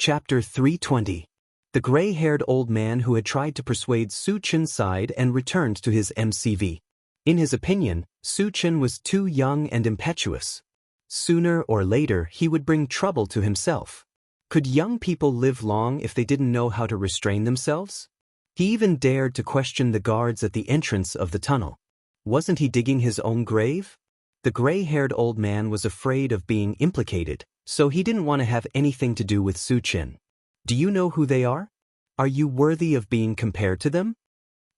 Chapter 320. The gray-haired old man who had tried to persuade Su Chen sighed and returned to his MCV. In his opinion, Su Chen was too young and impetuous. Sooner or later, he would bring trouble to himself. Could young people live long if they didn't know how to restrain themselves? He even dared to question the guards at the entrance of the tunnel. Wasn't he digging his own grave? The gray-haired old man was afraid of being implicated, so he didn't want to have anything to do with Su Chen. Do you know who they are? Are you worthy of being compared to them?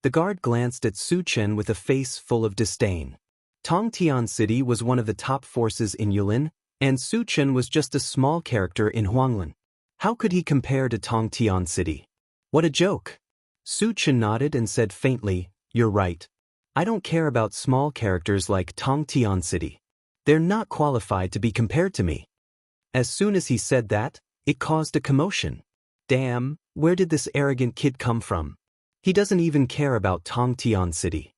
The guard glanced at Su Chen with a face full of disdain. Tongtian City was one of the top forces in Yulin, and Su Chen was just a small character in Huanglin. How could he compare to Tongtian City? What a joke! Su Chen nodded and said faintly, "You're right. I don't care about small characters like Tongtian City. They're not qualified to be compared to me." As soon as he said that, it caused a commotion. Damn, where did this arrogant kid come from? He doesn't even care about Tongtian City.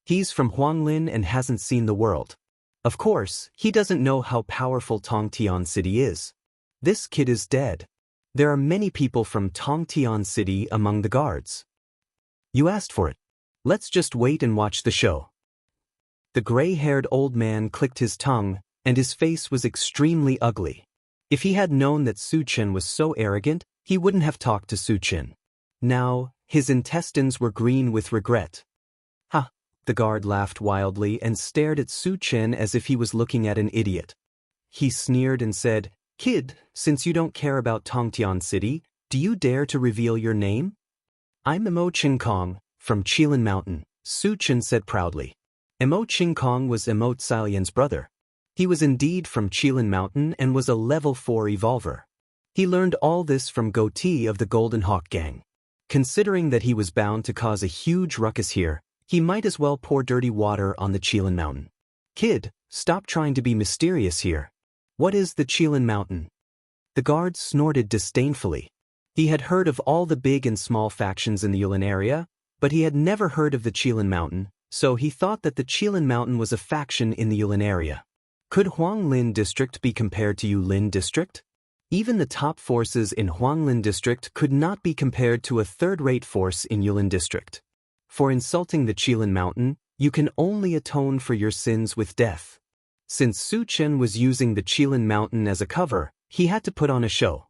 He's from Huanglin and hasn't seen the world. Of course, he doesn't know how powerful Tongtian City is. This kid is dead. There are many people from Tongtian City among the guards. You asked for it. Let's just wait and watch the show. The gray-haired old man clicked his tongue, and his face was extremely ugly. If he had known that Su Chen was so arrogant, he wouldn't have talked to Su Chen. Now, his intestines were green with regret. Ha! The guard laughed wildly and stared at Su Chen as if he was looking at an idiot. He sneered and said, "Kid, since you don't care about Tongtian City, do you dare to reveal your name?" "I'm Emo Qingkong, from Qilin Mountain," Su Chen said proudly. Emo Qingkong was Emo Xiaolian's brother. He was indeed from Qilin Mountain and was a level 4 evolver. He learned all this from Goatee of the Golden Hawk Gang. Considering that he was bound to cause a huge ruckus here, he might as well pour dirty water on the Qilin Mountain. "Kid, stop trying to be mysterious here. What is the Qilin Mountain?" The guard snorted disdainfully. He had heard of all the big and small factions in the Yulin area, but he had never heard of the Qilin Mountain, so he thought that the Qilin Mountain was a faction in the Yulin area. Could Huanglin District be compared to Yulin District? Even the top forces in Huanglin District could not be compared to a third-rate force in Yulin District. For insulting the Qilin Mountain, you can only atone for your sins with death. Since Su Chen was using the Qilin Mountain as a cover, he had to put on a show.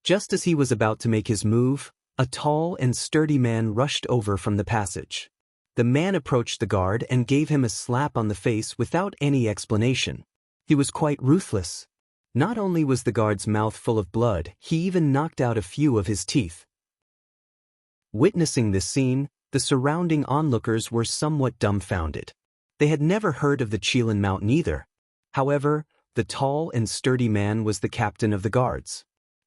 Just as he was about to make his move, a tall and sturdy man rushed over from the passage. The man approached the guard and gave him a slap on the face without any explanation. He was quite ruthless. Not only was the guard's mouth full of blood, he even knocked out a few of his teeth. Witnessing this scene, the surrounding onlookers were somewhat dumbfounded. They had never heard of the Qilin Mountain either. However, the tall and sturdy man was the captain of the guards.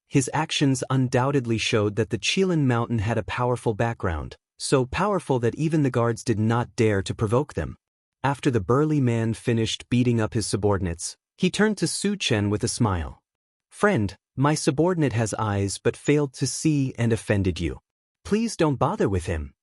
His actions undoubtedly showed that the Qilin Mountain had a powerful background, so powerful that even the guards did not dare to provoke them. After the burly man finished beating up his subordinates, he turned to Su Chen with a smile. "Friend, my subordinate has eyes but failed to see and offended you. Please don't bother with him."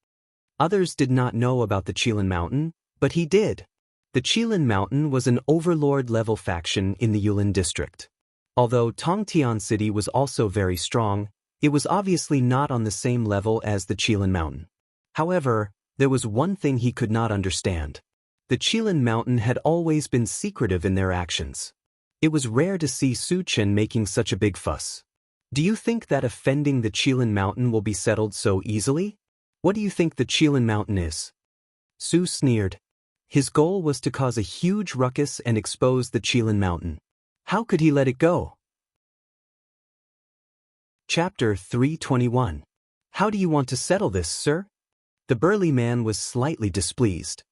Others did not know about the Qilin Mountain, but he did. The Qilin Mountain was an overlord-level faction in the Yulin District. Although Tongtian City was also very strong, it was obviously not on the same level as the Qilin Mountain. However, there was one thing he could not understand. The Qilin Mountain had always been secretive in their actions. It was rare to see Su Chen making such a big fuss. Do you think that offending the Qilin Mountain will be settled so easily? What do you think the Qilin Mountain is? Su sneered. His goal was to cause a huge ruckus and expose the Qilin Mountain. How could he let it go? Chapter 321. How do you want to settle this, sir? The burly man was slightly displeased.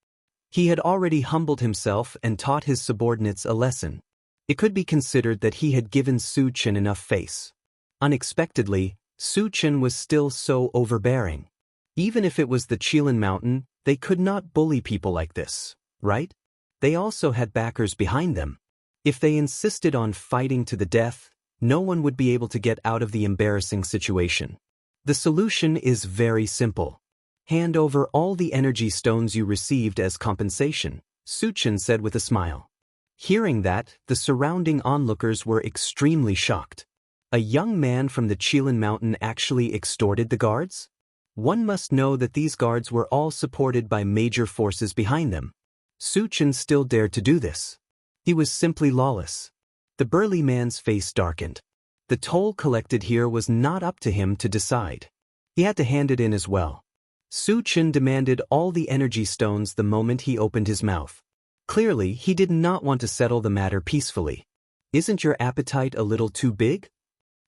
He had already humbled himself and taught his subordinates a lesson. It could be considered that he had given Su Chen enough face. Unexpectedly, Su Chen was still so overbearing. Even if it was the Qilin Mountain, they could not bully people like this, right? They also had backers behind them. If they insisted on fighting to the death, no one would be able to get out of the embarrassing situation. The solution is very simple. Hand over all the energy stones you received as compensation, Su Chen said with a smile. Hearing that, the surrounding onlookers were extremely shocked. A young man from the Chilan Mountain actually extorted the guards? One must know that these guards were all supported by major forces behind them. Suchin still dared to do this. He was simply lawless. The burly man's face darkened. The toll collected here was not up to him to decide. He had to hand it in as well. Suchin demanded all the energy stones the moment he opened his mouth. Clearly, he did not want to settle the matter peacefully. Isn't your appetite a little too big?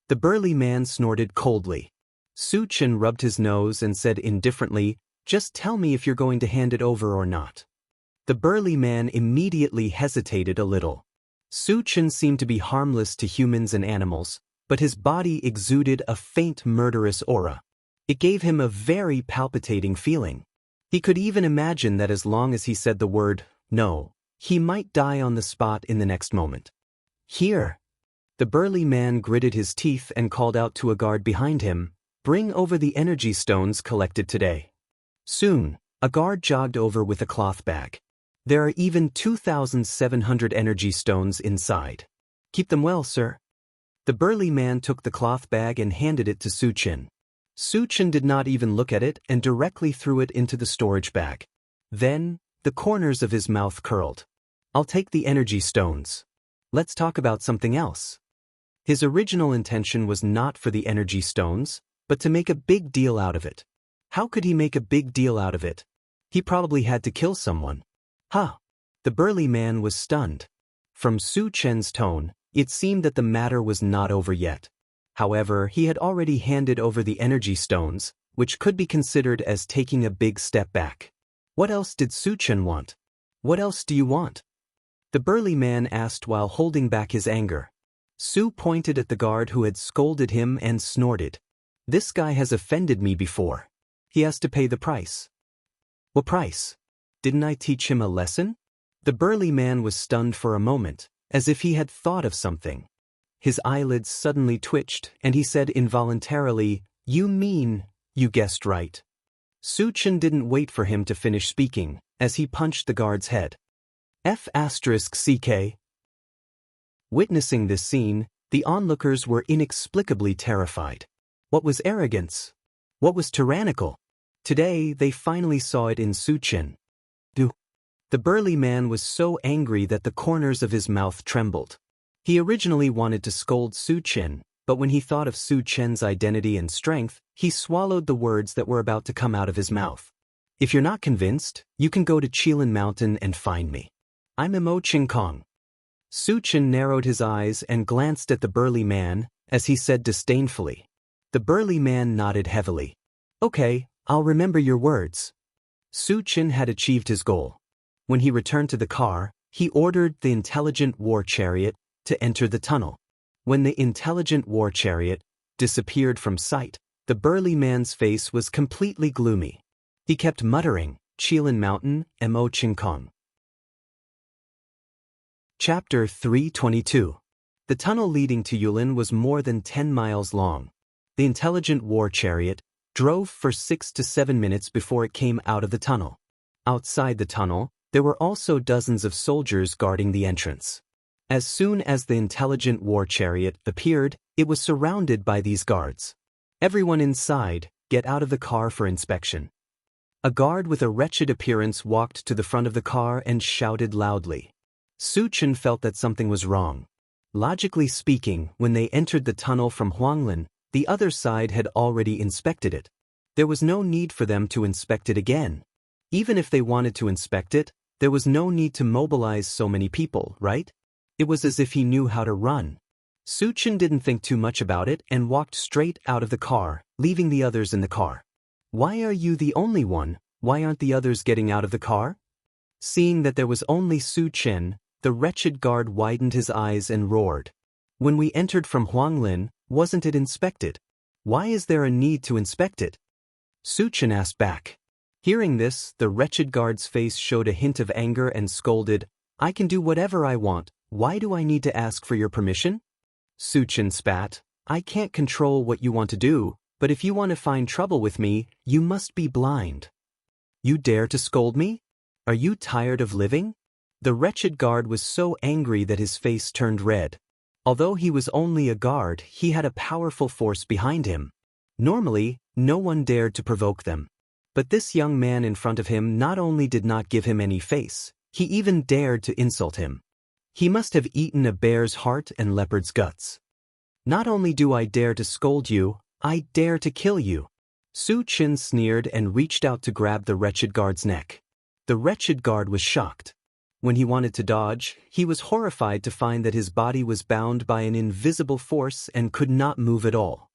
The burly man snorted coldly. Suchin rubbed his nose and said indifferently, "Just tell me if you're going to hand it over or not." The burly man immediately hesitated a little. Suchin seemed to be harmless to humans and animals, but his body exuded a faint murderous aura. It gave him a very palpitating feeling. He could even imagine that as long as he said the word, no, he might die on the spot in the next moment. "Here." The burly man gritted his teeth and called out to a guard behind him, "Bring over the energy stones collected today." Soon, a guard jogged over with a cloth bag. "There are even 2,700 energy stones inside. Keep them well, sir." The burly man took the cloth bag and handed it to Suchin. Suchin did not even look at it and directly threw it into the storage bag. Then, the corners of his mouth curled. "I'll take the energy stones. Let's talk about something else." His original intention was not for the energy stones, but to make a big deal out of it. How could he make a big deal out of it? He probably had to kill someone. Huh. The burly man was stunned. From Suchin's tone, it seemed that the matter was not over yet. However, he had already handed over the energy stones, which could be considered as taking a big step back. What else did Suchin want? "What else do you want?" the burly man asked while holding back his anger. Su pointed at the guard who had scolded him and snorted. "This guy has offended me before. He has to pay the price." "What price? Didn't I teach him a lesson?" The burly man was stunned for a moment, as if he had thought of something. His eyelids suddenly twitched, and he said involuntarily, "You mean, you guessed right." Suchin didn't wait for him to finish speaking, as he punched the guard's head. F***CK. Witnessing this scene, the onlookers were inexplicably terrified. What was arrogance? What was tyrannical? Today, they finally saw it in Suchin. The burly man was so angry that the corners of his mouth trembled. He originally wanted to scold Suchin, but when he thought of Suchin's identity and strength, he swallowed the words that were about to come out of his mouth. "If you're not convinced, you can go to Chilan Mountain and find me. I'm Imo Kong." Suchin narrowed his eyes and glanced at the burly man, as he said disdainfully. The burly man nodded heavily. "Okay, I'll remember your words." Suchin had achieved his goal. When he returned to the car, he ordered the intelligent war chariot to enter the tunnel. When the intelligent war chariot disappeared from sight, the burly man's face was completely gloomy. He kept muttering, "Chilan Mountain, Imo Kong." Chapter 322. The tunnel leading to Yulin was more than 10 miles long. The intelligent war chariot drove for 6 to 7 minutes before it came out of the tunnel. Outside the tunnel, there were also dozens of soldiers guarding the entrance. As soon as the intelligent war chariot appeared, it was surrounded by these guards. "Everyone inside, get out of the car for inspection." A guard with a wretched appearance walked to the front of the car and shouted loudly. Suchin felt that something was wrong. Logically speaking, when they entered the tunnel from Huanglin, the other side had already inspected it. There was no need for them to inspect it again. Even if they wanted to inspect it, there was no need to mobilize so many people, right? It was as if he knew how to run. Suchin didn't think too much about it and walked straight out of the car, leaving the others in the car. "Why are you the only one? Why aren't the others getting out of the car?" Seeing that there was only Suchin, the wretched guard widened his eyes and roared. "When we entered from Huanglin, wasn't it inspected? Why is there a need to inspect it?" Suchin asked back. Hearing this, the wretched guard's face showed a hint of anger and scolded, "I can do whatever I want. Why do I need to ask for your permission?" Suchin spat, "I can't control what you want to do, but if you want to find trouble with me, you must be blind. You dare to scold me? Are you tired of living?" The wretched guard was so angry that his face turned red. Although he was only a guard, he had a powerful force behind him. Normally, no one dared to provoke them. But this young man in front of him not only did not give him any face, he even dared to insult him. He must have eaten a bear's heart and leopard's guts. Not only do I dare to scold you, I dare to kill you. Su Chen sneered and reached out to grab the wretched guard's neck. The wretched guard was shocked. When he wanted to dodge, he was horrified to find that his body was bound by an invisible force and could not move at all.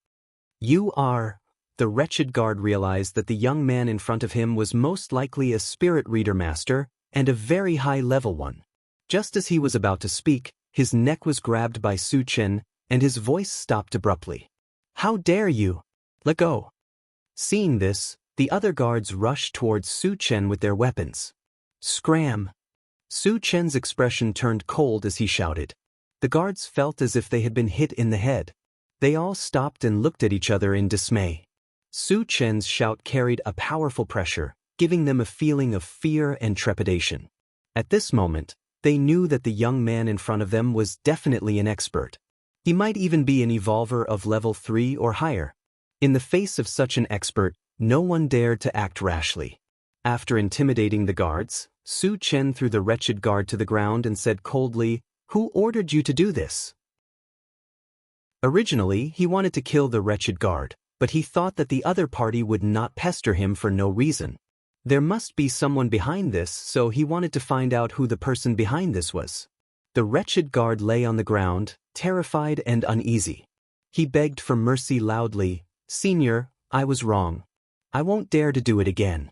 You are... The wretched guard realized that the young man in front of him was most likely a spirit reader master, and a very high-level one. Just as he was about to speak, his neck was grabbed by Su Chen, and his voice stopped abruptly. How dare you? Let go. Seeing this, the other guards rushed towards Su Chen with their weapons. Scram! Su Chen's expression turned cold as he shouted. The guards felt as if they had been hit in the head. They all stopped and looked at each other in dismay. Su Chen's shout carried a powerful pressure, giving them a feeling of fear and trepidation. At this moment, they knew that the young man in front of them was definitely an expert. He might even be an evolver of level 3 or higher. In the face of such an expert, no one dared to act rashly. After intimidating the guards, Su Chen threw the wretched guard to the ground and said coldly, "Who ordered you to do this?" Originally, he wanted to kill the wretched guard, but he thought that the other party would not pester him for no reason. There must be someone behind this, so he wanted to find out who the person behind this was. The wretched guard lay on the ground, terrified and uneasy. He begged for mercy loudly, "Senior, I was wrong. I won't dare to do it again."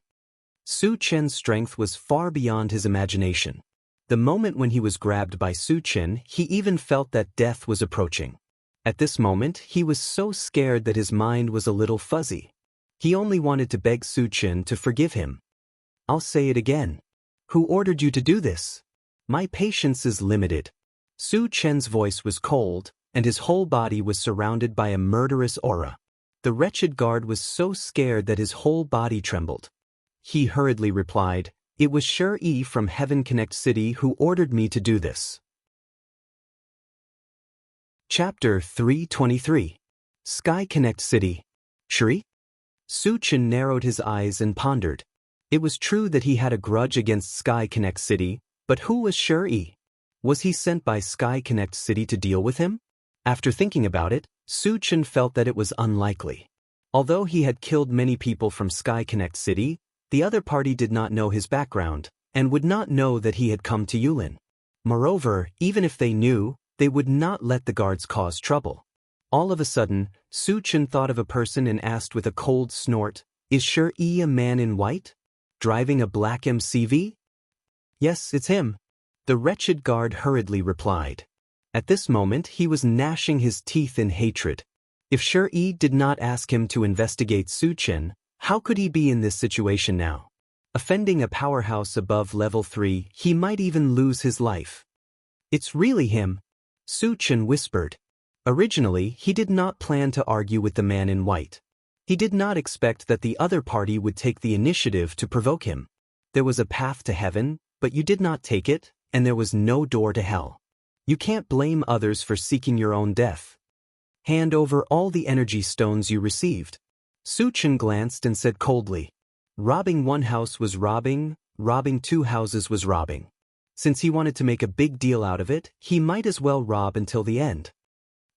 Su Chen's strength was far beyond his imagination. The moment when he was grabbed by Su Chen, he even felt that death was approaching. At this moment, he was so scared that his mind was a little fuzzy. He only wanted to beg Su Chen to forgive him. "I'll say it again. Who ordered you to do this? My patience is limited." Su Chen's voice was cold, and his whole body was surrounded by a murderous aura. The wretched guard was so scared that his whole body trembled. He hurriedly replied, "It was Shi from Heaven Connect City who ordered me to do this." Chapter 323. Sky Connect City. Shi? Su Chen narrowed his eyes and pondered. It was true that he had a grudge against Sky Connect City, but who was Shi? Was he sent by Sky Connect City to deal with him? After thinking about it, Su Chen felt that it was unlikely. Although he had killed many people from Sky Connect City, the other party did not know his background, and would not know that he had come to Yulin. Moreover, even if they knew, they would not let the guards cause trouble. All of a sudden, Su Chen thought of a person and asked with a cold snort, "Is Shi a man in white? Driving a black MCV?" "Yes, it's him," the wretched guard hurriedly replied. At this moment he was gnashing his teeth in hatred. If Shi did not ask him to investigate Su Chen, how could he be in this situation now? Offending a powerhouse above level 3, he might even lose his life. "It's really him," Su Chen whispered. Originally, he did not plan to argue with the man in white. He did not expect that the other party would take the initiative to provoke him. There was a path to heaven, but you did not take it, and there was no door to hell. You can't blame others for seeking your own death. Hand over all the energy stones you received. Su Chen glanced and said coldly, "Robbing one house was robbing 2 houses was robbing. Since he wanted to make a big deal out of it, he might as well rob until the end."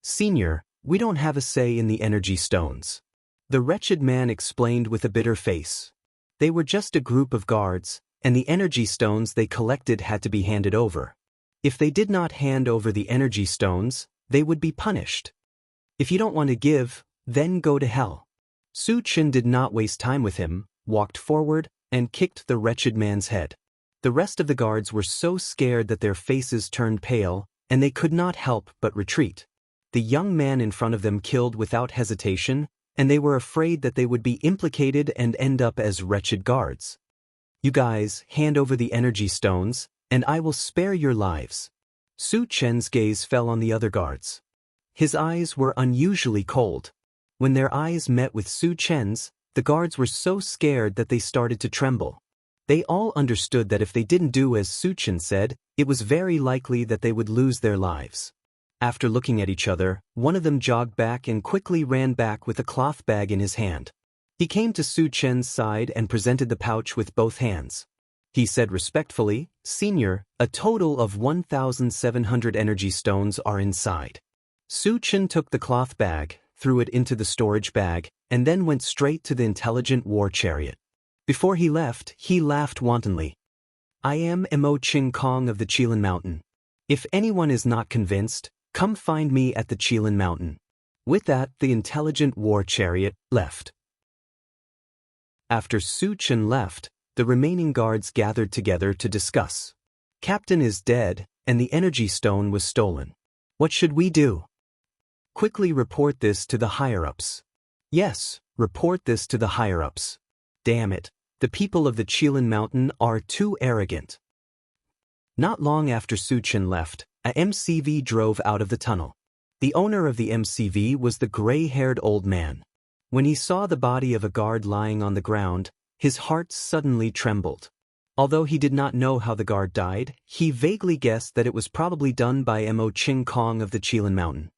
"Senior, we don't have a say in the energy stones," the wretched man explained with a bitter face. They were just a group of guards, and the energy stones they collected had to be handed over. If they did not hand over the energy stones, they would be punished. "If you don't want to give, then go to hell." Su Chen did not waste time with him, walked forward, and kicked the wretched man's head. The rest of the guards were so scared that their faces turned pale, and they could not help but retreat. The young man in front of them killed without hesitation, and they were afraid that they would be implicated and end up as wretched guards. "You guys, hand over the energy stones, and I will spare your lives." Su Chen's gaze fell on the other guards. His eyes were unusually cold. When their eyes met with Su Chen's, the guards were so scared that they started to tremble. They all understood that if they didn't do as Su Chen said, it was very likely that they would lose their lives. After looking at each other, one of them jogged back and quickly ran back with a cloth bag in his hand. He came to Su Chen's side and presented the pouch with both hands. He said respectfully, "Senior, a total of 1,700 energy stones are inside." Su Chen took the cloth bag, threw it into the storage bag, and then went straight to the intelligent war chariot. Before he left, he laughed wantonly. "I am Mo Ching Kong of the Qilin Mountain. If anyone is not convinced, come find me at the Qilin Mountain." With that, the intelligent war chariot left. After Su Chen left, the remaining guards gathered together to discuss. "Captain is dead, and the energy stone was stolen. What should we do?" "Quickly report this to the higher-ups." "Yes, report this to the higher-ups. Damn it, the people of the Qilin Mountain are too arrogant." Not long after Su Chen left, a MCV drove out of the tunnel. The owner of the MCV was the gray-haired old man. When he saw the body of a guard lying on the ground, his heart suddenly trembled. Although he did not know how the guard died, he vaguely guessed that it was probably done by Mo Ching Kong of the Qilin Mountain.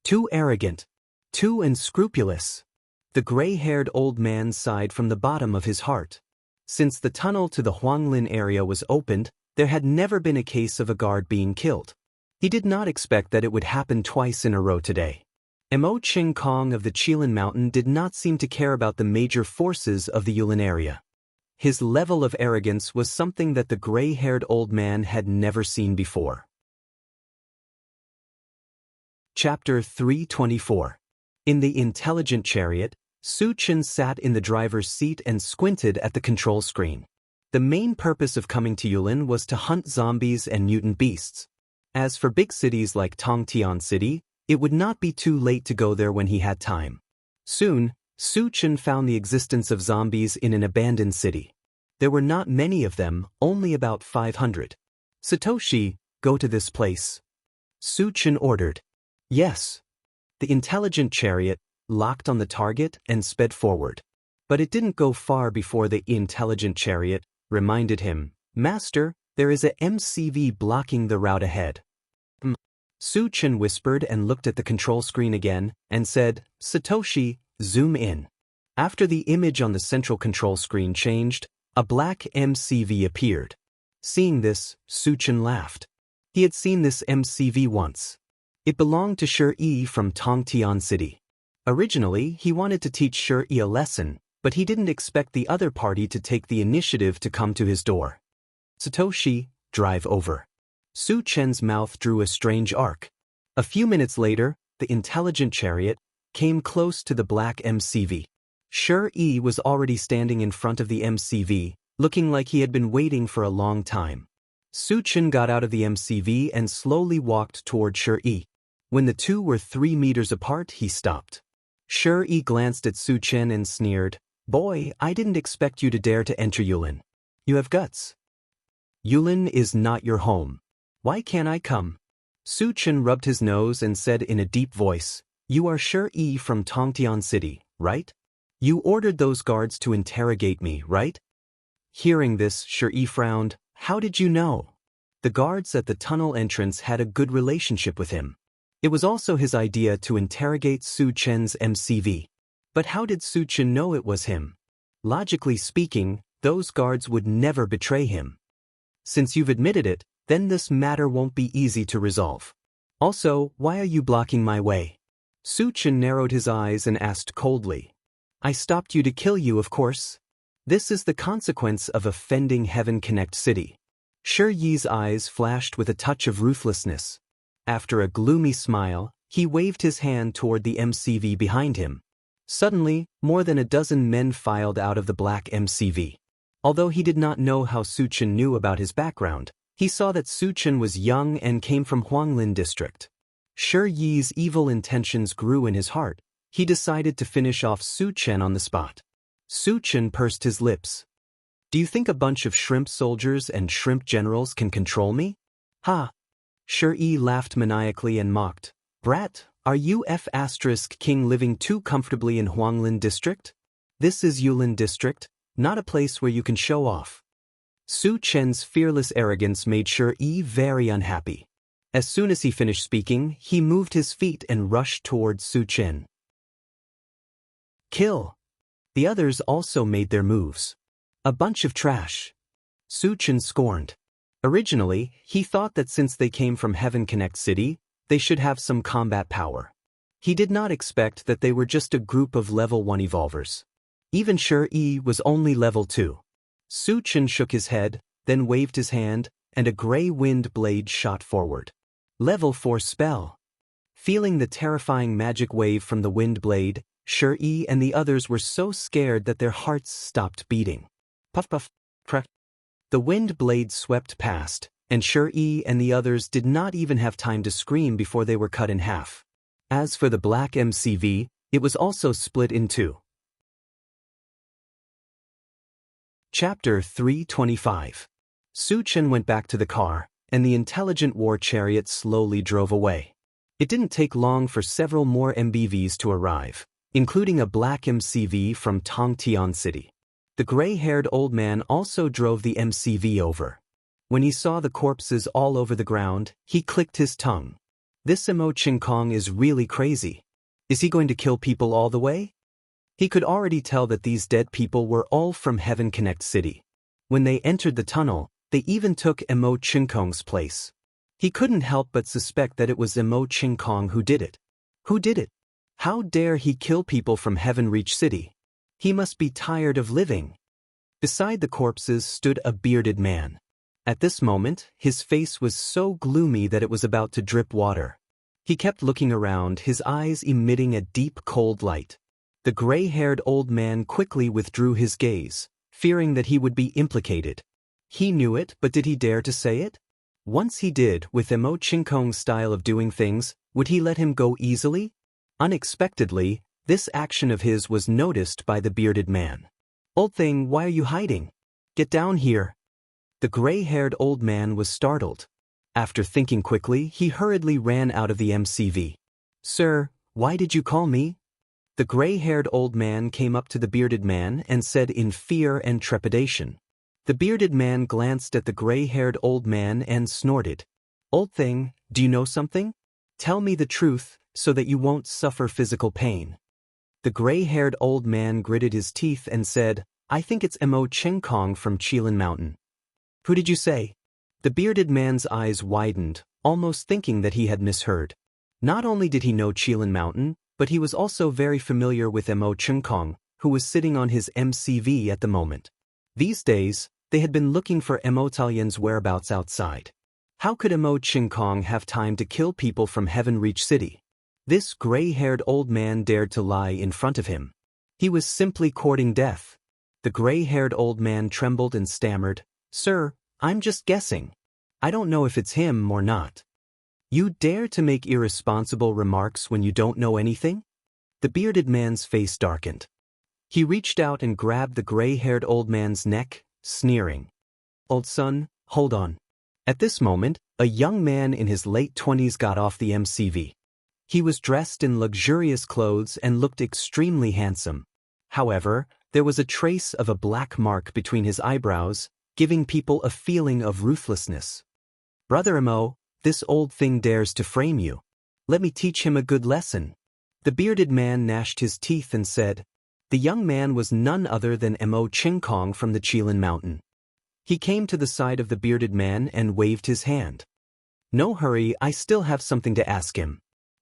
Too arrogant. Too unscrupulous. The gray-haired old man sighed from the bottom of his heart. Since the tunnel to the Huanglin area was opened, there had never been a case of a guard being killed. He did not expect that it would happen twice in a row today. Mo Ching Kong of the Qilin Mountain did not seem to care about the major forces of the Yulin area. His level of arrogance was something that the gray-haired old man had never seen before. Chapter 324. In the intelligent chariot, Su Chen sat in the driver's seat and squinted at the control screen. The main purpose of coming to Yulin was to hunt zombies and mutant beasts. As for big cities like Tongtian City, it would not be too late to go there when he had time. Soon, Su Chen found the existence of zombies in an abandoned city. There were not many of them, only about 500. "Satoshi, go to this place." Su Chen ordered. "Yes." The intelligent chariot locked on the target and sped forward. But it didn't go far before the intelligent chariot reminded him, "Master, there is a MCV blocking the route ahead." Su Chen whispered and looked at the control screen again and said, "Satoshi, zoom in." After the image on the central control screen changed, a black MCV appeared. Seeing this, Su Chen laughed. He had seen this MCV once. It belonged to Shi from Tongtian City. Originally, he wanted to teach Shi a lesson, but he didn't expect the other party to take the initiative to come to his door. "Satoshi, drive over." Su Chen's mouth drew a strange arc. A few minutes later, the intelligent chariot came close to the black MCV. Shi was already standing in front of the MCV, looking like he had been waiting for a long time. Su Chen got out of the MCV and slowly walked toward Shi. When the two were 3 meters apart, he stopped. Shi glanced at Su Chen and sneered, "Boy, I didn't expect you to dare to enter Yulin. You have guts." "Yulin is not your home. Why can't I come?" Su Chen rubbed his nose and said in a deep voice, "You are Shi from Tongtian City, right? You ordered those guards to interrogate me, right?" Hearing this, Shi frowned. "How did you know?" The guards at the tunnel entrance had a good relationship with him. It was also his idea to interrogate Su Chen's MCV. But how did Su Chen know it was him? Logically speaking, those guards would never betray him. Since you've admitted it, then this matter won't be easy to resolve. Also, why are you blocking my way? Su Chen narrowed his eyes and asked coldly. "I stopped you to kill you, of course. This is the consequence of offending Heaven Connect City." Shi Yi's eyes flashed with a touch of ruthlessness. After a gloomy smile, he waved his hand toward the MCV behind him. Suddenly, more than a dozen men filed out of the black MCV. Although he did not know how Su Chen knew about his background, he saw that Su Chen was young and came from Huanglin district. Shi Yi's evil intentions grew in his heart. He decided to finish off Su Chen on the spot. Su Chen pursed his lips. "Do you think a bunch of shrimp soldiers and shrimp generals can control me?" "Ha!" Shi laughed maniacally and mocked. "Brat, are you King living too comfortably in Huanglin district? This is Yulin district, not a place where you can show off." Su Chen's fearless arrogance made Shi very unhappy. As soon as he finished speaking, he moved his feet and rushed towards Su Chen. Kill! The others also made their moves. A bunch of trash. Su Chen scorned. Originally, he thought that since they came from Heaven Connect City, they should have some combat power. He did not expect that they were just a group of level 1 evolvers. Even Shi was only level 2. Su Chen shook his head, then waved his hand, and a gray wind blade shot forward. Level 4 spell. Feeling the terrifying magic wave from the wind blade, Shi and the others were so scared that their hearts stopped beating. Puff puff, crack. The wind blade swept past, and Shi and the others did not even have time to scream before they were cut in half. As for the black MCV, it was also split in two. Chapter 325. Su Chen went back to the car, and the intelligent war chariot slowly drove away. It didn't take long for several more MBVs to arrive, including a black MCV from Tongtian City. The gray-haired old man also drove the MCV over. When he saw the corpses all over the ground, he clicked his tongue. This Emo Ching Kong is really crazy. Is he going to kill people all the way? He could already tell that these dead people were all from Heaven Connect City. When they entered the tunnel, they even took Emo Ching Kong's place. He couldn't help but suspect that it was Emo Ching Kong who did it. Who did it? How dare he kill people from Heaven Reach City? He must be tired of living. Beside the corpses stood a bearded man. At this moment, his face was so gloomy that it was about to drip water. He kept looking around, his eyes emitting a deep cold light. The gray-haired old man quickly withdrew his gaze, fearing that he would be implicated. He knew it, but did he dare to say it? Once he did, with Emo Ching Kong's style of doing things, would he let him go easily? Unexpectedly, this action of his was noticed by the bearded man. "Old thing, why are you hiding? Get down here." The gray-haired old man was startled. After thinking quickly, he hurriedly ran out of the MCV. "Sir, why did you call me?" The gray-haired old man came up to the bearded man and said in fear and trepidation. The bearded man glanced at the gray-haired old man and snorted. "Old thing, do you know something? Tell me the truth, so that you won't suffer physical pain." The gray-haired old man gritted his teeth and said, "I think it's Emo Ching Kong from Qilin Mountain." "Who did you say?" The bearded man's eyes widened, almost thinking that he had misheard. Not only did he know Qilin Mountain, but he was also very familiar with Emo Ching Kong, who was sitting on his MCV at the moment. These days, they had been looking for Emo Talian's whereabouts outside. How could Emo Ching Kong have time to kill people from Heaven Reach City? This gray-haired old man dared to lie in front of him. He was simply courting death. The gray-haired old man trembled and stammered, "Sir, I'm just guessing. I don't know if it's him or not." "You dare to make irresponsible remarks when you don't know anything?" The bearded man's face darkened. He reached out and grabbed the gray-haired old man's neck, sneering. "Old son, hold on." At this moment, a young man in his late 20s got off the MCV. He was dressed in luxurious clothes and looked extremely handsome. However, there was a trace of a black mark between his eyebrows, giving people a feeling of ruthlessness. "Brother Emo, this old thing dares to frame you. Let me teach him a good lesson." The bearded man gnashed his teeth and said. The young man was none other than Emo Ching Kong from the Qilin Mountain. He came to the side of the bearded man and waved his hand. "No hurry, I still have something to ask him.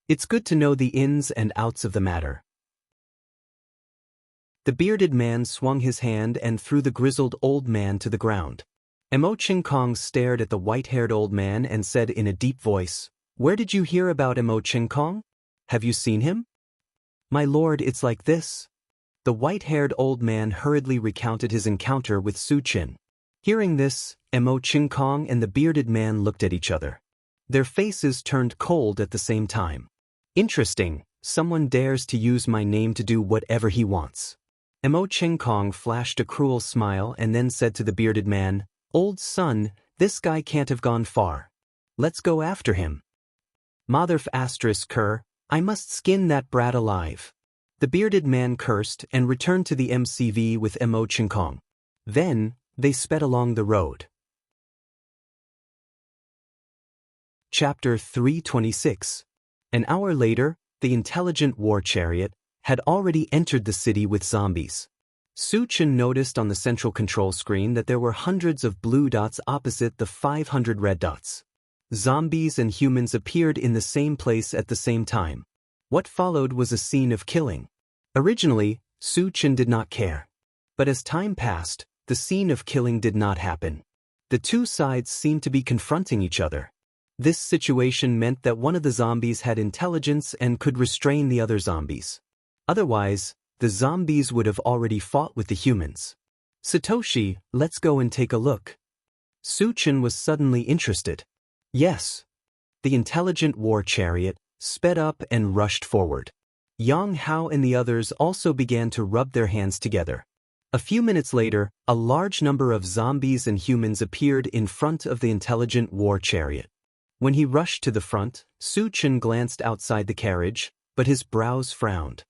It's good to know the ins and outs of the matter." The bearded man swung his hand and threw the grizzled old man to the ground. Emo Ching Kong stared at the white-haired old man and said in a deep voice, "Where did you hear about Emo Ching Kong? Have you seen him?" "My lord, it's like this." The white-haired old man hurriedly recounted his encounter with Su Chen. Hearing this, Emo Ching Kong and the bearded man looked at each other. Their faces turned cold at the same time. "Interesting, someone dares to use my name to do whatever he wants." Emo Ching Kong flashed a cruel smile and then said to the bearded man, "Old son, this guy can't have gone far. Let's go after him." "Motherf asterisk cur, I must skin that brat alive." The bearded man cursed and returned to the MCV with Emo Ching Kong. Then, they sped along the road. Chapter 326. An hour later, the intelligent war chariot had already entered the city with zombies. Su-Chen noticed on the central control screen that there were hundreds of blue dots opposite the 500 red dots. Zombies and humans appeared in the same place at the same time. What followed was a scene of killing. Originally, Su-Chen did not care. But as time passed, the scene of killing did not happen. The two sides seemed to be confronting each other. This situation meant that one of the zombies had intelligence and could restrain the other zombies. Otherwise, the zombies would have already fought with the humans. Satoshi, let's go and take a look. Su-Chen was suddenly interested. Yes. The intelligent war chariot sped up and rushed forward. Yang Hao and the others also began to rub their hands together. A few minutes later, a large number of zombies and humans appeared in front of the intelligent war chariot. When he rushed to the front, Su-Chen glanced outside the carriage, but his brows frowned.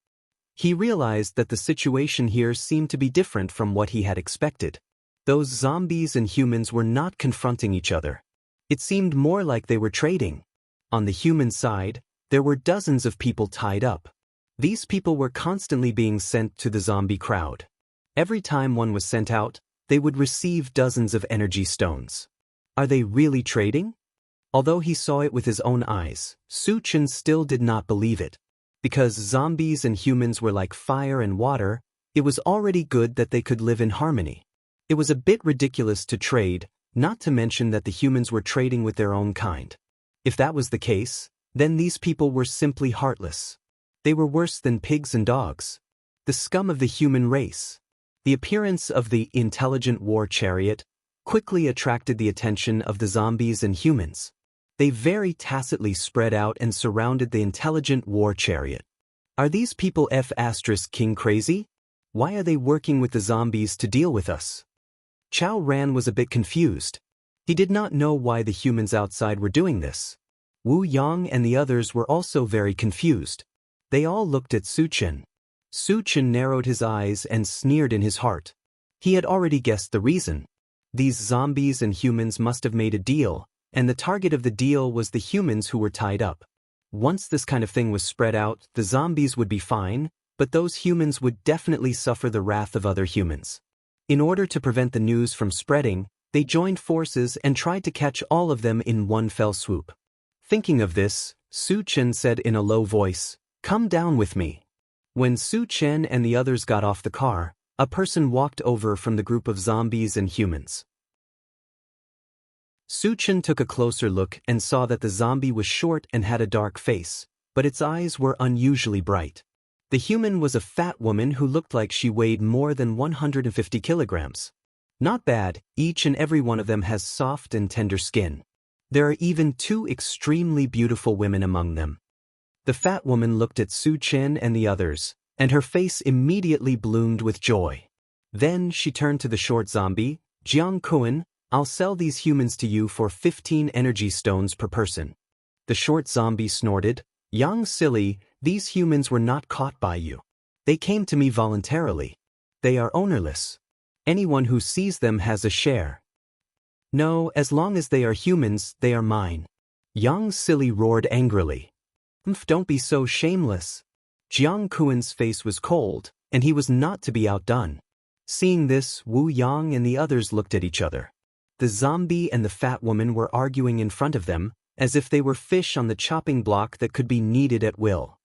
He realized that the situation here seemed to be different from what he had expected. Those zombies and humans were not confronting each other. It seemed more like they were trading. On the human side, there were dozens of people tied up. These people were constantly being sent to the zombie crowd. Every time one was sent out, they would receive dozens of energy stones. Are they really trading? Although he saw it with his own eyes, Su-Chen still did not believe it. Because zombies and humans were like fire and water, it was already good that they could live in harmony. It was a bit ridiculous to trade, not to mention that the humans were trading with their own kind. If that was the case, then these people were simply heartless. They were worse than pigs and dogs. The scum of the human race. The appearance of the intelligent war chariot quickly attracted the attention of the zombies and humans. They very tacitly spread out and surrounded the intelligent war chariot. Are these people F*King crazy? Why are they working with the zombies to deal with us? Chao Ran was a bit confused. He did not know why the humans outside were doing this. Wu Yang and the others were also very confused. They all looked at Su-Chen. Su-Chen narrowed his eyes and sneered in his heart. He had already guessed the reason. These zombies and humans must have made a deal, and the target of the deal was the humans who were tied up. Once this kind of thing was spread out, the zombies would be fine, but those humans would definitely suffer the wrath of other humans. In order to prevent the news from spreading, they joined forces and tried to catch all of them in one fell swoop. Thinking of this, Su-Chen said in a low voice, "Come down with me." When Su-Chen and the others got off the car, a person walked over from the group of zombies and humans. Su-Chen took a closer look and saw that the zombie was short and had a dark face, but its eyes were unusually bright. The human was a fat woman who looked like she weighed more than 150 kilograms. Not bad, each and every one of them has soft and tender skin. There are even two extremely beautiful women among them. The fat woman looked at Su-Chen and the others, and her face immediately bloomed with joy. Then she turned to the short zombie, Jiang Kuan. "I'll sell these humans to you for 15 energy stones per person." The short zombie snorted, "Young silly, these humans were not caught by you. They came to me voluntarily. They are ownerless. Anyone who sees them has a share." "No, as long as they are humans, they are mine." Young silly roared angrily. Don't be so shameless." Jiang Kuan's face was cold, and he was not to be outdone. Seeing this, Wu Yang and the others looked at each other. The zombie and the fat woman were arguing in front of them, as if they were fish on the chopping block that could be kneaded at will.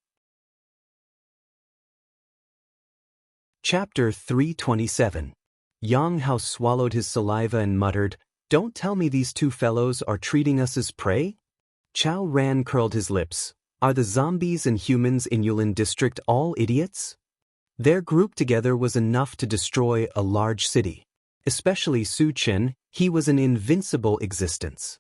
Chapter 327. Yang Hao swallowed his saliva and muttered, "Don't tell me these two fellows are treating us as prey?" Chao Ran curled his lips. Are the zombies and humans in Yulin District all idiots? Their group together was enough to destroy a large city. Especially Su-Chen, he was an invincible existence.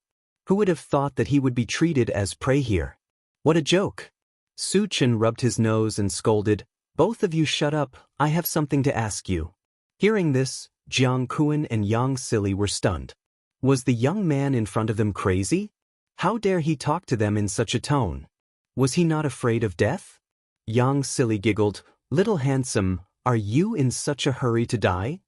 Who would have thought that he would be treated as prey here? What a joke! Su-Chen rubbed his nose and scolded, "Both of you shut up, I have something to ask you." Hearing this, Jiang Kuan and Yang Silly were stunned. Was the young man in front of them crazy? How dare he talk to them in such a tone? Was he not afraid of death? Yang Silly giggled, "Little handsome, are you in such a hurry to die?"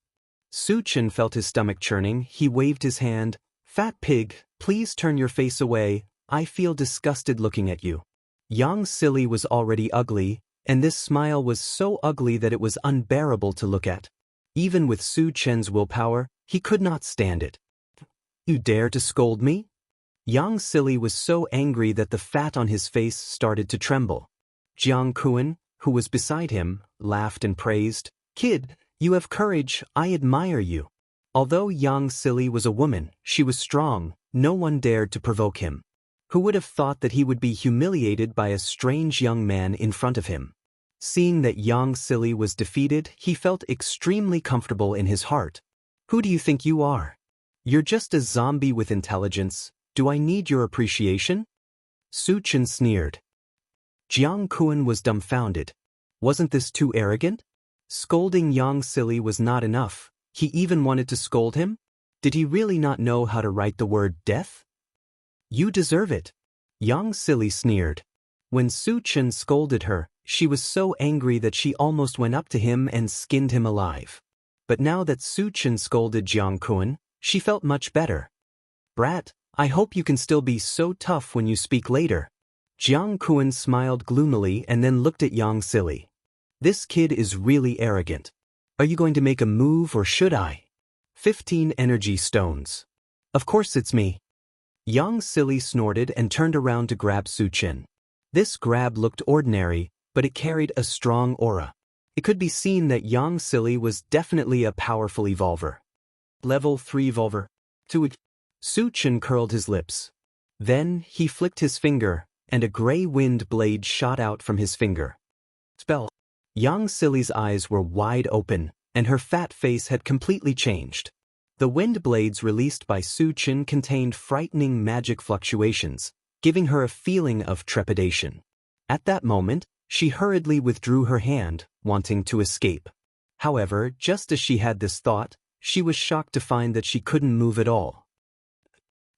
Su-Chen felt his stomach churning. He waved his hand. "Fat pig, please turn your face away. I feel disgusted looking at you. Yang Silly was already ugly, and this smile was so ugly that it was unbearable to look at. Even with Su Chen's willpower, he could not stand it. You dare to scold me? Yang Silly was so angry that the fat on his face started to tremble. Jiang Kuan, who was beside him, laughed and praised, Kid, you have courage, I admire you. Although Yang Silly was a woman, she was strong, no one dared to provoke him. Who would have thought that he would be humiliated by a strange young man in front of him? Seeing that Yang Silly was defeated, he felt extremely comfortable in his heart. Who do you think you are? You're just a zombie with intelligence. Do I need your appreciation? Su Chen sneered. Jiang Kuan was dumbfounded. Wasn't this too arrogant? Scolding Yang Silly was not enough. He even wanted to scold him? Did he really not know how to write the word death? You deserve it. Yang Silly sneered. When Su Chen scolded her, she was so angry that she almost went up to him and skinned him alive. But now that Su Chen scolded Jiang Kuan, she felt much better. Brat, I hope you can still be so tough when you speak later. Jiang Kuan smiled gloomily and then looked at Yang Silly. This kid is really arrogant. Are you going to make a move or should I? 15 energy stones. Of course it's me. Yang Silly snorted and turned around to grab Su Chen. This grab looked ordinary, but it carried a strong aura. It could be seen that Yang Silly was definitely a powerful evolver. Level 3 evolver. Su Chen curled his lips. Then he flicked his finger, and a gray wind blade shot out from his finger. Spell. Yang Silly's eyes were wide open, and her fat face had completely changed. The wind blades released by Su Chen contained frightening magic fluctuations, giving her a feeling of trepidation. At that moment, she hurriedly withdrew her hand, wanting to escape. However, just as she had this thought, she was shocked to find that she couldn't move at all.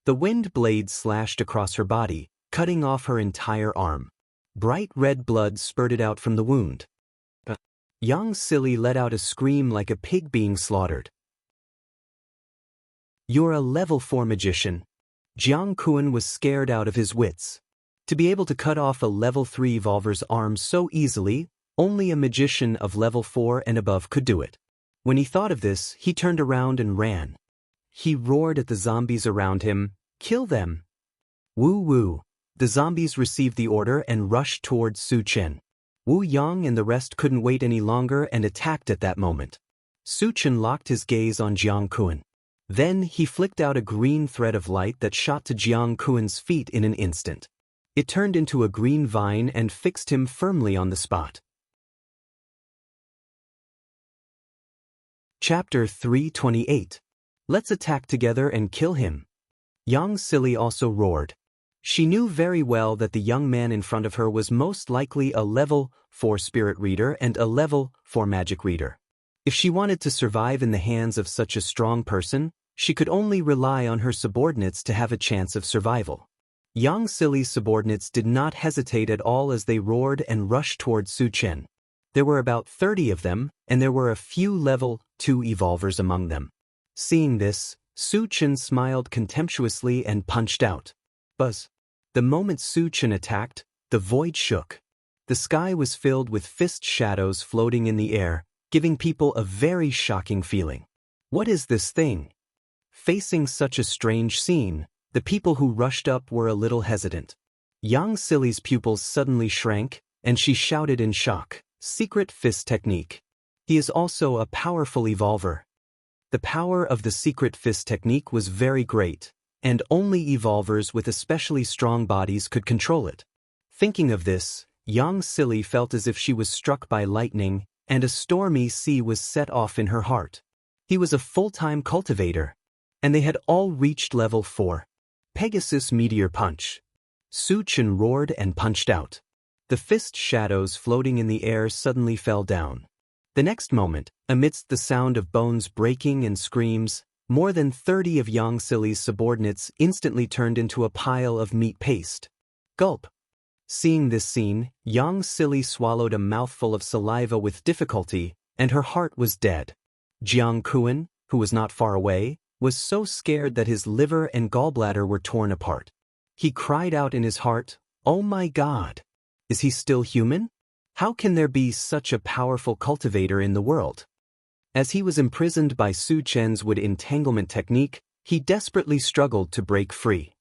The wind blade slashed across her body, cutting off her entire arm. Bright red blood spurted out from the wound. Yang Silly let out a scream like a pig being slaughtered. You're a level 4 magician. Jiang Kuan was scared out of his wits. To be able to cut off a level 3 evolver's arm so easily, only a magician of level 4 and above could do it. When he thought of this, he turned around and ran. He roared at the zombies around him, kill them. Woo woo. The zombies received the order and rushed towards Su Chen. Wu Yang and the rest couldn't wait any longer and attacked at that moment. Su Chen locked his gaze on Jiang Kuan. Then he flicked out a green thread of light that shot to Jiang Kuan's feet in an instant. It turned into a green vine and fixed him firmly on the spot. Chapter 328. Let's attack together and kill him. Yang Silly also roared. She knew very well that the young man in front of her was most likely a level 4 spirit reader and a level 4 magic reader. If she wanted to survive in the hands of such a strong person, she could only rely on her subordinates to have a chance of survival. Yang Silly's subordinates did not hesitate at all as they roared and rushed towards Su Chen. There were about 30 of them, and there were a few level 2 evolvers among them. Seeing this, Su Chen smiled contemptuously and punched out. Buzz. The moment Su Chen attacked, the void shook. The sky was filled with fist shadows floating in the air, giving people a very shocking feeling. What is this thing? Facing such a strange scene, the people who rushed up were a little hesitant. Yang Silly's pupils suddenly shrank, and she shouted in shock, Secret Fist Technique. He is also a powerful evolver. The power of the Secret Fist Technique was very great, and only evolvers with especially strong bodies could control it. Thinking of this, Yang Silly felt as if she was struck by lightning, and a stormy sea was set off in her heart. He was a full-time cultivator, and they had all reached level 4. Pegasus Meteor Punch. Su Chen roared and punched out. The fist shadows floating in the air suddenly fell down. The next moment, amidst the sound of bones breaking and screams, more than 30 of Yang Silly's subordinates instantly turned into a pile of meat paste. Gulp. Seeing this scene, Yang Silly swallowed a mouthful of saliva with difficulty, and her heart was dead. Jiang Kuan, who was not far away, was so scared that his liver and gallbladder were torn apart. He cried out in his heart, "Oh my God! Is he still human? How can there be such a powerful cultivator in the world?" As he was imprisoned by Su Chen's wood entanglement technique, he desperately struggled to break free.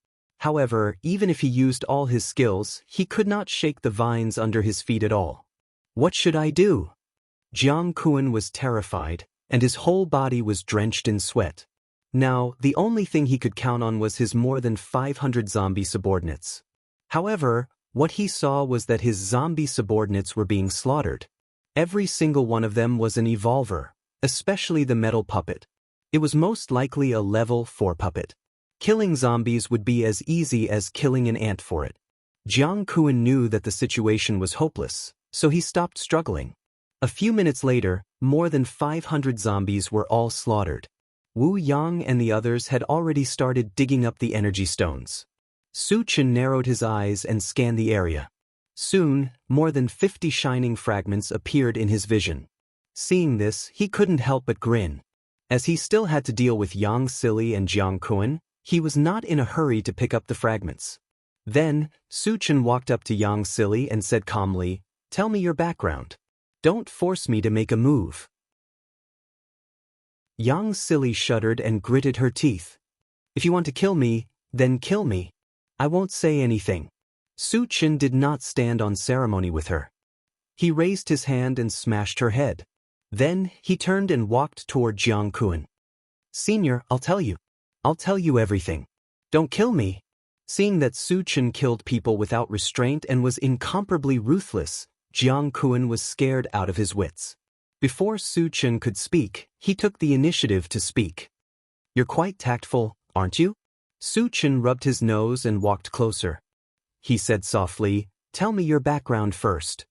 However, even if he used all his skills, he could not shake the vines under his feet at all. What should I do? Jiang Kuan was terrified, and his whole body was drenched in sweat. Now, the only thing he could count on was his more than 500 zombie subordinates. However, what he saw was that his zombie subordinates were being slaughtered. Every single one of them was an evolver, especially the metal puppet. It was most likely a level 4 puppet. Killing zombies would be as easy as killing an ant for it. Jiang Kuan knew that the situation was hopeless, so he stopped struggling. A few minutes later, more than 500 zombies were all slaughtered. Wu Yang and the others had already started digging up the energy stones. Su Chen narrowed his eyes and scanned the area. Soon, more than 50 shining fragments appeared in his vision. Seeing this, he couldn't help but grin. As he still had to deal with Yang Sili and Jiang Kuan, he was not in a hurry to pick up the fragments. Then, Su Chen walked up to Yang Sili and said calmly, "Tell me your background. Don't force me to make a move." Yang Sili shuddered and gritted her teeth. "If you want to kill me, then kill me. I won't say anything." Su Chen did not stand on ceremony with her. He raised his hand and smashed her head. Then, he turned and walked toward Jiang Kuan. "Senior, I'll tell you. I'll tell you everything. Don't kill me." Seeing that Su Chen killed people without restraint and was incomparably ruthless, Jiang Kuan was scared out of his wits. Before Su Chen could speak, he took the initiative to speak. "You're quite tactful, aren't you?" Su Chen rubbed his nose and walked closer. He said softly, "Tell me your background first."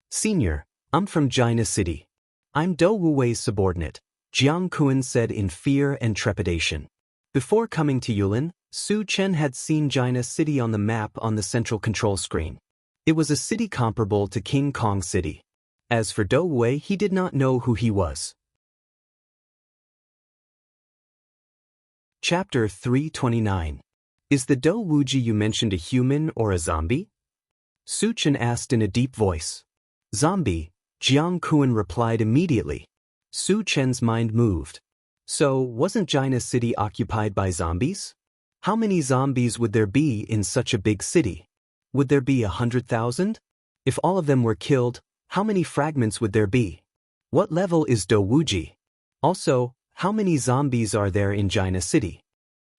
"Senior, I'm from China City. I'm Do Wuwei's subordinate," Jiang Kuan said in fear and trepidation. Before coming to Yulin, Su Chen had seen China City on the map on the central control screen. It was a city comparable to King Kong City. As for Do Wuwei, he did not know who he was. Chapter 329. Is the Do Wuji you mentioned a human or a zombie? Su Chen asked in a deep voice. "Zombie," Jiang Kuan replied immediately. Su Chen's mind moved. So, wasn't China City occupied by zombies? How many zombies would there be in such a big city? Would there be 100,000? If all of them were killed, how many fragments would there be? What level is Do Wuji? Also, how many zombies are there in China City?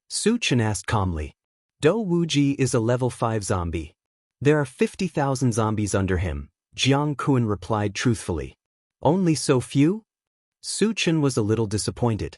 Su Chen asked calmly. Do Wuji is a level 5 zombie. There are 50,000 zombies under him, Jiang Kuan replied truthfully. Only so few? Su Chen was a little disappointed.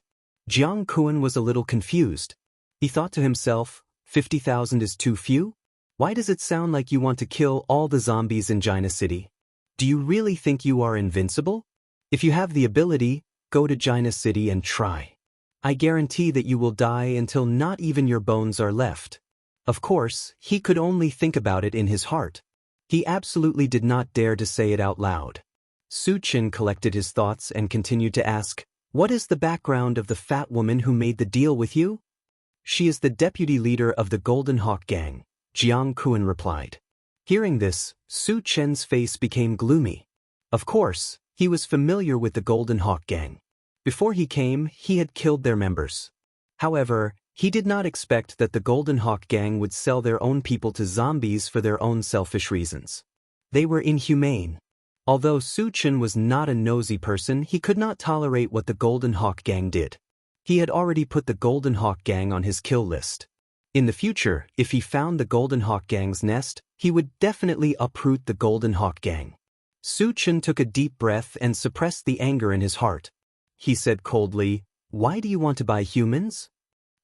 Jiang Kuan was a little confused. He thought to himself, 50,000 is too few? Why does it sound like you want to kill all the zombies in China City? Do you really think you are invincible? If you have the ability, go to China City and try. I guarantee that you will die until not even your bones are left. Of course, he could only think about it in his heart. He absolutely did not dare to say it out loud. Su Chen collected his thoughts and continued to ask, "What is the background of the fat woman who made the deal with you?" "She is the deputy leader of the Golden Hawk Gang," Jiang Kuan replied. Hearing this, Su Chen's face became gloomy. Of course, he was familiar with the Golden Hawk Gang. Before he came, he had killed their members. However, he did not expect that the Golden Hawk Gang would sell their own people to zombies for their own selfish reasons. They were inhumane. Although Su Chen was not a nosy person, he could not tolerate what the Golden Hawk Gang did. He had already put the Golden Hawk Gang on his kill list. In the future, if he found the Golden Hawk Gang's nest, he would definitely uproot the Golden Hawk Gang. Su Chen took a deep breath and suppressed the anger in his heart. He said coldly, "Why do you want to buy humans?"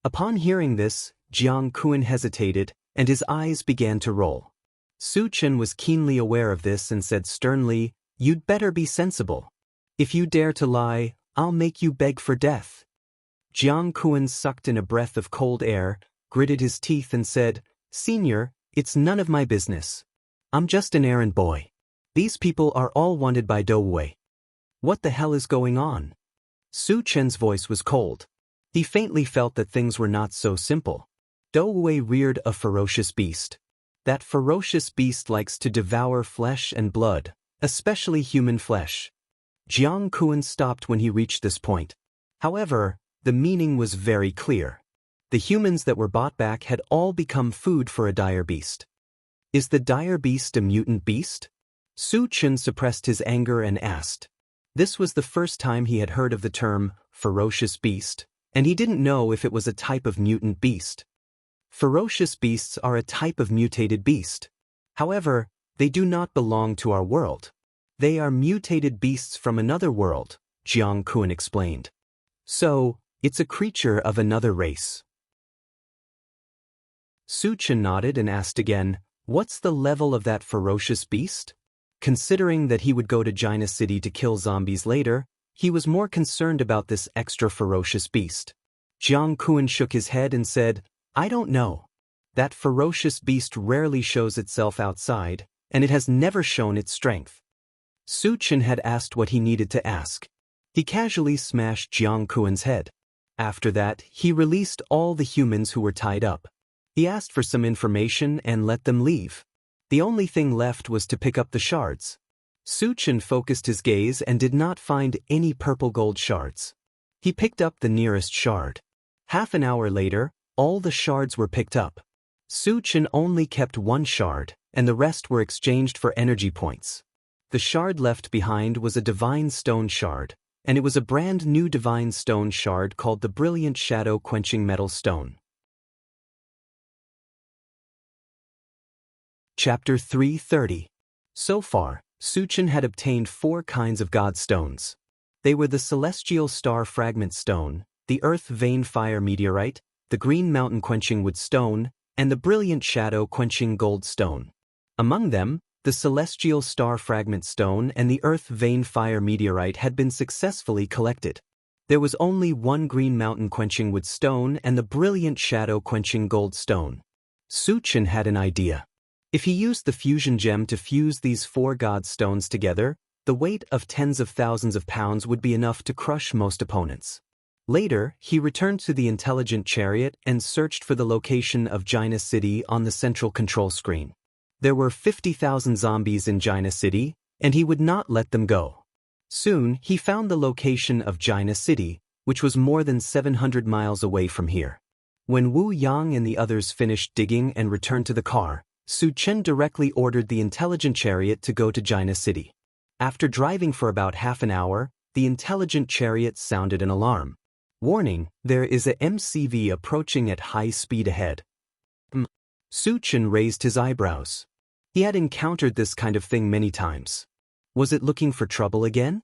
Upon hearing this, Jiang Kuan hesitated, and his eyes began to roll. Su Chen was keenly aware of this and said sternly, "You'd better be sensible. If you dare to lie, I'll make you beg for death." Jiang Kuan sucked in a breath of cold air, gritted his teeth and said, "Senior, it's none of my business. I'm just an errand boy. These people are all wanted by Do Wuwei. What the hell is going on?" Su Chen's voice was cold. He faintly felt that things were not so simple. Dou reared a ferocious beast. That ferocious beast likes to devour flesh and blood, especially human flesh. Jiang Kuan stopped when he reached this point. However, the meaning was very clear. The humans that were bought back had all become food for a dire beast. Is the dire beast a mutant beast? Su Chen suppressed his anger and asked. This was the first time he had heard of the term, ferocious beast, and he didn't know if it was a type of mutant beast. Ferocious beasts are a type of mutated beast. However, they do not belong to our world. They are mutated beasts from another world, Jiang Kuan explained. So, it's a creature of another race. Su Chen nodded and asked again, what's the level of that ferocious beast? Considering that he would go to Jaina City to kill zombies later, he was more concerned about this extra ferocious beast. Jiang Kuan shook his head and said, I don't know. That ferocious beast rarely shows itself outside, and it has never shown its strength. Su Chen had asked what he needed to ask. He casually smashed Jiang Kuan's head. After that, he released all the humans who were tied up. He asked for some information and let them leave. The only thing left was to pick up the shards. Su Chen focused his gaze and did not find any purple gold shards. He picked up the nearest shard. Half an hour later, all the shards were picked up. Su Chen only kept one shard, and the rest were exchanged for energy points. The shard left behind was a divine stone shard, and it was a brand new divine stone shard called the Brilliant Shadow Quenching Metal Stone. Chapter 330. So far, Su Chen had obtained 4 kinds of god stones. They were the Celestial Star Fragment Stone, the Earth Vein Fire Meteorite, the Green Mountain Quenching Wood Stone, and the Brilliant Shadow Quenching Gold Stone. Among them, the Celestial Star Fragment Stone and the Earth Vein Fire Meteorite had been successfully collected. There was only one Green Mountain Quenching Wood Stone and the Brilliant Shadow Quenching Gold Stone. Su Chen had an idea. If he used the fusion gem to fuse these 4 god stones together, the weight of tens of thousands of pounds would be enough to crush most opponents. Later, he returned to the intelligent chariot and searched for the location of Jaina City on the central control screen. There were 50,000 zombies in Jaina City, and he would not let them go. Soon, he found the location of Jaina City, which was more than 700 miles away from here. When Wu Yang and the others finished digging and returned to the car, Su Chen directly ordered the intelligent chariot to go to Jaina City. After driving for about half an hour, the intelligent chariot sounded an alarm. Warning, there is a MCV approaching at high speed ahead. Su Chen raised his eyebrows. He had encountered this kind of thing many times. Was it looking for trouble again?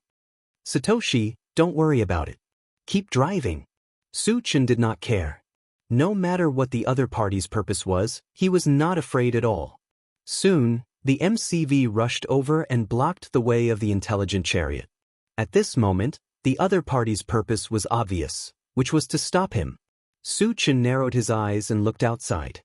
Satoshi, don't worry about it. Keep driving. Su Chen did not care. No matter what the other party's purpose was, he was not afraid at all. Soon, the MCV rushed over and blocked the way of the intelligent chariot. At this moment, the other party's purpose was obvious, which was to stop him. Su Chen narrowed his eyes and looked outside.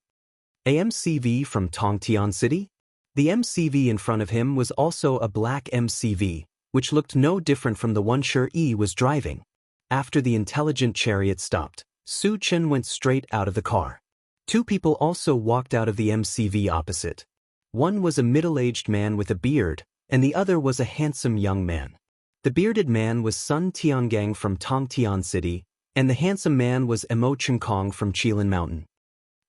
A MCV from Tongtian City? The MCV in front of him was also a black MCV, which looked no different from the one Shi was driving. After the intelligent chariot stopped, Su Chen went straight out of the car. 2 people also walked out of the MCV opposite. One was a middle-aged man with a beard, and the other was a handsome young man. The bearded man was Sun Tiangang from Tongtian City, and the handsome man was Emo Chenkong from Qilin Mountain.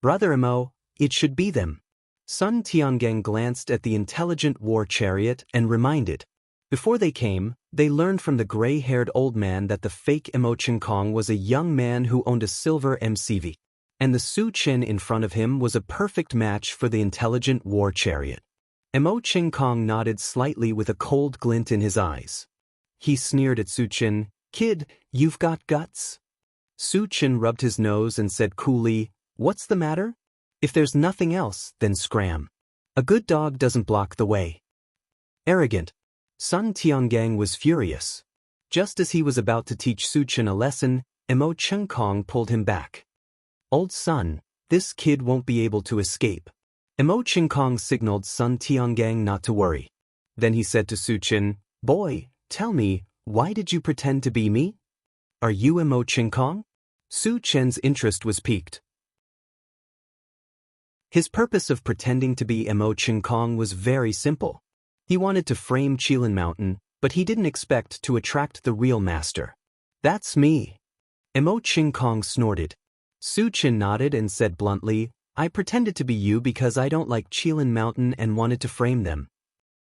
Brother Emo, it should be them. Sun Tiangang glanced at the intelligent war chariot and reminded. Before they came, they learned from the gray-haired old man that the fake Emo Chenkong was a young man who owned a silver MCV, and the Su Chen in front of him was a perfect match for the intelligent war chariot. Emo Chenkong nodded slightly with a cold glint in his eyes. He sneered at Su Chen, "Kid, you've got guts?" Su Chen rubbed his nose and said coolly, "What's the matter? If there's nothing else, then scram. A good dog doesn't block the way." Arrogant. Sun Tiangang was furious. Just as he was about to teach Su Chen a lesson, Emo Chenkong pulled him back. "Old Sun, this kid won't be able to escape." Emo Chenkong signaled Sun Tiangang not to worry. Then he said to Su Chen, "Boy, tell me, why did you pretend to be me? Are you Emo Chenkong?" Su Chen's interest was piqued. His purpose of pretending to be Emo Ching Kong was very simple. He wanted to frame Qilin Mountain, but he didn't expect to attract the real master. "That's me." Emo Ching Kong snorted. Su Qin nodded and said bluntly, "I pretended to be you because I don't like Qilin Mountain and wanted to frame them."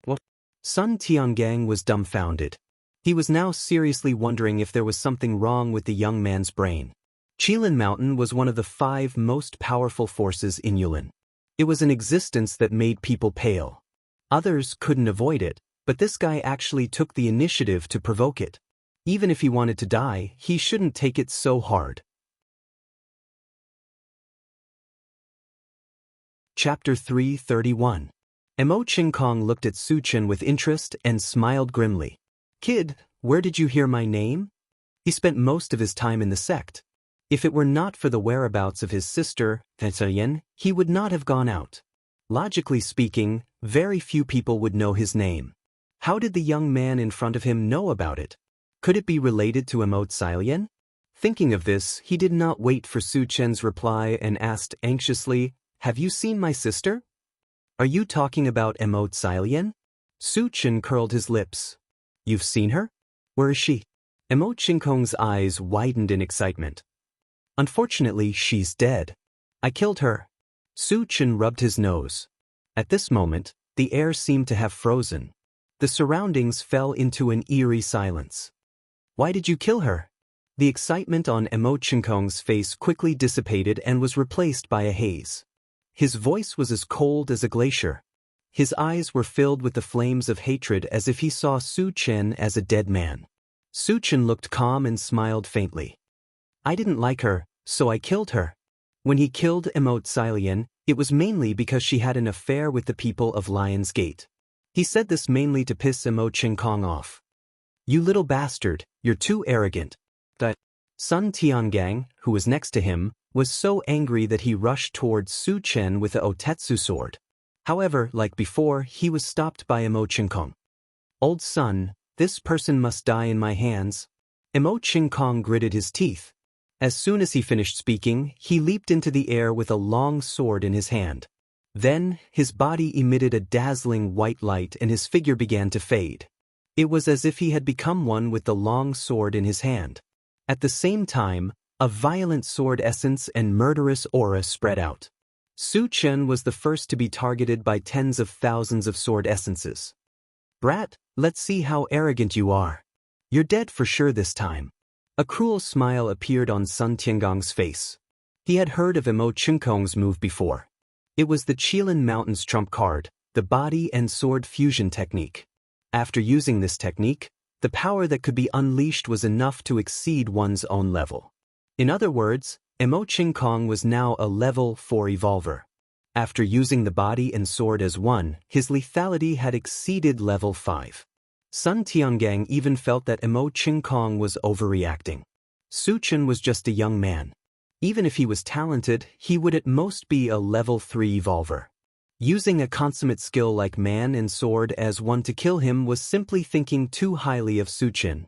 What? Sun Tiangang was dumbfounded. He was now seriously wondering if there was something wrong with the young man's brain. Qilin Mountain was one of the 5 most powerful forces in Yulin. It was an existence that made people pale. Others couldn't avoid it, but this guy actually took the initiative to provoke it. Even if he wanted to die, he shouldn't take it so hard. Chapter 331. Emo Ching Kong looked at Su Qin with interest and smiled grimly. "Kid, where did you hear my name?" He spent most of his time in the sect. If it were not for the whereabouts of his sister, Yen, he would not have gone out. Logically speaking, very few people would know his name. How did the young man in front of him know about it? Could it be related to Emo Yen? Thinking of this, he did not wait for Su Qin's reply and asked anxiously, "Have you seen my sister?" "Are you talking about Emo Yen?" Su Qin curled his lips. "You've seen her? Where is she?" Emo Ching Kong's eyes widened in excitement. "Unfortunately, she's dead. I killed her." Su Qin rubbed his nose. At this moment, the air seemed to have frozen. The surroundings fell into an eerie silence. "Why did you kill her?" The excitement on Emo Ching Kong's face quickly dissipated and was replaced by a haze. His voice was as cold as a glacier. His eyes were filled with the flames of hatred as if he saw Su Qin as a dead man. Su Qin looked calm and smiled faintly. "I didn't like her, so I killed her. When he killed Emo Yen, it was mainly because she had an affair with the people of Lion's Gate." He said this mainly to piss Emo Ching Kong off. "You little bastard, you're too arrogant." But Sun Tiangang, who was next to him, was so angry that he rushed towards Su Qin with the Otetsu sword. However, like before, he was stopped by Emo Ching Kong. "Old son, this person must die in my hands." Emo Ching Kong gritted his teeth. As soon as he finished speaking, he leaped into the air with a long sword in his hand. Then, his body emitted a dazzling white light and his figure began to fade. It was as if he had become one with the long sword in his hand. At the same time, a violent sword essence and murderous aura spread out. Su Qin was the first to be targeted by tens of thousands of sword essences. "Brat, let's see how arrogant you are. You're dead for sure this time." A cruel smile appeared on Sun Tiangong's face. He had heard of Emo Ching Kong's move before. It was the Qilin Mountain's trump card, the body and sword fusion technique. After using this technique, the power that could be unleashed was enough to exceed one's own level. In other words, Emo Ching Kong was now a level 4 evolver. After using the body and sword as one, his lethality had exceeded level 5. Sun Tiangang even felt that Emo Ching Kong was overreacting. Su Qin was just a young man. Even if he was talented, he would at most be a level 3 evolver. Using a consummate skill like man and sword as one to kill him was simply thinking too highly of Su Qin.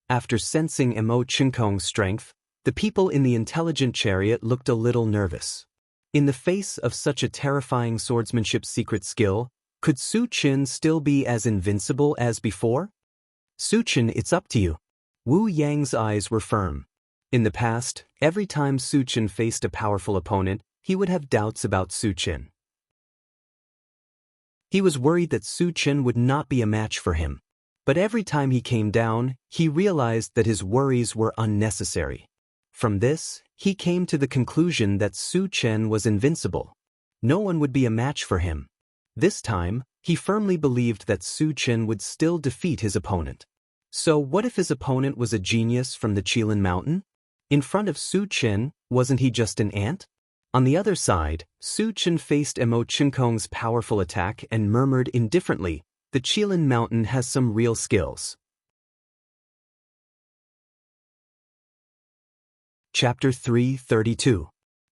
After sensing Emo Ching Kong's strength, the people in the intelligent chariot looked a little nervous. In the face of such a terrifying swordsmanship secret skill, could Su Qin still be as invincible as before? "Su Qin, it's up to you." Wu Yang's eyes were firm. In the past, every time Su Qin faced a powerful opponent, he would have doubts about Su Qin. He was worried that Su Qin would not be a match for him. But every time he came down, he realized that his worries were unnecessary. From this, he came to the conclusion that Su Qin was invincible. No one would be a match for him. This time, he firmly believed that Su Qin would still defeat his opponent. So what if his opponent was a genius from the Qilin Mountain? In front of Su Qin, wasn't he just an ant? On the other side, Su Qin faced Emo Ching Kong's powerful attack and murmured indifferently, "The Qilin Mountain has some real skills." Chapter 332.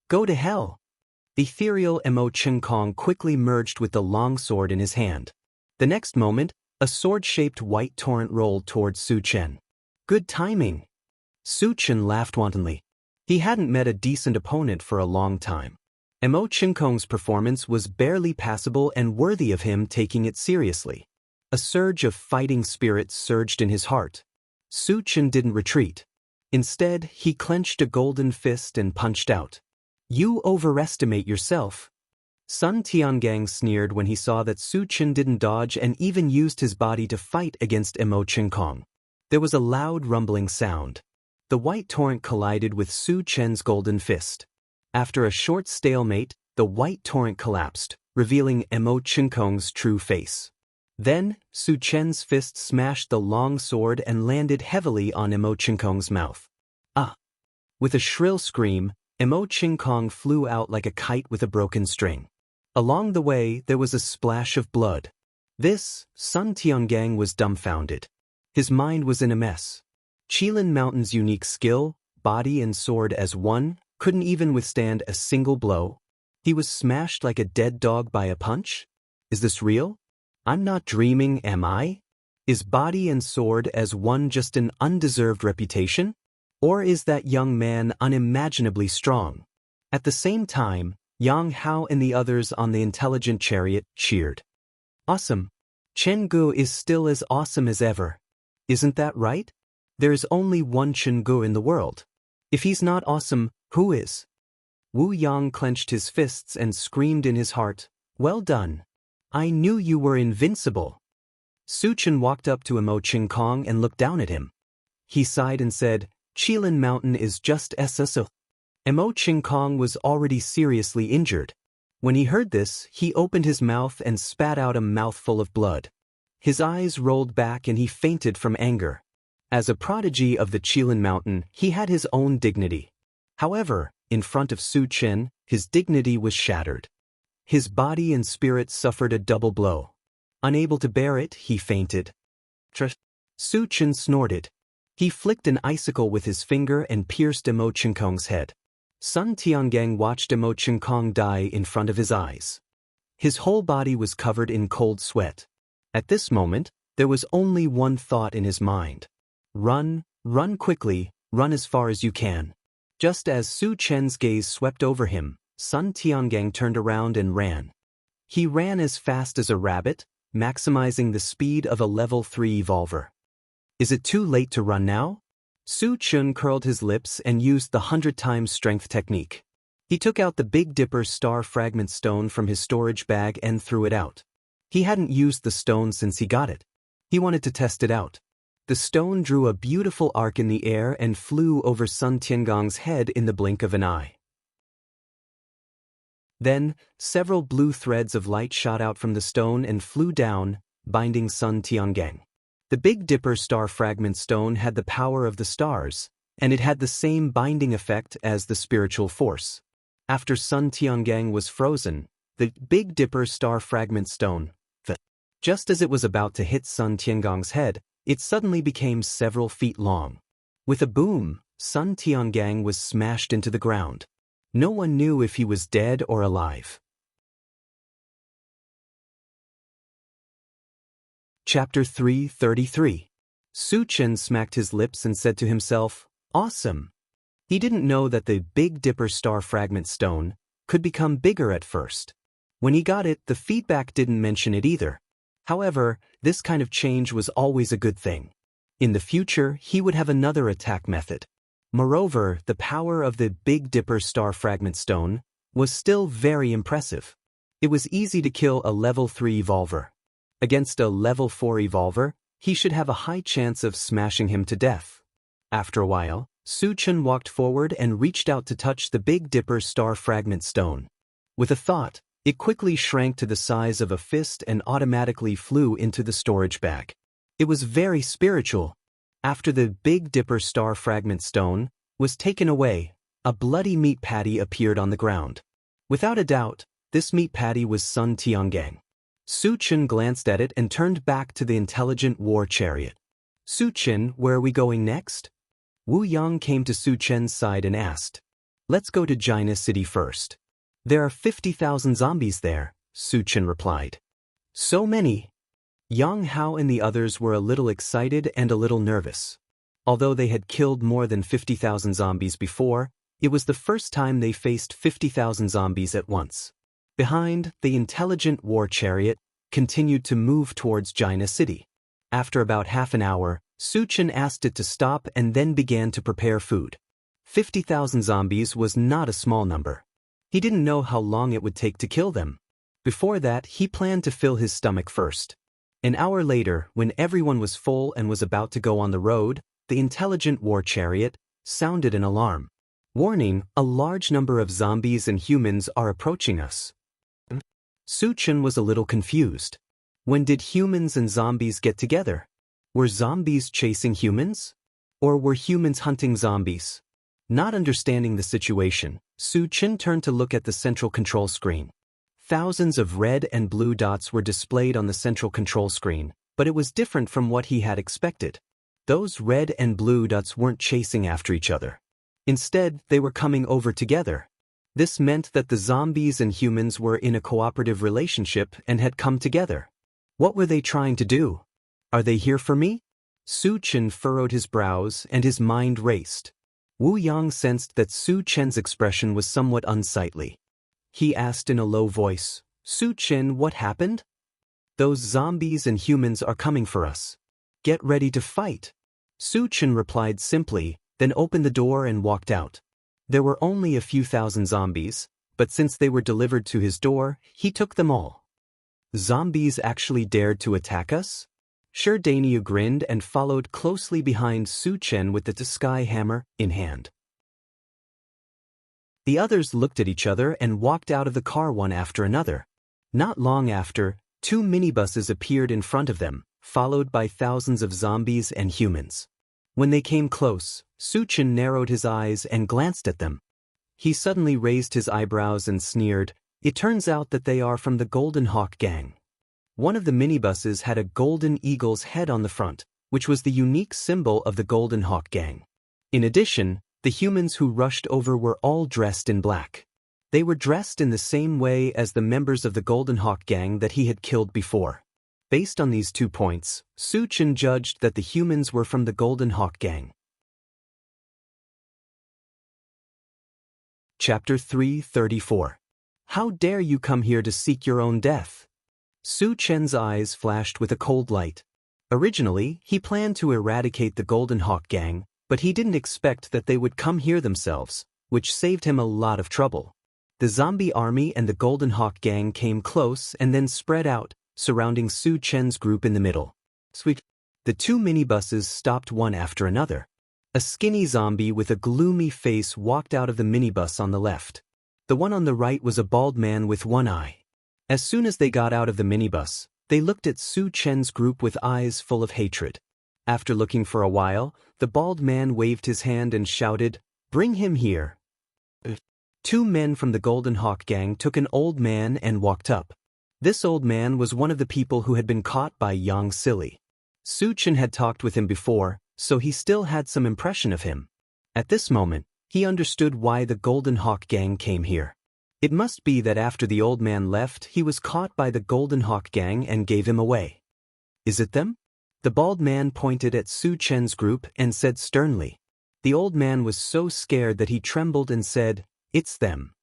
Go to hell. Ethereal Emo Ching Kong quickly merged with the long sword in his hand. The next moment, a sword-shaped white torrent rolled towards Su Qin. "Good timing." Su Qin laughed wantonly. He hadn't met a decent opponent for a long time. Mo Chinkong's performance was barely passable and worthy of him taking it seriously. A surge of fighting spirit surged in his heart. Su Chen didn't retreat. Instead, he clenched a golden fist and punched out. "You overestimate yourself." Sun Tiangang sneered when he saw that Su Chen didn't dodge and even used his body to fight against Mo Chinkong. There was a loud rumbling sound. The white torrent collided with Su Chen's golden fist. After a short stalemate, the white torrent collapsed, revealing Mo Chinkong's true face. Then, Su Chen's fist smashed the long sword and landed heavily on Mo Chinkong's mouth. Ah! With a shrill scream, Mo Chinkong flew out like a kite with a broken string. Along the way, there was a splash of blood. Sun Tiangang was dumbfounded. His mind was in a mess. Qilin Mountain's unique skill, body and sword as one, couldn't even withstand a single blow. He was smashed like a dead dog by a punch? Is this real? I'm not dreaming, am I? Is body and sword as one just an undeserved reputation? Or is that young man unimaginably strong? At the same time, Yang Hao and the others on the intelligent chariot cheered. Awesome! Chen Gu is still as awesome as ever. Isn't that right? There is only one Chen Gu in the world. If he's not awesome, who is? Wu Yang clenched his fists and screamed in his heart, "Well done! I knew you were invincible." Su Chen walked up to Mo Chinkong and looked down at him. He sighed and said, "Qilin Mountain is just SSO." Mo Chinkong was already seriously injured. When he heard this, he opened his mouth and spat out a mouthful of blood. His eyes rolled back and he fainted from anger. As a prodigy of the Qilin Mountain, he had his own dignity. However, in front of Su Chen, his dignity was shattered. His body and spirit suffered a double blow. Unable to bear it, he fainted. Su Chen snorted. He flicked an icicle with his finger and pierced Mo Chinkong's head. Sun Tiangang watched Mo Chinkong die in front of his eyes. His whole body was covered in cold sweat. At this moment, there was only one thought in his mind. Run, run quickly, run as far as you can. Just as Su Chen's gaze swept over him, Sun Tiangang turned around and ran. He ran as fast as a rabbit, maximizing the speed of a level 3 evolver. Is it too late to run now? Su Chen curled his lips and used the 100 times strength technique. He took out the Big Dipper star fragment stone from his storage bag and threw it out. He hadn't used the stone since he got it. He wanted to test it out. The stone drew a beautiful arc in the air and flew over Sun Tiangong's head in the blink of an eye. Then, several blue threads of light shot out from the stone and flew down, binding Sun Tiangang. The Big Dipper star fragment stone had the power of the stars, and it had the same binding effect as the spiritual force. After Sun Tiangang was frozen, the Big Dipper star fragment stone fell. Just as it was about to hit Sun Tiangong's head, it suddenly became several feet long. With a boom, Sun Tiangang was smashed into the ground. No one knew if he was dead or alive. Chapter 333. Su Chen smacked his lips and said to himself, "Awesome." He didn't know that the Big Dipper star fragment stone could become bigger at first. When he got it, the feedback didn't mention it either. However, this kind of change was always a good thing. In the future, he would have another attack method. Moreover, the power of the Big Dipper star fragment stone was still very impressive. It was easy to kill a level 3 evolver. Against a level 4 evolver, he should have a high chance of smashing him to death. After a while, Su Chen walked forward and reached out to touch the Big Dipper star fragment stone. With a thought, it quickly shrank to the size of a fist and automatically flew into the storage bag. It was very spiritual. After the Big Dipper star fragment stone was taken away, a bloody meat patty appeared on the ground. Without a doubt, this meat patty was Sun Tiangang. Su Chen glanced at it and turned back to the intelligent war chariot. "Su Chen, where are we going next?" Wu Yang came to Su Chen's side and asked. "Let's go to Jaina City first." "There are 50,000 zombies there," Su Chen replied. "So many?" Yang Hao and the others were a little excited and a little nervous. Although they had killed more than 50,000 zombies before, It was the first time they faced 50,000 zombies at once. Behind, the intelligent war chariot continued to move towards Jaina City. After about half an hour, Suchin asked it to stop and then began to prepare food. 50,000 zombies was not a small number. He didn't know how long it would take to kill them. Before that, he planned to fill his stomach first. An hour later, when everyone was full and was about to go on the road, the intelligent war chariot sounded an alarm. Warning, a large number of zombies and humans are approaching us. Suchin was a little confused. When did humans and zombies get together? Were zombies chasing humans? Or were humans hunting zombies? Not understanding the situation, Suchin turned to look at the central control screen. Thousands of red and blue dots were displayed on the central control screen, but it was different from what he had expected. Those red and blue dots weren't chasing after each other. Instead, they were coming over together. This meant that the zombies and humans were in a cooperative relationship and had come together. What were they trying to do? Are they here for me? Suchin furrowed his brows and his mind raced. Wu Yang sensed that Suchin's expression was somewhat unsightly. He asked in a low voice, "Suchin, what happened?" "Those zombies and humans are coming for us. Get ready to fight." Suchin replied simply, then opened the door and walked out. There were only a few thousand zombies, but since they were delivered to his door, he took them all. Zombies actually dared to attack us? Sure, Daniel grinned and followed closely behind Suchin with the sky hammer in hand. The others looked at each other and walked out of the car one after another. Not long after, 2 minibuses appeared in front of them, followed by thousands of zombies and humans. When they came close, Suchin narrowed his eyes and glanced at them. He suddenly raised his eyebrows and sneered, "It turns out that they are from the Golden Hawk Gang." One of the minibuses had a golden eagle's head on the front, which was the unique symbol of the Golden Hawk Gang. In addition, the humans who rushed over were all dressed in black. They were dressed in the same way as the members of the Golden Hawk Gang that he had killed before. Based on these 2 points, Suchin judged that the humans were from the Golden Hawk Gang. Chapter 334. How dare you come here to seek your own death? Suchin's eyes flashed with a cold light. Originally, he planned to eradicate the Golden Hawk Gang, but he didn't expect that they would come here themselves, which saved him a lot of trouble. The zombie army and the Golden Hawk Gang came close and then spread out, surrounding Suchin's group in the middle. The 2 minibuses stopped one after another. A skinny zombie with a gloomy face walked out of the minibus on the left. The one on the right was a bald man with one eye. As soon as they got out of the minibus, they looked at Suchin's group with eyes full of hatred. After looking for a while, the bald man waved his hand and shouted, "Bring him here." 2 men from the Golden Hawk Gang took an old man and walked up. This old man was one of the people who had been caught by Yang Silly. Suchin had talked with him before, so he still had some impression of him. At this moment, he understood why the Golden Hawk Gang came here. It must be that after the old man left, he was caught by the Golden Hawk Gang and gave him away. "Is it them?" The bald man pointed at Suchin's group and said sternly. The old man was so scared that he trembled and said, "It's them."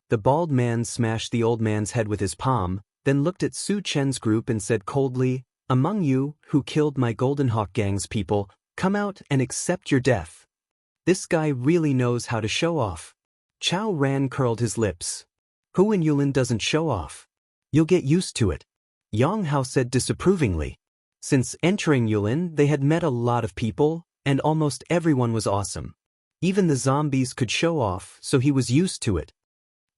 The bald man smashed the old man's head with his palm, then looked at Suchin's group and said coldly, "Among you, who killed my Golden Hawk Gang's people, come out and accept your death." This guy really knows how to show off. Chao Ran curled his lips. "Who in Yulin doesn't show off? You'll get used to it," Yang Hao said disapprovingly. Since entering Yulin, they had met a lot of people, and almost everyone was awesome. Even the zombies could show off, so he was used to it.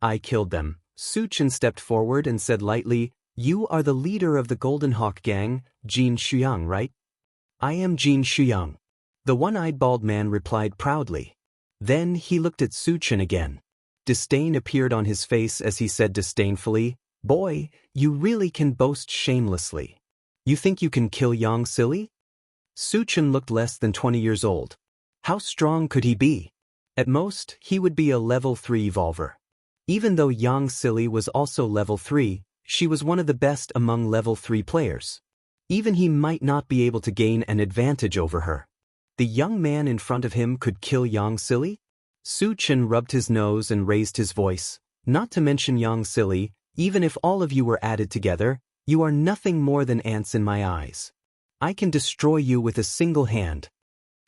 "I killed them." Suchin stepped forward and said lightly, "You are the leader of the Golden Hawk Gang, Jin Shuyang, right?" "I am Jin Shuyang." The one-eyed bald man replied proudly. Then he looked at Suchin again. Disdain appeared on his face as he said disdainfully, "Boy, you really can boast shamelessly. You think you can kill Yang Silly?" Suchin looked less than 20 years old. How strong could he be? At most, he would be a level 3 evolver. Even though Yang Silly was also level 3, she was one of the best among level 3 players. Even he might not be able to gain an advantage over her. The young man in front of him could kill Yang Silly? Su Chen rubbed his nose and raised his voice. Not to mention Yang silly, even if all of you were added together, you are nothing more than ants in my eyes. I can destroy you with a single hand.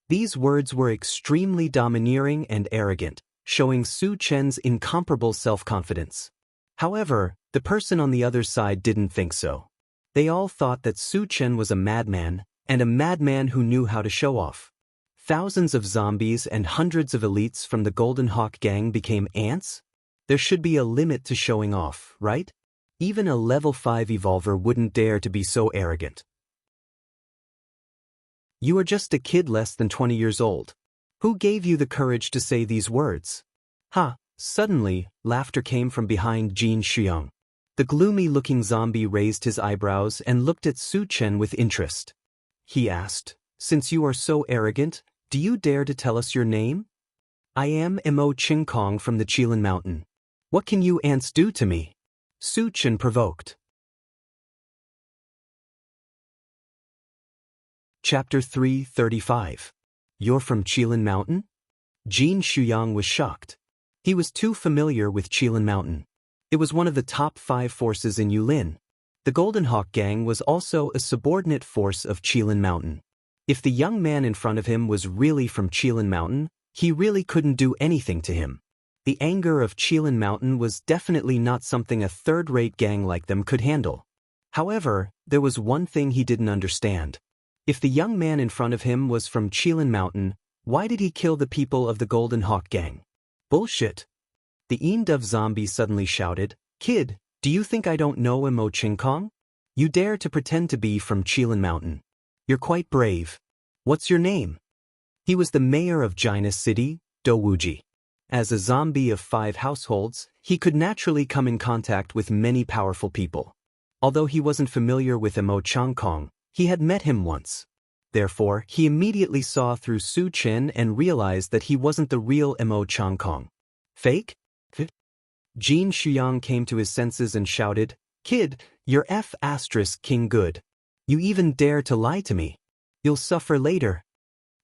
These words were extremely domineering and arrogant, showing Su Chen's incomparable self-confidence. However, the person on the other side didn't think so. They all thought that Su Chen was a madman, and a madman who knew how to show off. Thousands of zombies and hundreds of elites from the Golden Hawk gang became ants? There should be a limit to showing off, right? Even a level 5 evolver wouldn't dare to be so arrogant. You are just a kid less than 20 years old. Who gave you the courage to say these words? Ha! Suddenly, laughter came from behind Jin Xiang. The gloomy-looking zombie raised his eyebrows and looked at Su Chen with interest. He asked, "Since you are so arrogant, do you dare to tell us your name?" "I am Mo Qingkong from the Qilin Mountain. What can you ants do to me?" Su Chen provoked. Chapter 335. You're from Qilin Mountain? Jin Xiang was shocked. He was too familiar with Qilin Mountain. It was one of the top 5 forces in Yulin. The Golden Hawk gang was also a subordinate force of Qilin Mountain. If the young man in front of him was really from Qilin Mountain, he really couldn't do anything to him. The anger of Qilin Mountain was definitely not something a third-rate gang like them could handle. However, there was one thing he didn't understand. If the young man in front of him was from Qilin Mountain, why did he kill the people of the Golden Hawk gang? Bullshit! The Eendov zombie suddenly shouted, "Kid, do you think I don't know Mo Qingkong? You dare to pretend to be from Qilin Mountain. You're quite brave. What's your name?" He was the mayor of Jinus City, Dowuji. As a zombie of 5 households, he could naturally come in contact with many powerful people. Although he wasn't familiar with Mo Qingkong, he had met him once. Therefore, he immediately saw through Su Chen and realized that he wasn't the real Mo Qingkong. Fake? Jin Xiang came to his senses and shouted, "Kid, you're King good. You even dare to lie to me. You'll suffer later."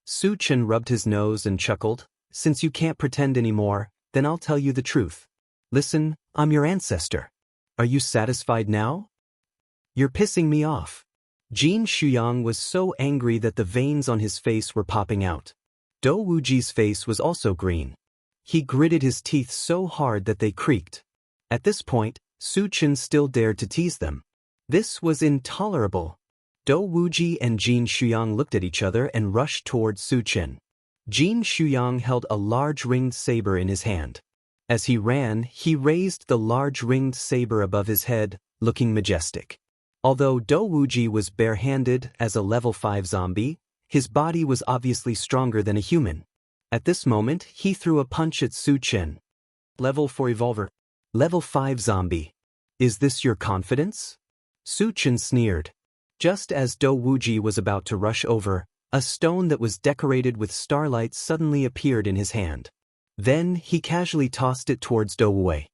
Su Chen rubbed his nose and chuckled, "Since you can't pretend anymore, then I'll tell you the truth. Listen, I'm your ancestor. Are you satisfied now? You're pissing me off." Jin Xiang was so angry that the veins on his face were popping out. Dowuji's face was also green. He gritted his teeth so hard that they creaked. At this point, Su Chen still dared to tease them. This was intolerable. Dowuji and Jin Xiang looked at each other and rushed toward Su Chen. Jin Xiang held a large ringed saber in his hand. As he ran, he raised the large ringed saber above his head, looking majestic. Although Dowuji was barehanded as a level 5 zombie, his body was obviously stronger than a human. At this moment, he threw a punch at Su Chen. "Level 4 evolver. Level 5 zombie. Is this your confidence?" Su Chen sneered. Just as Dowuji was about to rush over, a stone that was decorated with starlight suddenly appeared in his hand. Then, he casually tossed it towards Dowuji.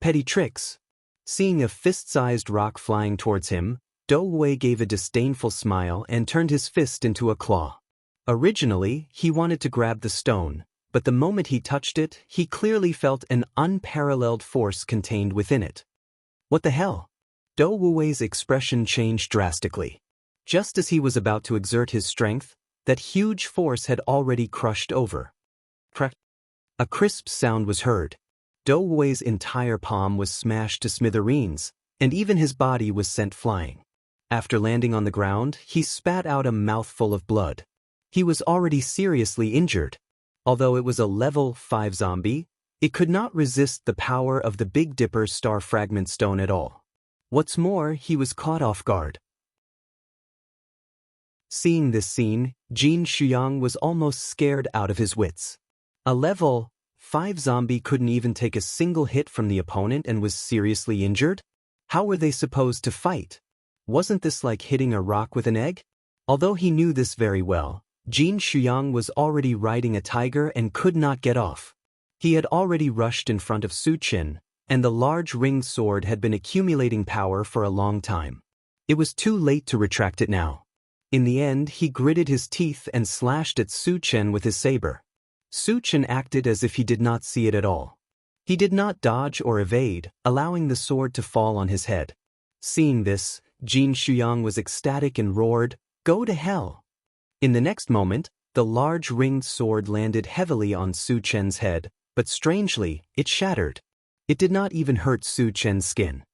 Petty tricks. Seeing a fist-sized rock flying towards him, Dowuji gave a disdainful smile and turned his fist into a claw. Originally, he wanted to grab the stone, but the moment he touched it, he clearly felt an unparalleled force contained within it. What the hell? Dowuji's expression changed drastically. Just as he was about to exert his strength, that huge force had already crushed over. Crack! A crisp sound was heard. Dowuji's entire palm was smashed to smithereens, and even his body was sent flying. After landing on the ground, he spat out a mouthful of blood. He was already seriously injured. Although it was a level 5 zombie, it could not resist the power of the Big Dipper star fragment stone at all. What's more, he was caught off guard. Seeing this scene, Jin Xiang was almost scared out of his wits. A level 5 zombie couldn't even take a single hit from the opponent and was seriously injured? How were they supposed to fight? Wasn't this like hitting a rock with an egg? Although he knew this very well, Jin Xiang was already riding a tiger and could not get off. He had already rushed in front of Su Chen, and the large ringed sword had been accumulating power for a long time. It was too late to retract it now. In the end, he gritted his teeth and slashed at Su Chen with his saber. Su Chen acted as if he did not see it at all. He did not dodge or evade, allowing the sword to fall on his head. Seeing this, Jin Shuyang was ecstatic and roared, "Go to hell!" In the next moment, the large ringed sword landed heavily on Su Chen's head, but strangely, it shattered. It did not even hurt Su Chen's skin.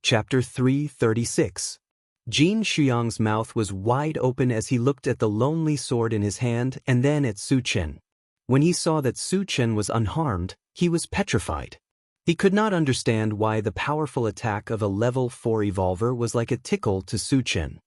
Chapter 336. Jin Shuyang's mouth was wide open as he looked at the lonely sword in his hand and then at Su Chen. When he saw that Su Chen was unharmed, he was petrified. He could not understand why the powerful attack of a level 4 evolver was like a tickle to Su Chen.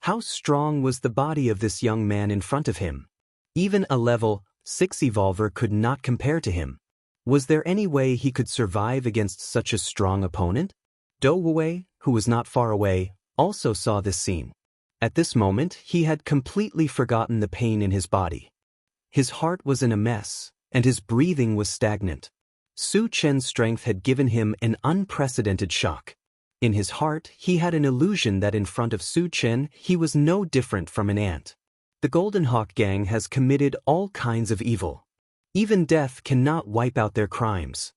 How strong was the body of this young man in front of him? Even a level 6 evolver could not compare to him. Was there any way he could survive against such a strong opponent? Dou Wei, who was not far away, also saw this scene. At this moment, he had completely forgotten the pain in his body. His heart was in a mess, and his breathing was stagnant. Su Chen's strength had given him an unprecedented shock. In his heart, he had an illusion that in front of Su Chen, he was no different from an ant. The Golden Hawk Gang has committed all kinds of evil. Even death cannot wipe out their crimes.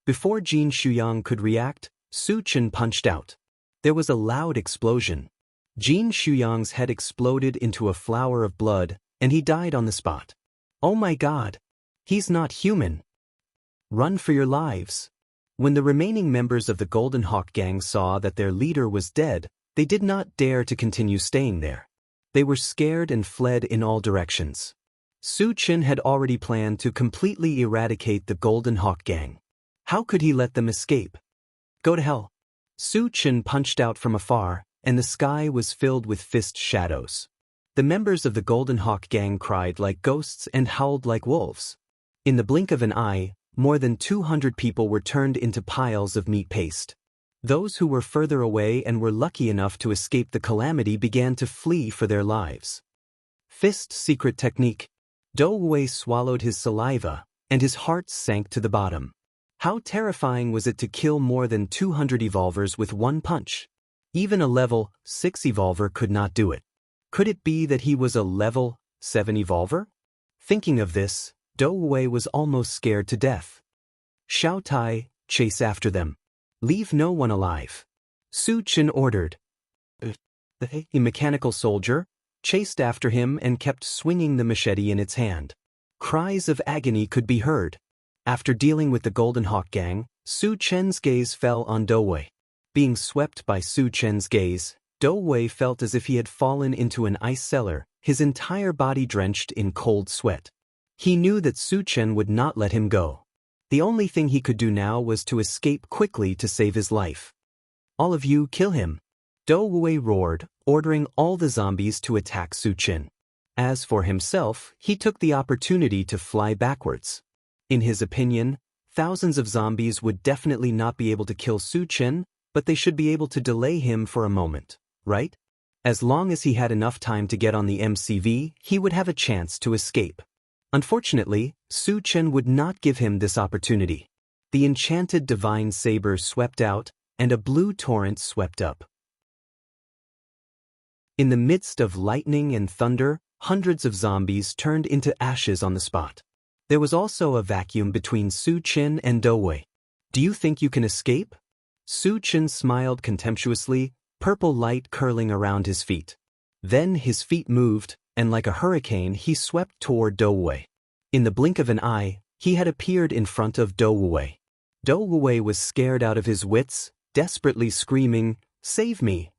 Before Jin Shuyang could react, Su Chen punched out. There was a loud explosion. Jin Shuyang's head exploded into a flower of blood, and he died on the spot. Oh my God! He's not human! Run for your lives! When the remaining members of the Golden Hawk Gang saw that their leader was dead, they did not dare to continue staying there. They were scared and fled in all directions. Su Chen had already planned to completely eradicate the Golden Hawk Gang. How could he let them escape? Go to hell! Su Chen punched out from afar, and the sky was filled with fist shadows. The members of the Golden Hawk Gang cried like ghosts and howled like wolves. In the blink of an eye, more than 200 people were turned into piles of meat paste. Those who were further away and were lucky enough to escape the calamity began to flee for their lives. Fist secret technique. Dou Wei swallowed his saliva, and his heart sank to the bottom. How terrifying was it to kill more than 200 evolvers with one punch? Even a level 6 evolver could not do it. Could it be that he was a level 7 evolver? Thinking of this, Dou Wei was almost scared to death. Xiao Tai, chase after them. Leave no one alive. Su Chen ordered. The mechanical soldier chased after him and kept swinging the machete in its hand. Cries of agony could be heard. After dealing with the Golden Hawk Gang, Su Chen's gaze fell on Dou Wei. Being swept by Su Chen's gaze, Dou Wei felt as if he had fallen into an ice cellar, his entire body drenched in cold sweat. He knew that Su Chen would not let him go. The only thing he could do now was to escape quickly to save his life. All of you, kill him! Dou Wei roared, ordering all the zombies to attack Su Chen. As for himself, he took the opportunity to fly backwards. In his opinion, thousands of zombies would definitely not be able to kill Su Chen, but they should be able to delay him for a moment, right? As long as he had enough time to get on the MCV, he would have a chance to escape. Unfortunately, Su Chen would not give him this opportunity. The enchanted divine saber swept out, and a blue torrent swept up. In the midst of lightning and thunder, hundreds of zombies turned into ashes on the spot. There was also a vacuum between Su Chen and Dou Wei. Do you think you can escape? Su Chen smiled contemptuously, purple light curling around his feet. Then his feet moved, and like a hurricane he swept toward Dou Wei. In the blink of an eye, he had appeared in front of Dou Wei. Dou Wei was scared out of his wits, desperately screaming, "Save me!"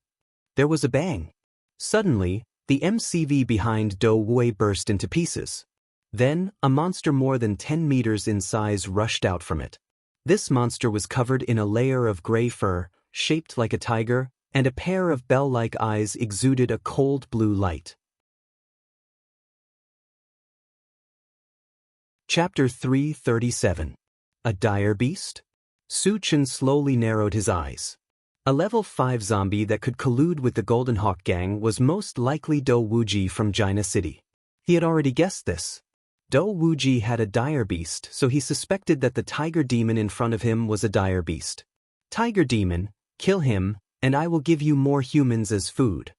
There was a bang. Suddenly, the MCV behind Dou Wei burst into pieces. Then, a monster more than 10 meters in size rushed out from it. This monster was covered in a layer of gray fur, shaped like a tiger, and a pair of bell-like eyes exuded a cold blue light. Chapter 337. A Dire Beast? Su Chen slowly narrowed his eyes. A level 5 zombie that could collude with the Golden Hawk Gang was most likely Dou Wuji from Jaina City. He had already guessed this. Dou Wuji had a dire beast, so he suspected that the tiger demon in front of him was a dire beast. Tiger demon, kill him, and I will give you more humans as food.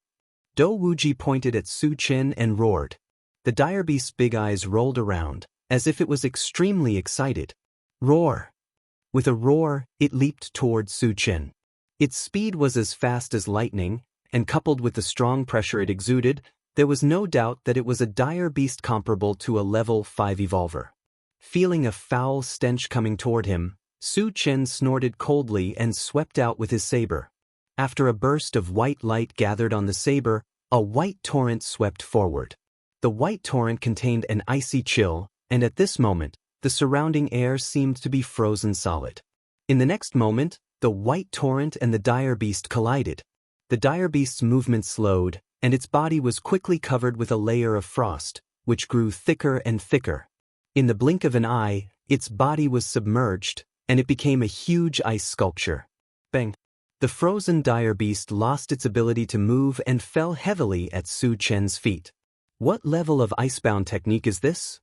Do Wuji pointed at Su Chen and roared. The dire beast's big eyes rolled around, as if it was extremely excited. Roar! With a roar, it leaped toward Su Chen. Its speed was as fast as lightning, and coupled with the strong pressure it exuded, there was no doubt that it was a dire beast comparable to a level 5 evolver. Feeling a foul stench coming toward him, Su Chen snorted coldly and swept out with his saber. After a burst of white light gathered on the saber, a white torrent swept forward. The white torrent contained an icy chill, and at this moment, the surrounding air seemed to be frozen solid. In the next moment, the white torrent and the dire beast collided. The dire beast's movement slowed, and its body was quickly covered with a layer of frost, which grew thicker and thicker. In the blink of an eye, its body was submerged, and it became a huge ice sculpture. Bang! The frozen dire beast lost its ability to move and fell heavily at Su Chen's feet. What level of icebound technique is this?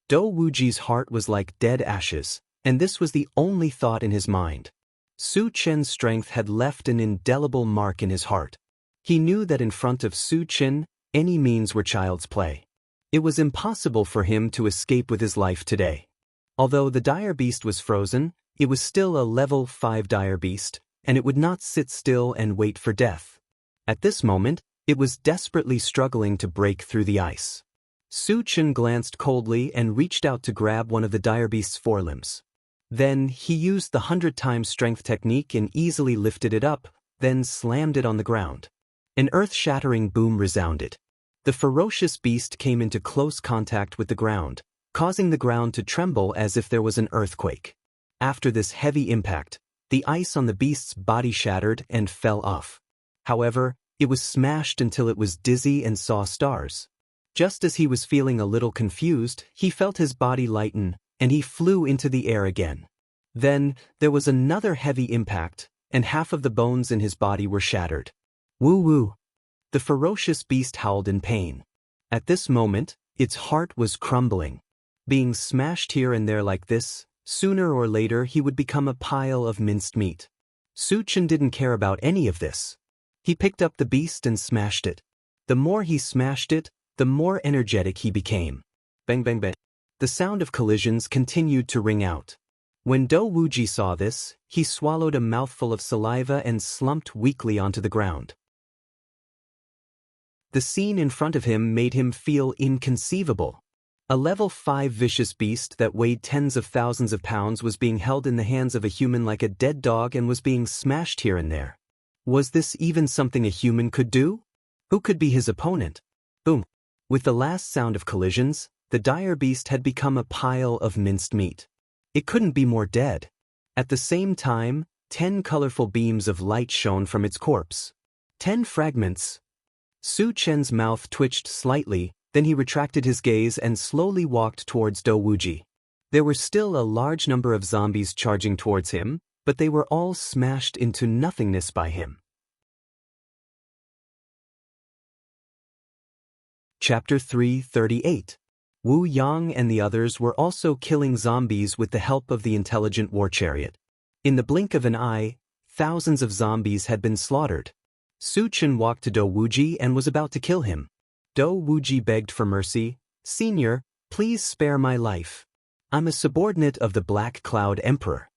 Do Wuji's heart was like dead ashes, and this was the only thought in his mind. Su Chen's strength had left an indelible mark in his heart. He knew that in front of Su Chen, any means were child's play. It was impossible for him to escape with his life today. Although the dire beast was frozen, it was still a level 5 dire beast, and it would not sit still and wait for death. At this moment, it was desperately struggling to break through the ice. Su Chen glanced coldly and reached out to grab one of the dire beast's forelimbs. Then he used the 100 times strength technique and easily lifted it up, then slammed it on the ground. An earth-shattering boom resounded. The ferocious beast came into close contact with the ground, causing the ground to tremble as if there was an earthquake. After this heavy impact, the ice on the beast's body shattered and fell off. However, it was smashed until it was dizzy and saw stars. Just as he was feeling a little confused, he felt his body lighten, and he flew into the air again. Then, there was another heavy impact, and half of the bones in his body were shattered. Woo-woo! The ferocious beast howled in pain. At this moment, its heart was crumbling. Being smashed here and there like this, sooner or later he would become a pile of minced meat. Su Chen didn't care about any of this. He picked up the beast and smashed it. The more he smashed it, the more energetic he became. Bang bang bang. The sound of collisions continued to ring out. When Do Wuji saw this, he swallowed a mouthful of saliva and slumped weakly onto the ground. The scene in front of him made him feel inconceivable. A level 5 vicious beast that weighed tens of thousands of pounds was being held in the hands of a human like a dead dog and was being smashed here and there. Was this even something a human could do? Who could be his opponent? Boom! With the last sound of collisions, the dire beast had become a pile of minced meat. It couldn't be more dead. At the same time, 10 colorful beams of light shone from its corpse. 10 fragments. Su Chen's mouth twitched slightly, then he retracted his gaze and slowly walked towards Do Wuji. There were still a large number of zombies charging towards him, but they were all smashed into nothingness by him. Chapter 338. Wu Yang and the others were also killing zombies with the help of the intelligent war chariot. In the blink of an eye, thousands of zombies had been slaughtered. Su Chen walked to Do Wuji and was about to kill him. Do Wuji begged for mercy. "Senior, please spare my life. I'm a subordinate of the Black Cloud Emperor."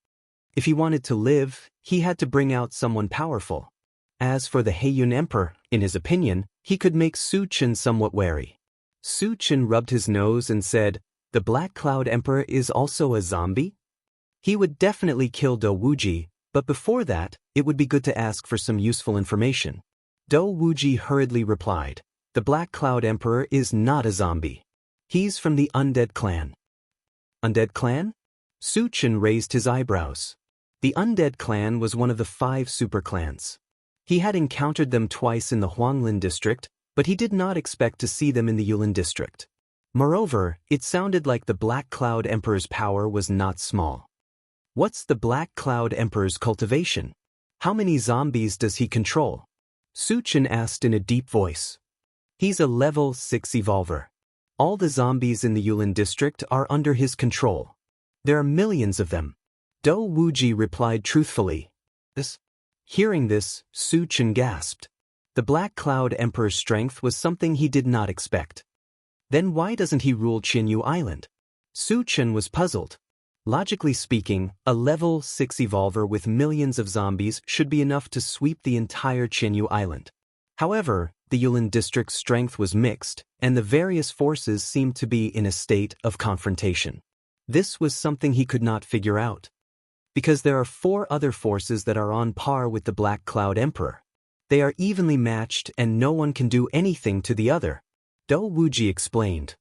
If he wanted to live, he had to bring out someone powerful. As for the Heiyun Emperor, in his opinion, he could make Su Chen somewhat wary. Su Chen rubbed his nose and said, "The Black Cloud Emperor is also a zombie?" He would definitely kill Do Wuji, but before that, it would be good to ask for some useful information. Do Wuji hurriedly replied, "The Black Cloud Emperor is not a zombie. He's from the Undead Clan." Undead Clan? Su Chen raised his eyebrows. The Undead Clan was one of the 5 super clans. He had encountered them twice in the Huanglin district, but he did not expect to see them in the Yulin district. Moreover, it sounded like the Black Cloud Emperor's power was not small. What's the Black Cloud Emperor's cultivation? How many zombies does he control? Su Chen asked in a deep voice. He's a level 6 evolver. All the zombies in the Yulin district are under his control. There are millions of them. Do Wuji replied truthfully. Hearing this, Su Chen gasped. The The Black Cloud Emperor's strength was something he did not expect. Then why doesn't he rule Qinyu Island? Su Chen was puzzled. Logically speaking, a level 6 evolver with millions of zombies should be enough to sweep the entire Qinyu Island. However, the Yulin district's strength was mixed, and the various forces seemed to be in a state of confrontation. This was something he could not figure out. Because there are 4 other forces that are on par with the Black Cloud Emperor. They are evenly matched and no one can do anything to the other. Dou Wuji explained.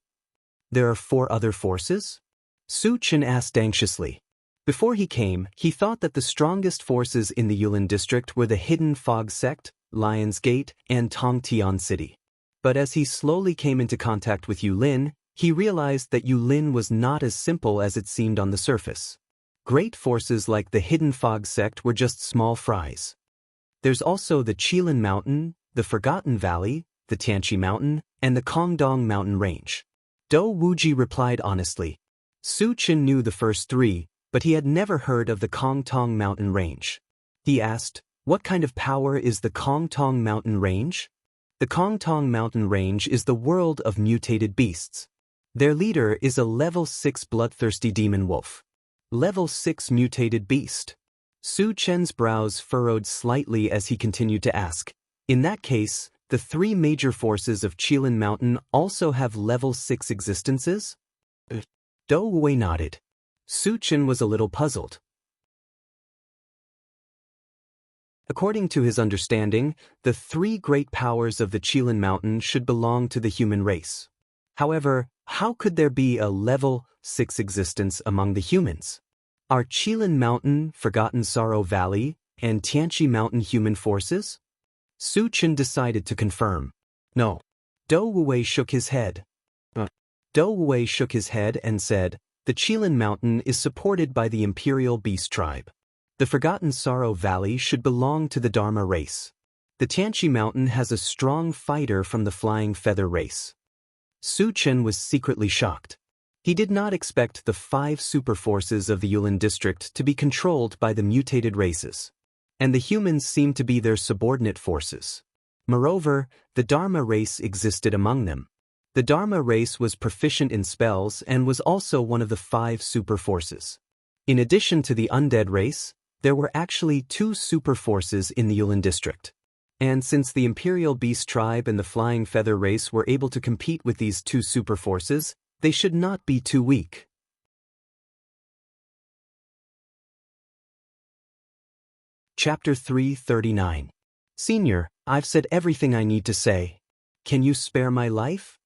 There are 4 other forces? Su Chen asked anxiously. Before he came, he thought that the strongest forces in the Yulin district were the Hidden Fog Sect, Lion's Gate, and Tongtian City. But as he slowly came into contact with Yulin, he realized that Yulin was not as simple as it seemed on the surface. Great forces like the Hidden Fog Sect were just small fries. There's also the Qilin Mountain, the Forgotten Valley, the Tianqi Mountain, and the Kongdong Mountain Range. Dou Wuji replied honestly. Su Chen knew the first 3, but he had never heard of the Kongdong Mountain Range. He asked, what kind of power is the Kongdong Mountain Range? The Kongdong Mountain Range is the world of mutated beasts. Their leader is a level 6 bloodthirsty demon wolf. Level 6 mutated beast. Su Chen's brows furrowed slightly as he continued to ask. In that case, the 3 major forces of Qilin Mountain also have level 6 existences? Dou Wei nodded. Su Chen was a little puzzled. According to his understanding, the 3 great powers of the Qilin Mountain should belong to the human race. However, how could there be a level 6 existence among the humans? Are Qilin Mountain, Forgotten Sorrow Valley, and Tianqi Mountain human forces? Su Chen decided to confirm. No. Dou Wei shook his head. Dou Wei shook his head and said, the Qilin Mountain is supported by the Imperial Beast Tribe. The Forgotten Sorrow Valley should belong to the Dharma race. The Tianqi Mountain has a strong fighter from the Flying Feather race. Su Chen was secretly shocked. He did not expect the 5 super forces of the Yulin district to be controlled by the mutated races. And the humans seemed to be their subordinate forces. Moreover, the Dharma race existed among them. The Dharma race was proficient in spells and was also one of the 5 super forces. In addition to the undead race, there were actually 2 super forces in the Yulin district. And since the Imperial Beast Tribe and the Flying Feather race were able to compete with these 2 super forces, they should not be too weak. Chapter 339. Senior, I've said everything I need to say. Can you spare my life?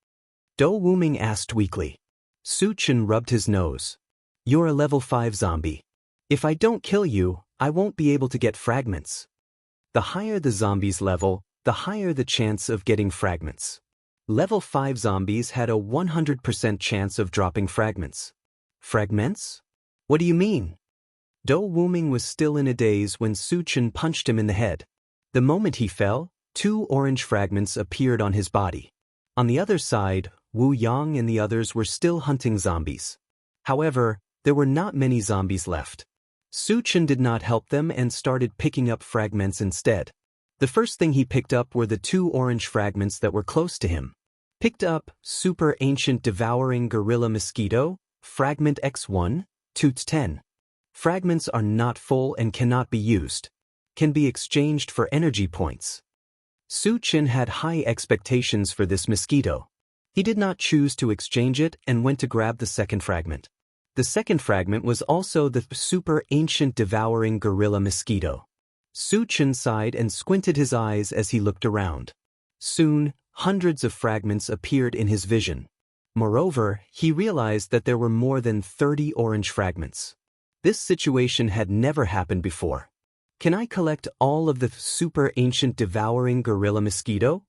Dou Wuming asked weakly. Su Chen rubbed his nose. You're a level 5 zombie. If I don't kill you, I won't be able to get fragments. The higher the zombie's level, the higher the chance of getting fragments. Level 5 zombies had a 100% chance of dropping fragments. Fragments? What do you mean? Dou Wuming was still in a daze when Su Chen punched him in the head. The moment he fell, 2 orange fragments appeared on his body. On the other side, Wu Yang and the others were still hunting zombies. However, there were not many zombies left. Su Chen did not help them and started picking up fragments instead. The first thing he picked up were the 2 orange fragments that were close to him. Picked up Super Ancient Devouring Gorilla Mosquito, Fragment X1, Toots 10. Fragments are not full and cannot be used. Can be exchanged for energy points. Su Chen had high expectations for this mosquito. He did not choose to exchange it and went to grab the second fragment. The second fragment was also the Super Ancient Devouring Gorilla Mosquito. Su Chen sighed and squinted his eyes as he looked around. Soon, hundreds of fragments appeared in his vision. Moreover, he realized that there were more than 30 orange fragments. This situation had never happened before. Can I collect all of the Super Ancient Devouring Gorilla Mosquito?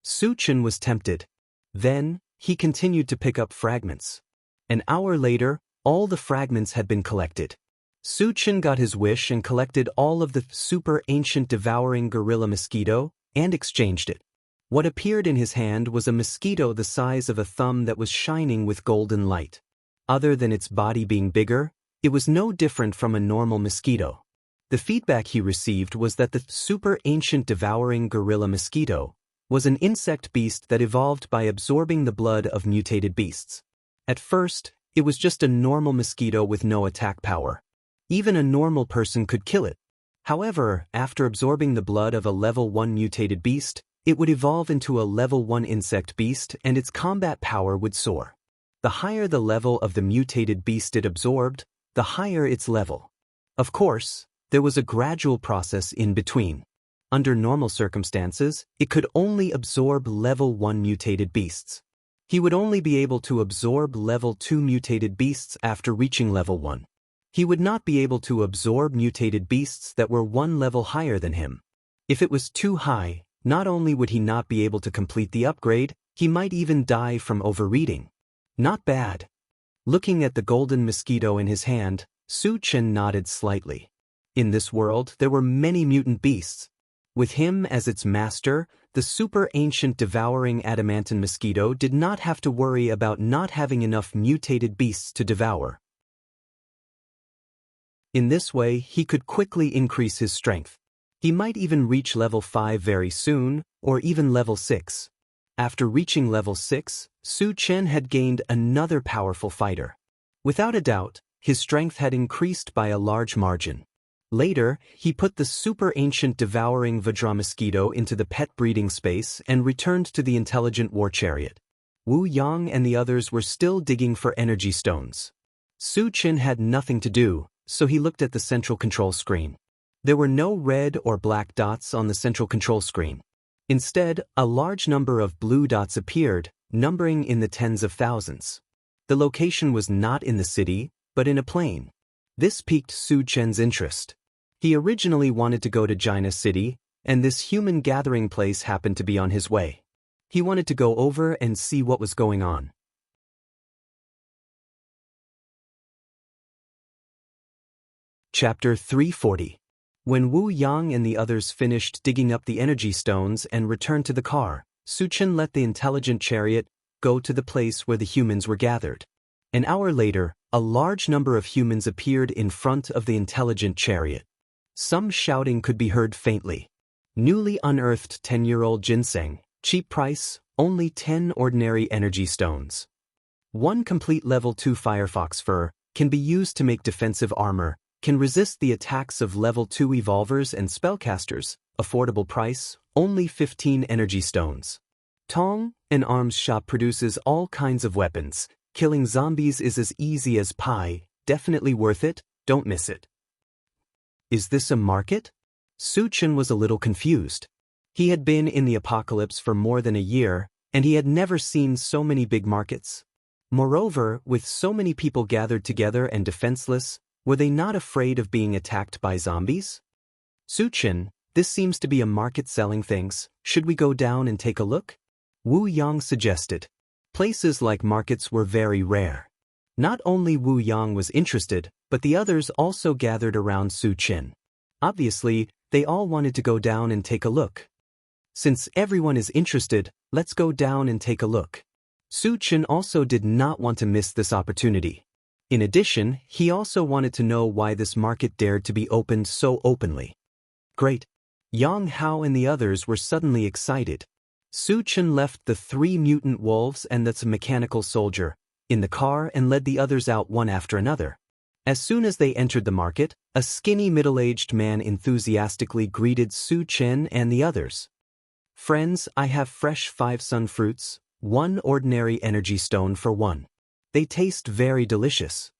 Su Chen was tempted. Then, he continued to pick up fragments. An hour later, all the fragments had been collected. Su Chen got his wish and collected all of the Super Ancient Devouring Gorilla Mosquito and exchanged it. What appeared in his hand was a mosquito the size of a thumb that was shining with golden light. Other than its body being bigger, it was no different from a normal mosquito. The feedback he received was that the super ancient devouring gorilla mosquito was an insect beast that evolved by absorbing the blood of mutated beasts. At first, it was just a normal mosquito with no attack power. Even a normal person could kill it. However, after absorbing the blood of a level 1 mutated beast, it would evolve into a level 1 insect beast and its combat power would soar. The higher the level of the mutated beast it absorbed, the higher its level. Of course, there was a gradual process in between. Under normal circumstances, it could only absorb level 1 mutated beasts. He would only be able to absorb level 2 mutated beasts after reaching level 1. He would not be able to absorb mutated beasts that were one level higher than him. If it was too high, not only would he not be able to complete the upgrade, he might even die from overeating. Not bad. Looking at the golden mosquito in his hand, Su Chen nodded slightly. In this world, there were many mutant beasts. With him as its master, the super ancient devouring adamantine mosquito did not have to worry about not having enough mutated beasts to devour. In this way, he could quickly increase his strength. He might even reach level 5 very soon, or even level 6. After reaching level 6, Su Chen had gained another powerful fighter. Without a doubt, his strength had increased by a large margin. Later, he put the super ancient devouring Vajra mosquito into the pet breeding space and returned to the intelligent war chariot. Wu Yang and the others were still digging for energy stones. Su Chen had nothing to do, so he looked at the central control screen. There were no red or black dots on the central control screen. Instead, a large number of blue dots appeared, numbering in the tens of thousands. The location was not in the city, but in a plain. This piqued Su Chen's interest. He originally wanted to go to Jaina City, and this human gathering place happened to be on his way. He wanted to go over and see what was going on. Chapter 340. When Wu Yang and the others finished digging up the energy stones and returned to the car, Su Chen let the intelligent chariot go to the place where the humans were gathered. An hour later, a large number of humans appeared in front of the intelligent chariot. Some shouting could be heard faintly. Newly unearthed 10-year-old ginseng, cheap price, only 10 ordinary energy stones. 1 complete level 2 firefox fur can be used to make defensive armor, can resist the attacks of level 2 evolvers and spellcasters, affordable price, only 15 energy stones. Tong, an arms shop produces all kinds of weapons. Killing zombies is as easy as pie, definitely worth it, don't miss it. Is this a market? Su Chen was a little confused. He had been in the apocalypse for more than a year, and he had never seen so many big markets. Moreover, with so many people gathered together and defenseless, were they not afraid of being attacked by zombies? Su Chen, this seems to be a market selling things, should we go down and take a look? Wu Yang suggested. Places like markets were very rare. Not only Wu Yang was interested, but the others also gathered around Su Chen. Obviously, they all wanted to go down and take a look. Since everyone is interested, let's go down and take a look. Su Chen also did not want to miss this opportunity. In addition, he also wanted to know why this market dared to be opened so openly. Great. Yang Hao and the others were suddenly excited. Su Chen left the 3 mutant wolves and the mechanical soldier in the car and led the others out one after another. As soon as they entered the market, a skinny middle-aged man enthusiastically greeted Su Chen and the others. Friends, I have fresh 5 sun fruits, 1 ordinary energy stone for 1. They taste very delicious.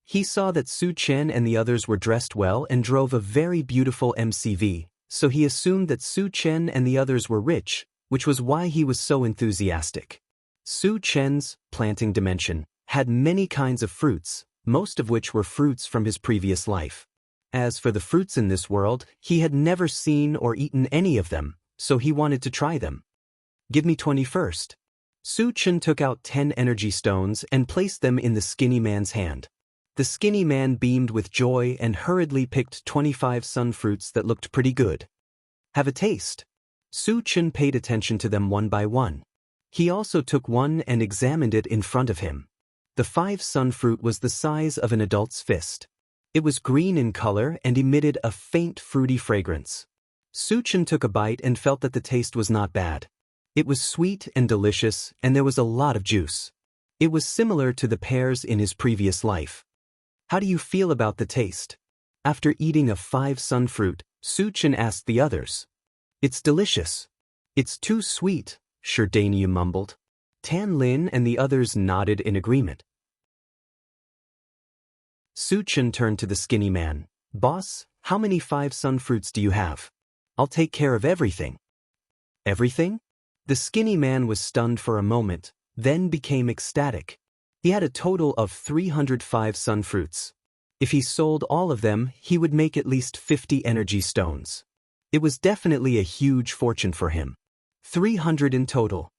He saw that Su Chen and the others were dressed well and drove a very beautiful MCV, so he assumed that Su Chen and the others were rich, which was why he was so enthusiastic. Su Chen's planting dimension had many kinds of fruits, most of which were fruits from his previous life. As for the fruits in this world, he had never seen or eaten any of them, so he wanted to try them. Give me 20 first. Su Chen took out 10 energy stones and placed them in the skinny man's hand. The skinny man beamed with joy and hurriedly picked 25 sun fruits that looked pretty good. Have a taste. Su Chen paid attention to them one by one. He also took one and examined it in front of him. The 5 sun fruit was the size of an adult's fist. It was green in color and emitted a faint fruity fragrance. Suchin took a bite and felt that the taste was not bad. It was sweet and delicious, and there was a lot of juice. It was similar to the pears in his previous life. How do you feel about the taste? After eating a 5-sun fruit, Suchin asked the others. It's delicious. It's too sweet, Sherdania mumbled. Tan Lin and the others nodded in agreement. Suchin turned to the skinny man. Boss, how many 5-sun fruits do you have? I'll take care of everything. Everything? The skinny man was stunned for a moment, then became ecstatic. He had a total of 305 sun fruits. If he sold all of them, he would make at least 50 energy stones. It was definitely a huge fortune for him. 300 in total.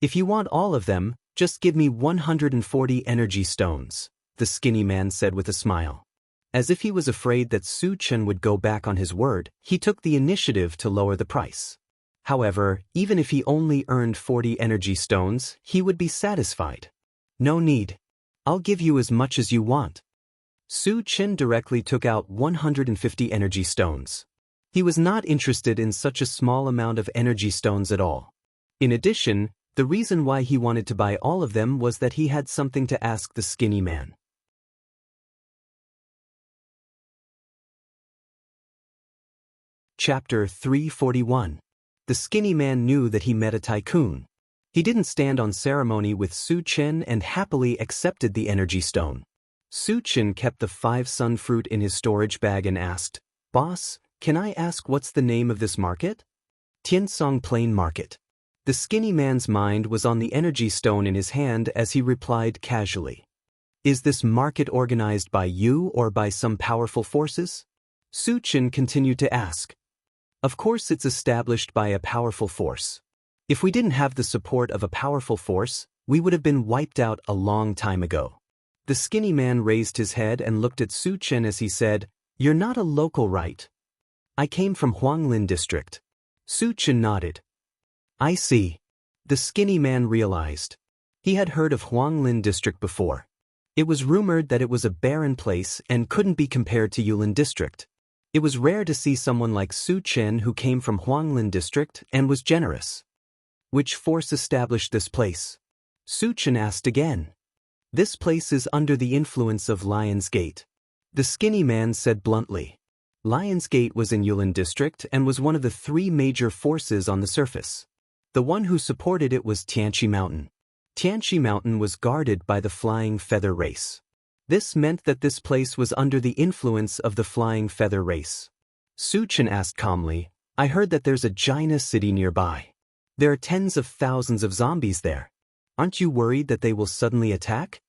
If you want all of them, just give me 140 energy stones, the skinny man said with a smile. As if he was afraid that Suchin would go back on his word, he took the initiative to lower the price. However, even if he only earned 40 energy stones, he would be satisfied. No need. I'll give you as much as you want. Suchin directly took out 150 energy stones. He was not interested in such a small amount of energy stones at all. In addition, the reason why he wanted to buy all of them was that he had something to ask the skinny man. Chapter 341. The skinny man knew that he met a tycoon. He didn't stand on ceremony with Suchin and happily accepted the energy stone. Suchin kept the 5-sun fruit in his storage bag and asked, Boss, can I ask what's the name of this market? Tiansong Plain Market. The skinny man's mind was on the energy stone in his hand as he replied casually. Is this market organized by you or by some powerful forces? Suchin continued to ask. Of course it's established by a powerful force. If we didn't have the support of a powerful force, we would have been wiped out a long time ago. The skinny man raised his head and looked at Suchin as he said, You're not a local, right? I came from Huanglin district. Suchin nodded. I see. The skinny man realized. He had heard of Huanglin district before. It was rumored that it was a barren place and couldn't be compared to Yulin district. It was rare to see someone like Suchin who came from Huanglin district and was generous. Which force established this place? Suchin asked again. This place is under the influence of Lion's Gate. The skinny man said bluntly. Lion's Gate was in Yulin district and was one of the 3 major forces on the surface. The one who supported it was Tianqi Mountain. Tianqi Mountain was guarded by the Flying Feather race. This meant that this place was under the influence of the Flying Feather race. Suchin asked calmly, I heard that there's a Jaina city nearby. There are tens of thousands of zombies there. Aren't you worried that they will suddenly attack?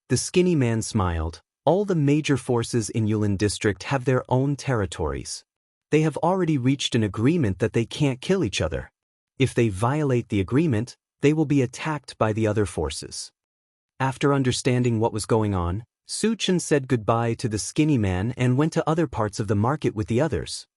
The skinny man smiled. All the major forces in Yulin district have their own territories. They have already reached an agreement that they can't kill each other. If they violate the agreement, they will be attacked by the other forces. After understanding what was going on, Suchin said goodbye to the skinny man and went to other parts of the market with the others.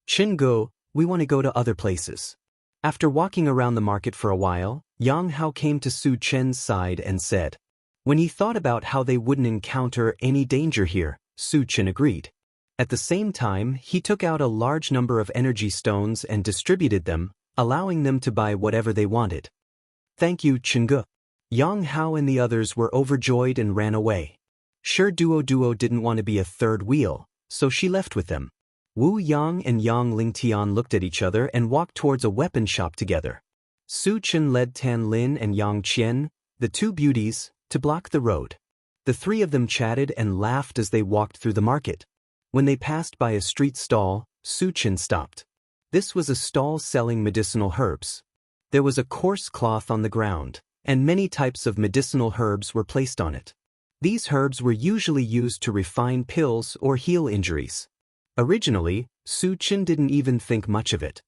Chingo, we want to go to other places. After walking around the market for a while, Yang Hao came to Suchin's side and said. When he thought about how they wouldn't encounter any danger here, Suchin agreed. At the same time, he took out a large number of energy stones and distributed them, allowing them to buy whatever they wanted. Thank you, Chingu. Yang Hao and the others were overjoyed and ran away. Sure Duo didn't want to be a third wheel, so she left with them. Wu Yang and Yang Lingtian looked at each other and walked towards a weapon shop together. Suchin led Tan Lin and Yang Qian, the 2 beauties, to block the road. The 3 of them chatted and laughed as they walked through the market. When they passed by a street stall, Suchin stopped. This was a stall selling medicinal herbs. There was a coarse cloth on the ground, and many types of medicinal herbs were placed on it. These herbs were usually used to refine pills or heal injuries. Originally, Suchin didn't even think much of it.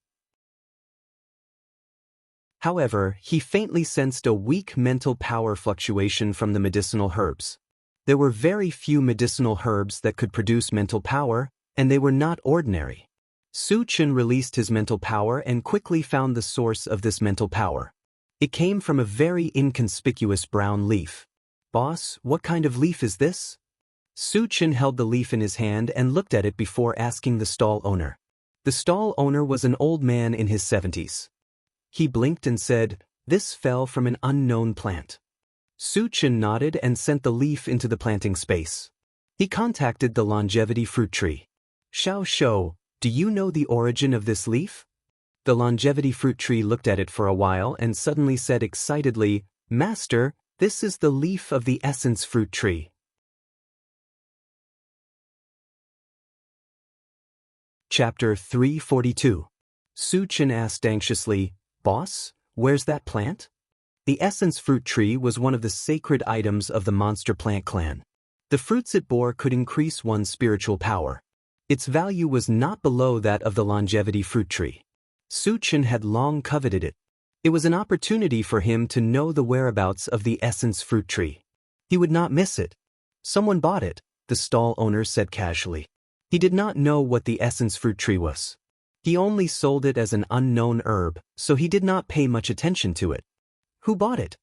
However, he faintly sensed a weak mental power fluctuation from the medicinal herbs. There were very few medicinal herbs that could produce mental power, and they were not ordinary. Suchin released his mental power and quickly found the source of this mental power. It came from a very inconspicuous brown leaf. Boss, what kind of leaf is this? Su Chen held the leaf in his hand and looked at it before asking the stall owner. The stall owner was an old man in his 70s. He blinked and said, "This fell from an unknown plant." Su Chen nodded and sent the leaf into the planting space. He contacted the longevity fruit tree. "Xiao Shou, do you know the origin of this leaf?" The longevity fruit tree looked at it for a while and suddenly said excitedly, "Master, this is the leaf of the essence fruit tree." Chapter 342. Su Chen asked anxiously, "Boss, where's that plant?" The essence fruit tree was one of the sacred items of the monster plant clan. The fruits it bore could increase one's spiritual power. Its value was not below that of the longevity fruit tree. Su Chen had long coveted it. It was an opportunity for him to know the whereabouts of the essence fruit tree. He would not miss it. "Someone bought it," the stall owner said casually. He did not know what the essence fruit tree was. He only sold it as an unknown herb, so he did not pay much attention to it. Who bought it?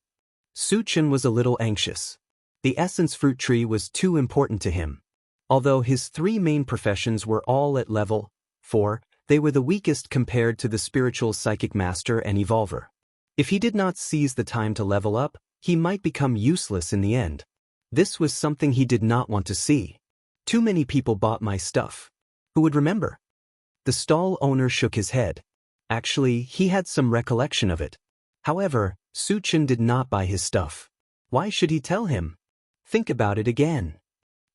Su Chen was a little anxious. The essence fruit tree was too important to him. Although his three main professions were all at level 4, they were the weakest compared to the spiritual psychic master and evolver. If he did not seize the time to level up, he might become useless in the end. This was something he did not want to see. "Too many people bought my stuff. Who would remember?" The stall owner shook his head. Actually, he had some recollection of it. However, Su Chen did not buy his stuff. Why should he tell him? Think about it again.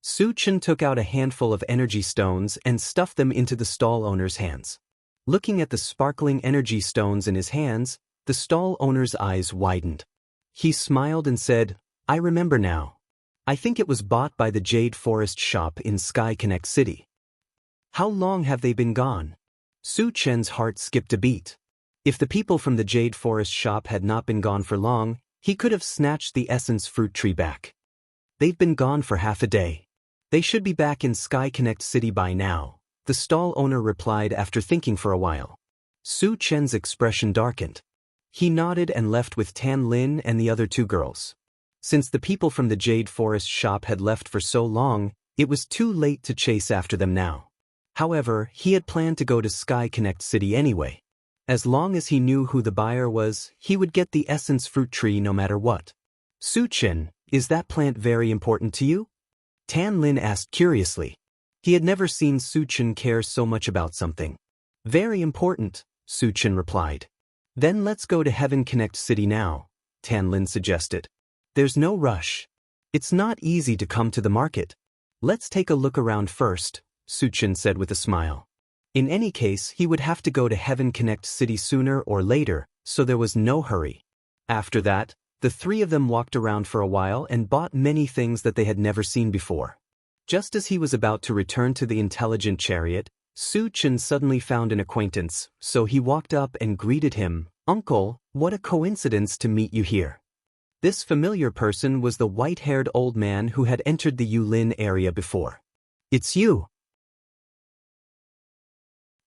Su Chen took out a handful of energy stones and stuffed them into the stall owner's hands. Looking at the sparkling energy stones in his hands, the stall owner's eyes widened. He smiled and said, "I remember now. I think it was bought by the Jade Forest shop in Sky Connect City." "How long have they been gone?" Su Chen's heart skipped a beat. If the people from the Jade Forest shop had not been gone for long, he could have snatched the essence fruit tree back. "They've been gone for half a day. They should be back in Sky Connect City by now," the stall owner replied after thinking for a while. Su Chen's expression darkened. He nodded and left with Tan Lin and the other two girls. Since the people from the Jade Forest shop had left for so long, it was too late to chase after them now. However, he had planned to go to Sky Connect City anyway. As long as he knew who the buyer was, he would get the essence fruit tree no matter what. "Su Chen, is that plant very important to you?" Tan Lin asked curiously. He had never seen Su Chen care so much about something. "Very important," Su Chen replied. "Then let's go to Heaven Connect City now," Tan Lin suggested. "There's no rush. It's not easy to come to the market. Let's take a look around first," Su Chen said with a smile. In any case, he would have to go to Heaven Connect City sooner or later, so there was no hurry. After that, the three of them walked around for a while and bought many things that they had never seen before. Just as he was about to return to the intelligent chariot, Su Chen suddenly found an acquaintance, so he walked up and greeted him. "Uncle, what a coincidence to meet you here." This familiar person was the white-haired old man who had entered the Yulin area before. "It's you."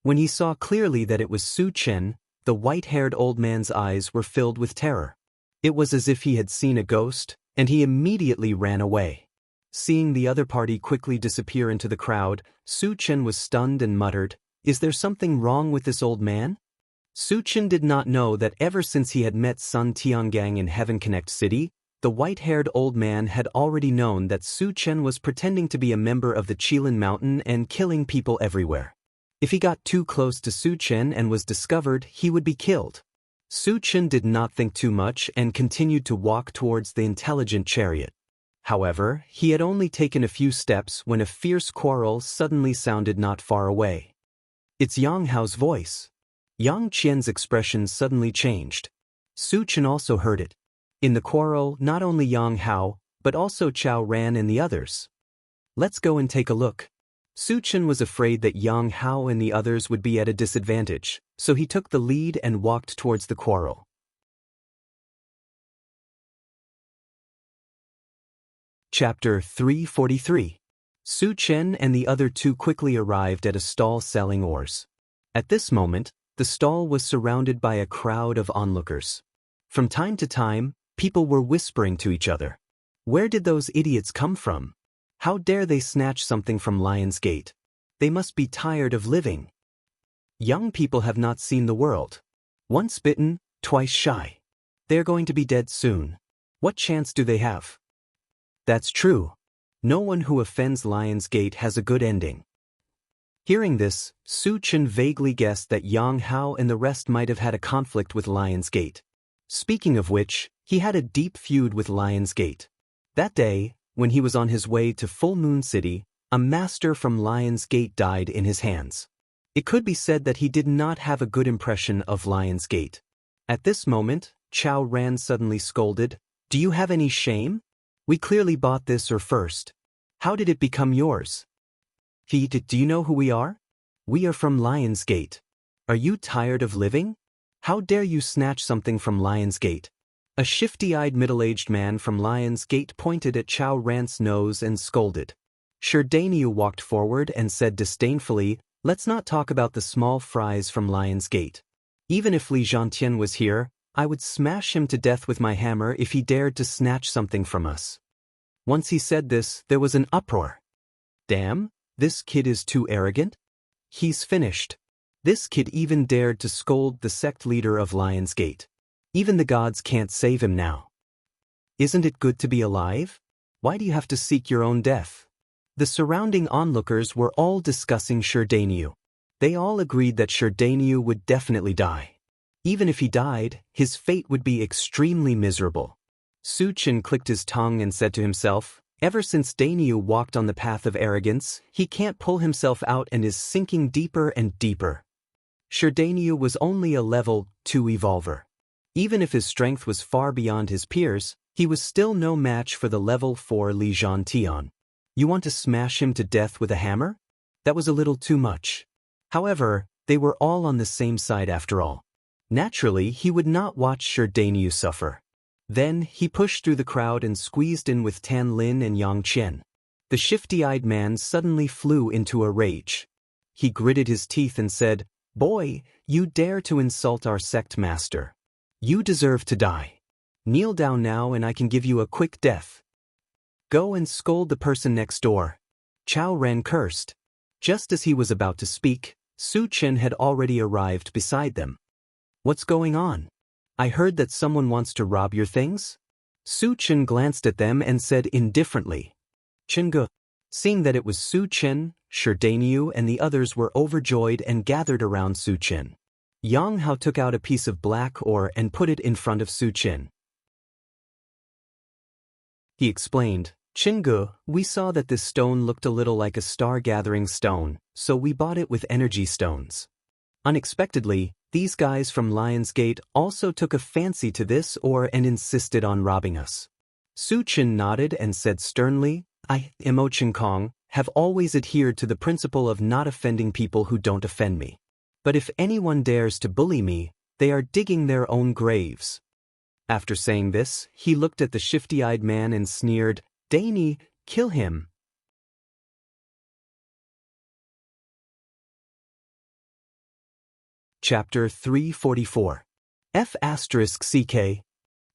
When he saw clearly that it was Su Chen, the white-haired old man's eyes were filled with terror. It was as if he had seen a ghost, and he immediately ran away. Seeing the other party quickly disappear into the crowd, Su Chen was stunned and muttered, "Is there something wrong with this old man?" Su Chen did not know that ever since he had met Sun Tiangang in Heaven Connect City, the white-haired old man had already known that Su Chen was pretending to be a member of the Qilin Mountain and killing people everywhere. If he got too close to Su Chen and was discovered, he would be killed. Su Chen did not think too much and continued to walk towards the intelligent chariot. However, he had only taken a few steps when a fierce quarrel suddenly sounded not far away. "It's Yang Hao's voice." Yang Qian's expression suddenly changed. Su Chen also heard it. In the quarrel, not only Yang Hao, but also Chao Ran and the others. "Let's go and take a look." Su Chen was afraid that Yang Hao and the others would be at a disadvantage, so he took the lead and walked towards the quarrel. Chapter 343. Su Chen and the other two quickly arrived at a stall selling ores. At this moment, the stall was surrounded by a crowd of onlookers. From time to time, people were whispering to each other. Where did those idiots come from? How dare they snatch something from Lion's Gate? They must be tired of living. Young people have not seen the world. Once bitten, twice shy. They're going to be dead soon. What chance do they have? That's true. No one who offends Lion's Gate has a good ending. Hearing this, Su Chen vaguely guessed that Yang Hao and the rest might have had a conflict with Lion's Gate. Speaking of which, he had a deep feud with Lion's Gate. That day, when he was on his way to Full Moon City, a master from Lion's Gate died in his hands. It could be said that he did not have a good impression of Lion's Gate. At this moment, Chao Ran suddenly scolded, "Do you have any shame? We clearly bought this first. How did it become yours? Do you know who we are? We are from Lion's Gate. Are you tired of living? How dare you snatch something from Lion's Gate?" A shifty-eyed middle-aged man from Lion's Gate pointed at Chao Ran's nose and scolded. Sherdaniu walked forward and said disdainfully, "Let's not talk about the small fries from Lion's Gate. Even if Li Zhantian was here, I would smash him to death with my hammer if he dared to snatch something from us." Once he said this, there was an uproar. Damn, this kid is too arrogant. He's finished. This kid even dared to scold the sect leader of Lion's Gate. Even the gods can't save him now. Isn't it good to be alive? Why do you have to seek your own death? The surrounding onlookers were all discussing Sherdaniu. They all agreed that Sherdaniu would definitely die. Even if he died, his fate would be extremely miserable. Su Chen clicked his tongue and said to himself, ever since Daniu walked on the path of arrogance, he can't pull himself out and is sinking deeper and deeper. Sherdaniu was only a level 2 evolver. Even if his strength was far beyond his peers, he was still no match for the level 4 Li Zhantian. You want to smash him to death with a hammer? That was a little too much. However, they were all on the same side after all. Naturally, he would not watch Sherdaniu suffer. Then, he pushed through the crowd and squeezed in with Tan Lin and Yang Qian. The shifty-eyed man suddenly flew into a rage. He gritted his teeth and said, "Boy, you dare to insult our sect master. You deserve to die. Kneel down now and I can give you a quick death. Go and scold the person next door." Chao Ren cursed. Just as he was about to speak, Su Chen had already arrived beside them. "What's going on? I heard that someone wants to rob your things?" Su Chen glanced at them and said indifferently, "Chengu." Seeing that it was Su Chen, Sherdaniu and the others were overjoyed and gathered around Su Chen. Yang Hao took out a piece of black ore and put it in front of Su Chen. He explained, "Chengu, we saw that this stone looked a little like a star-gathering stone, so we bought it with energy stones." Unexpectedly, these guys from Lion's Gate also took a fancy to this ore and insisted on robbing us. Su Chen nodded and said sternly, "I, Mo Chen Kong, have always adhered to the principle of not offending people who don't offend me. But if anyone dares to bully me, they are digging their own graves." After saying this, he looked at the shifty-eyed man and sneered, "Dani, kill him." Chapter 344. F***CK.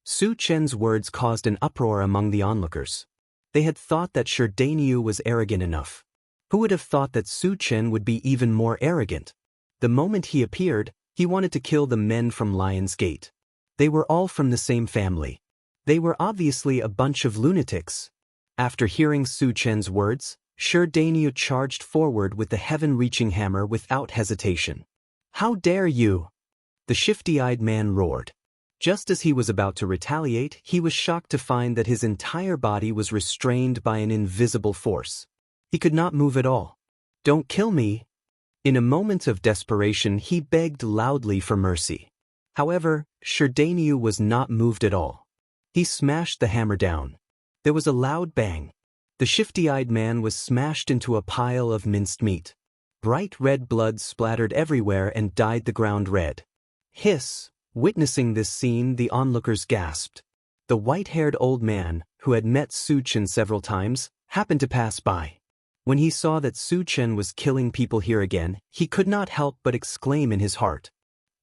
Su Chen's words caused an uproar among the onlookers. They had thought that Sherdaniu was arrogant enough. Who would have thought that Su Chen would be even more arrogant? The moment he appeared, he wanted to kill the men from Lion's Gate. They were all from the same family. They were obviously a bunch of lunatics. After hearing Su Chen's words, Sherdaniu charged forward with the heaven-reaching hammer without hesitation. "How dare you!" the shifty-eyed man roared. Just as he was about to retaliate, he was shocked to find that his entire body was restrained by an invisible force. He could not move at all. "Don't kill me!" In a moment of desperation, he begged loudly for mercy. However, Sherdaniu was not moved at all. He smashed the hammer down. There was a loud bang. The shifty-eyed man was smashed into a pile of minced meat. Bright red blood splattered everywhere and dyed the ground red. Hiss! Witnessing this scene, the onlookers gasped. The white-haired old man, who had met Su Chen several times, happened to pass by. When he saw that Su Chen was killing people here again, he could not help but exclaim in his heart.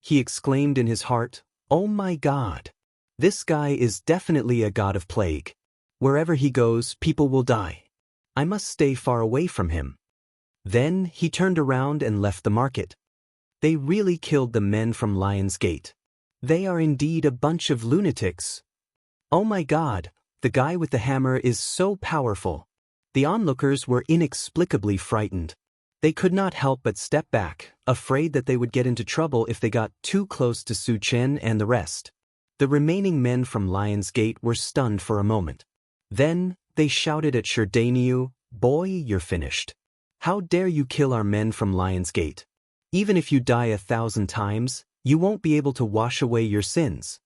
He exclaimed in his heart, "Oh my God! This guy is definitely a god of plague. Wherever he goes, people will die." I must stay far away from him. Then he turned around and left the market. They really killed the men from Lion's Gate. They are indeed a bunch of lunatics. Oh my God, the guy with the hammer is so powerful. The onlookers were inexplicably frightened. They could not help but step back, afraid that they would get into trouble if they got too close to Su Chen and the rest. The remaining men from Lion's Gate were stunned for a moment. Then, they shouted at Sherdaniu, "Boy, you're finished. How dare you kill our men from Lion's Gate? Even if you die 1,000 times, you won't be able to wash away your sins."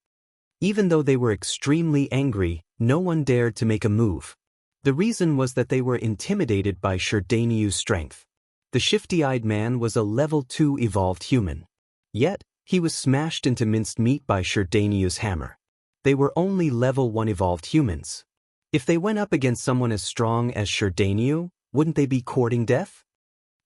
Even though they were extremely angry, no one dared to make a move. The reason was that they were intimidated by Sherdaniu's strength. The shifty-eyed man was a level 2 evolved human. Yet, he was smashed into minced meat by Sherdaniu's hammer. They were only level 1 evolved humans. If they went up against someone as strong as Sherdaniu, wouldn't they be courting death?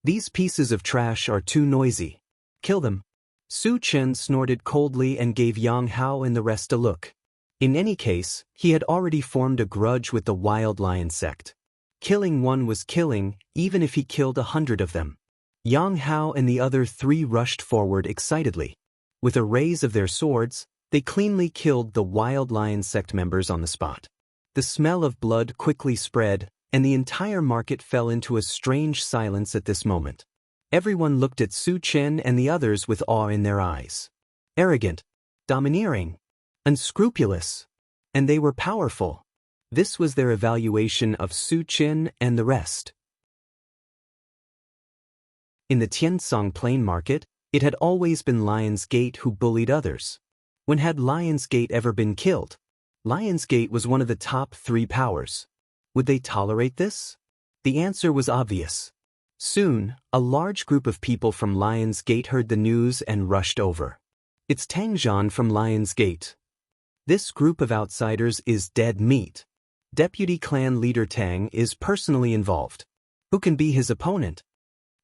These pieces of trash are too noisy. Kill them. Su Chen snorted coldly and gave Yang Hao and the rest a look. In any case, he had already formed a grudge with the Wild Lion sect. Killing one was killing, even if he killed 100 of them. Yang Hao and the other 3 rushed forward excitedly. With a raise of their swords, they cleanly killed the Wild Lion sect members on the spot. The smell of blood quickly spread, and the entire market fell into a strange silence at this moment. Everyone looked at Su Chen and the others with awe in their eyes. Arrogant, domineering, unscrupulous, and they were powerful. This was their evaluation of Su Chen and the rest. In the Tiansong Plain Market, it had always been Lion's Gate who bullied others. When had Lion's Gate ever been killed? Lion's Gate was one of the top 3 powers. Would they tolerate this? The answer was obvious. Soon, a large group of people from Lion's Gate heard the news and rushed over. It's Tang Zhan from Lion's Gate. This group of outsiders is dead meat. Deputy Clan Leader Tang is personally involved. Who can be his opponent?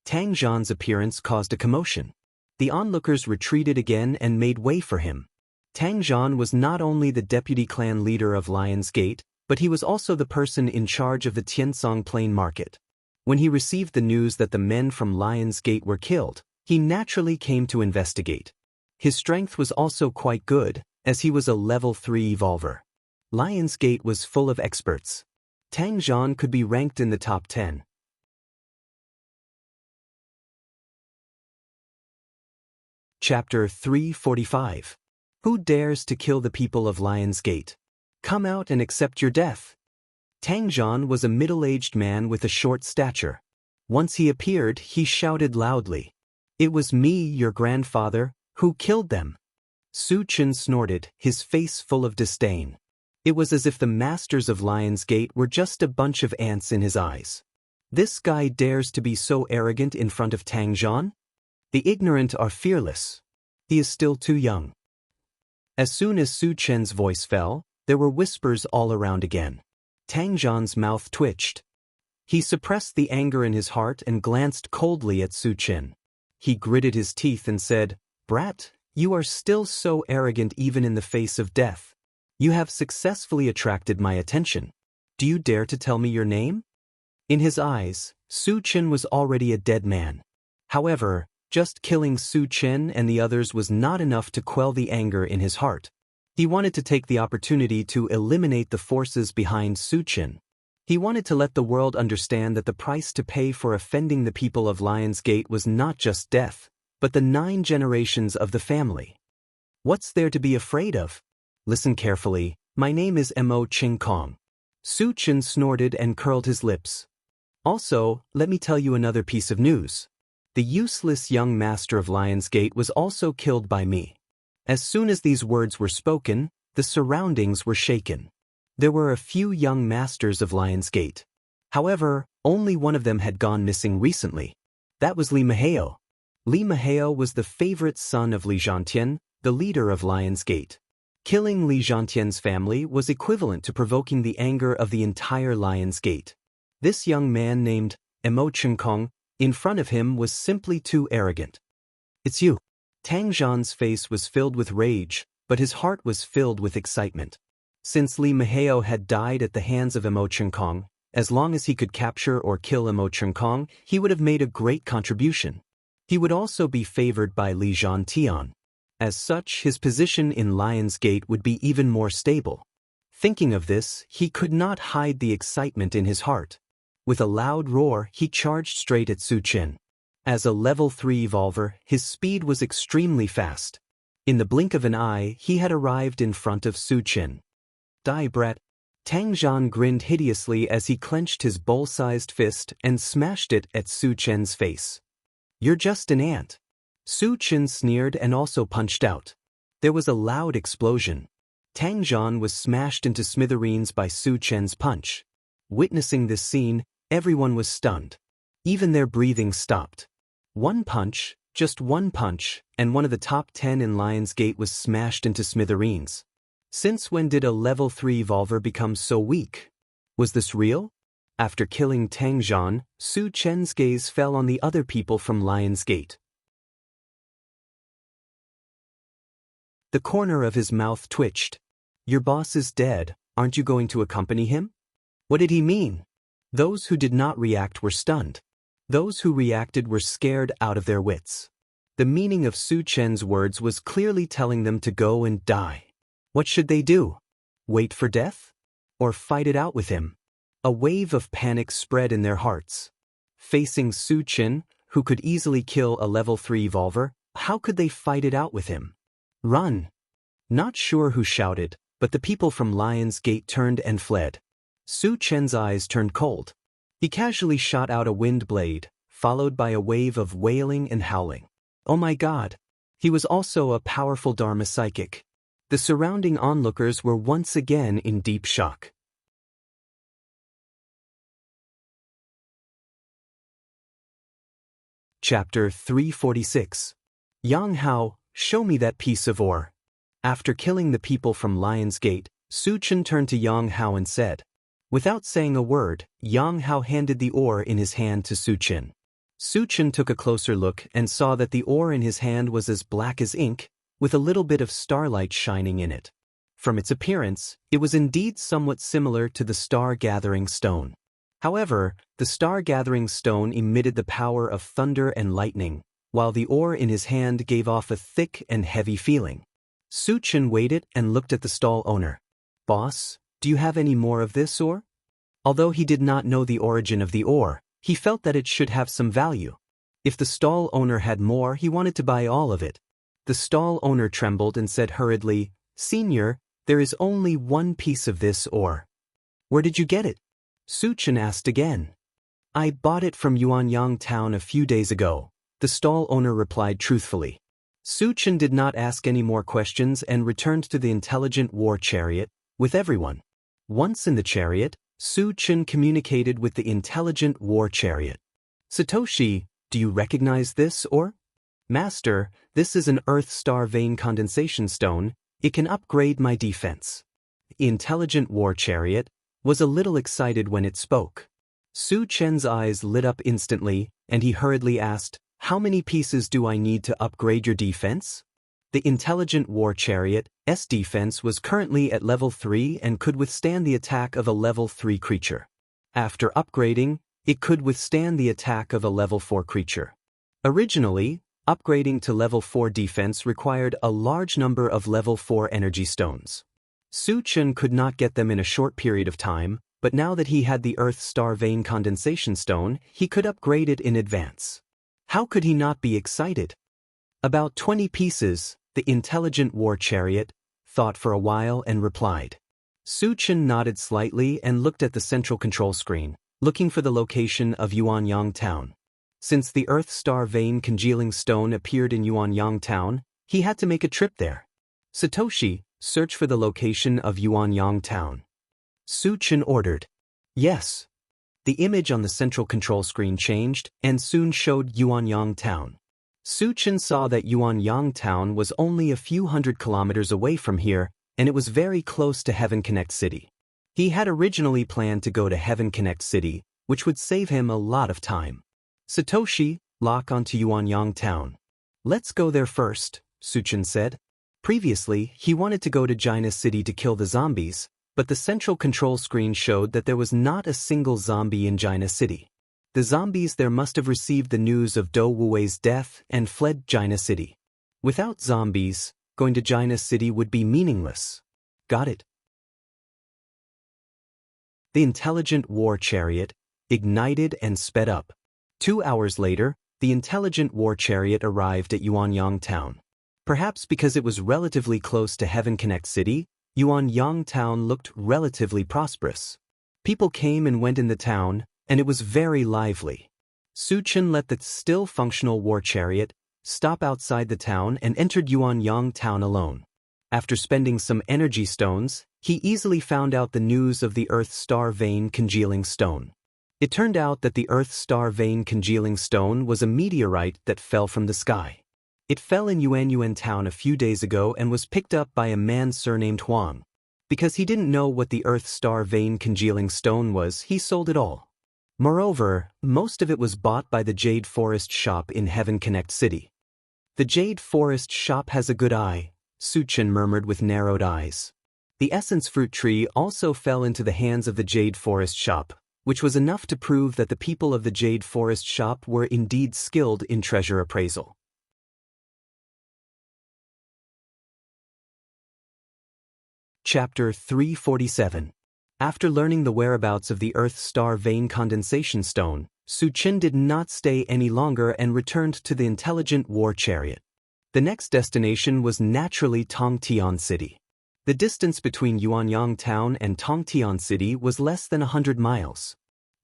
Tang Zhan's appearance caused a commotion. The onlookers retreated again and made way for him. Tang Zhan was not only the deputy clan leader of Lion's Gate, but he was also the person in charge of the Tiansong Plain Market. When he received the news that the men from Lion's Gate were killed, he naturally came to investigate. His strength was also quite good, as he was a level 3 evolver. Lion's Gate was full of experts. Tang Zhan could be ranked in the top 10. Chapter 345. Who dares to kill the people of Lion's Gate? Come out and accept your death. Tang Zhan was a middle-aged man with a short stature. Once he appeared, he shouted loudly, "It was me, your grandfather, who killed them." Su Chen snorted, his face full of disdain. It was as if the masters of Lion's Gate were just a bunch of ants in his eyes. This guy dares to be so arrogant in front of Tang Zhan? The ignorant are fearless. He is still too young. As soon as Su Chen's voice fell, there were whispers all around again. Tang Zhan's mouth twitched. He suppressed the anger in his heart and glanced coldly at Su Chen. He gritted his teeth and said, "Brat, you are still so arrogant even in the face of death. You have successfully attracted my attention. Do you dare to tell me your name?" In his eyes, Su Chen was already a dead man. However, just killing Su Chen and the others was not enough to quell the anger in his heart. He wanted to take the opportunity to eliminate the forces behind Su Chen. He wanted to let the world understand that the price to pay for offending the people of Lion's Gate was not just death, but the 9 generations of the family. What's there to be afraid of? Listen carefully, my name is Mo Ching Kong. Su Chen snorted and curled his lips. Also, let me tell you another piece of news. The useless young master of Lion's Gate was also killed by me. As soon as these words were spoken, the surroundings were shaken. There were a few young masters of Lion's Gate. However, only one of them had gone missing recently. That was Li Maheo. Li Maheo was the favorite son of Li Zhantian, the leader of Lion's Gate. Killing Li Zhantian's family was equivalent to provoking the anger of the entire Lion's Gate. This young man named Mo Ching Kong in front of him was simply too arrogant. "It's you." Tang Zhan's face was filled with rage, but his heart was filled with excitement. Since Li Maheo had died at the hands of Mo Ching Kong, As long as he could capture or kill Imo Kong, he would have made a great contribution. He would also be favored by Li Zhantian. As such, his position in Lion's Gate would be even more stable. Thinking of this, he could not hide the excitement in his heart. With a loud roar, he charged straight at Su Chen. As a level 3 evolver, his speed was extremely fast. In the blink of an eye, he had arrived in front of Su Chen. Die brat! Tang Zhan grinned hideously as he clenched his bowl-sized fist and smashed it at Su Chen's face. You're just an ant. Su Chen sneered and also punched out. There was a loud explosion. Tang Zhan was smashed into smithereens by Su Chen's punch. Witnessing this scene, everyone was stunned. Even their breathing stopped. One punch, just one punch, and one of the top 10 in Lion's Gate was smashed into smithereens. Since when did a level 3 evolver become so weak? Was this real? After killing Tang Zhan, Su Chen's gaze fell on the other people from Lion's Gate. The corner of his mouth twitched. Your boss is dead, aren't you going to accompany him? What did he mean? Those who did not react were stunned. Those who reacted were scared out of their wits. The meaning of Su Chen's words was clearly telling them to go and die. What should they do? Wait for death? Or fight it out with him? A wave of panic spread in their hearts. Facing Su Chen, who could easily kill a level 3 evolver, how could they fight it out with him? Run! Not sure who shouted, but the people from Lion's Gate turned and fled. Su Chen's eyes turned cold. He casually shot out a wind blade, followed by a wave of wailing and howling. Oh my god! He was also a powerful Dharma psychic. The surrounding onlookers were once again in deep shock. Chapter 346. Yang Hao, show me that piece of ore. After killing the people from Lion's Gate, Su Chen turned to Yang Hao and said. Without saying a word, Yang Hao handed the ore in his hand to Su Chen. Su Chen took a closer look and saw that the ore in his hand was as black as ink, with a little bit of starlight shining in it. From its appearance, it was indeed somewhat similar to the star-gathering stone. However, the star-gathering stone emitted the power of thunder and lightning, while the ore in his hand gave off a thick and heavy feeling. Su Chen waited and looked at the stall owner. Boss, do you have any more of this ore? Although he did not know the origin of the ore, he felt that it should have some value. If the stall owner had more, he wanted to buy all of it. The stall owner trembled and said hurriedly, Senior, there is only one piece of this ore. Where did you get it? Su Chen asked again. I bought it from Yuanyang town a few days ago, the stall owner replied truthfully. Su Chen did not ask any more questions and returned to the intelligent war chariot, with everyone. Once in the chariot, Su Chen communicated with the intelligent war chariot. Satoshi, do you recognize this ore? Master, this is an Earth Star Vein condensation stone, it can upgrade my defense. The intelligent war chariot was a little excited when it spoke. Su Chen's eyes lit up instantly, and he hurriedly asked, How many pieces do I need to upgrade your defense? The intelligent war chariot's defense was currently at level 3 and could withstand the attack of a level 3 creature. After upgrading, it could withstand the attack of a level 4 creature. Originally, upgrading to level 4 defense required a large number of level 4 energy stones. Su Chen could not get them in a short period of time, but now that he had the Earth Star Vein condensation stone, he could upgrade it in advance. How could he not be excited? About 20 pieces, the intelligent war chariot thought for a while and replied. Su Chen nodded slightly and looked at the central control screen, looking for the location of Yuanyang town. Since the Earth Star Vein congealing stone appeared in Yuanyang town, he had to make a trip there. Satoshi, search for the location of Yuanyang town. Su Chen ordered. Yes. The image on the central control screen changed and soon showed Yuanyang town. Su Chen saw that Yuanyang town was only a few hundred kilometers away from here, and it was very close to Heaven Connect City. He had originally planned to go to Heaven Connect City, which would save him a lot of time. Satoshi, lock onto Yuanyang town. Let's go there first, Su Chen said. Previously, he wanted to go to Jaina City to kill the zombies, but the central control screen showed that there was not a single zombie in China City. The zombies there must have received the news of Do Wuwei's death and fled China City. Without zombies, going to China City would be meaningless. Got it? The intelligent war chariot ignited and sped up. 2 hours later, the intelligent war chariot arrived at Yuanyang Town. Perhaps because it was relatively close to Heaven Connect City, Yuanyang Town looked relatively prosperous. People came and went in the town, and it was very lively. Su Chen let the still functional war chariot stop outside the town and entered Yuanyang Town alone. After spending some energy stones, he easily found out the news of the Earth Star Vein Congealing Stone. It turned out that the Earth Star Vein Congealing Stone was a meteorite that fell from the sky. It fell in Yuanyuan Town a few days ago and was picked up by a man surnamed Huang. Because he didn't know what the Earth Star Vein Congealing Stone was, he sold it all. Moreover, most of it was bought by the Jade Forest shop in Heaven Connect City. The Jade Forest shop has a good eye, Su Chen murmured with narrowed eyes. The essence fruit tree also fell into the hands of the Jade Forest shop, which was enough to prove that the people of the Jade Forest shop were indeed skilled in treasure appraisal. Chapter 347. After learning the whereabouts of the Earth Star Vein Condensation Stone, Su Chen did not stay any longer and returned to the intelligent war chariot. The next destination was naturally Tongtian City. The distance between Yuanyang Town and Tongtian City was less than 100 miles.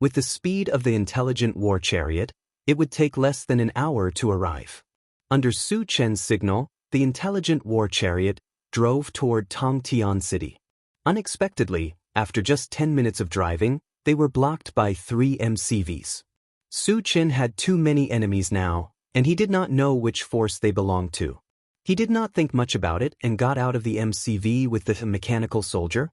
With the speed of the intelligent war chariot, it would take less than an hour to arrive. Under Su Chen's signal, the intelligent war chariot drove toward Tongtian City. Unexpectedly, after just 10 minutes of driving, they were blocked by 3 MCVs. Su Chen had too many enemies now, and he did not know which force they belonged to. He did not think much about it and got out of the MCV with the mechanical soldier.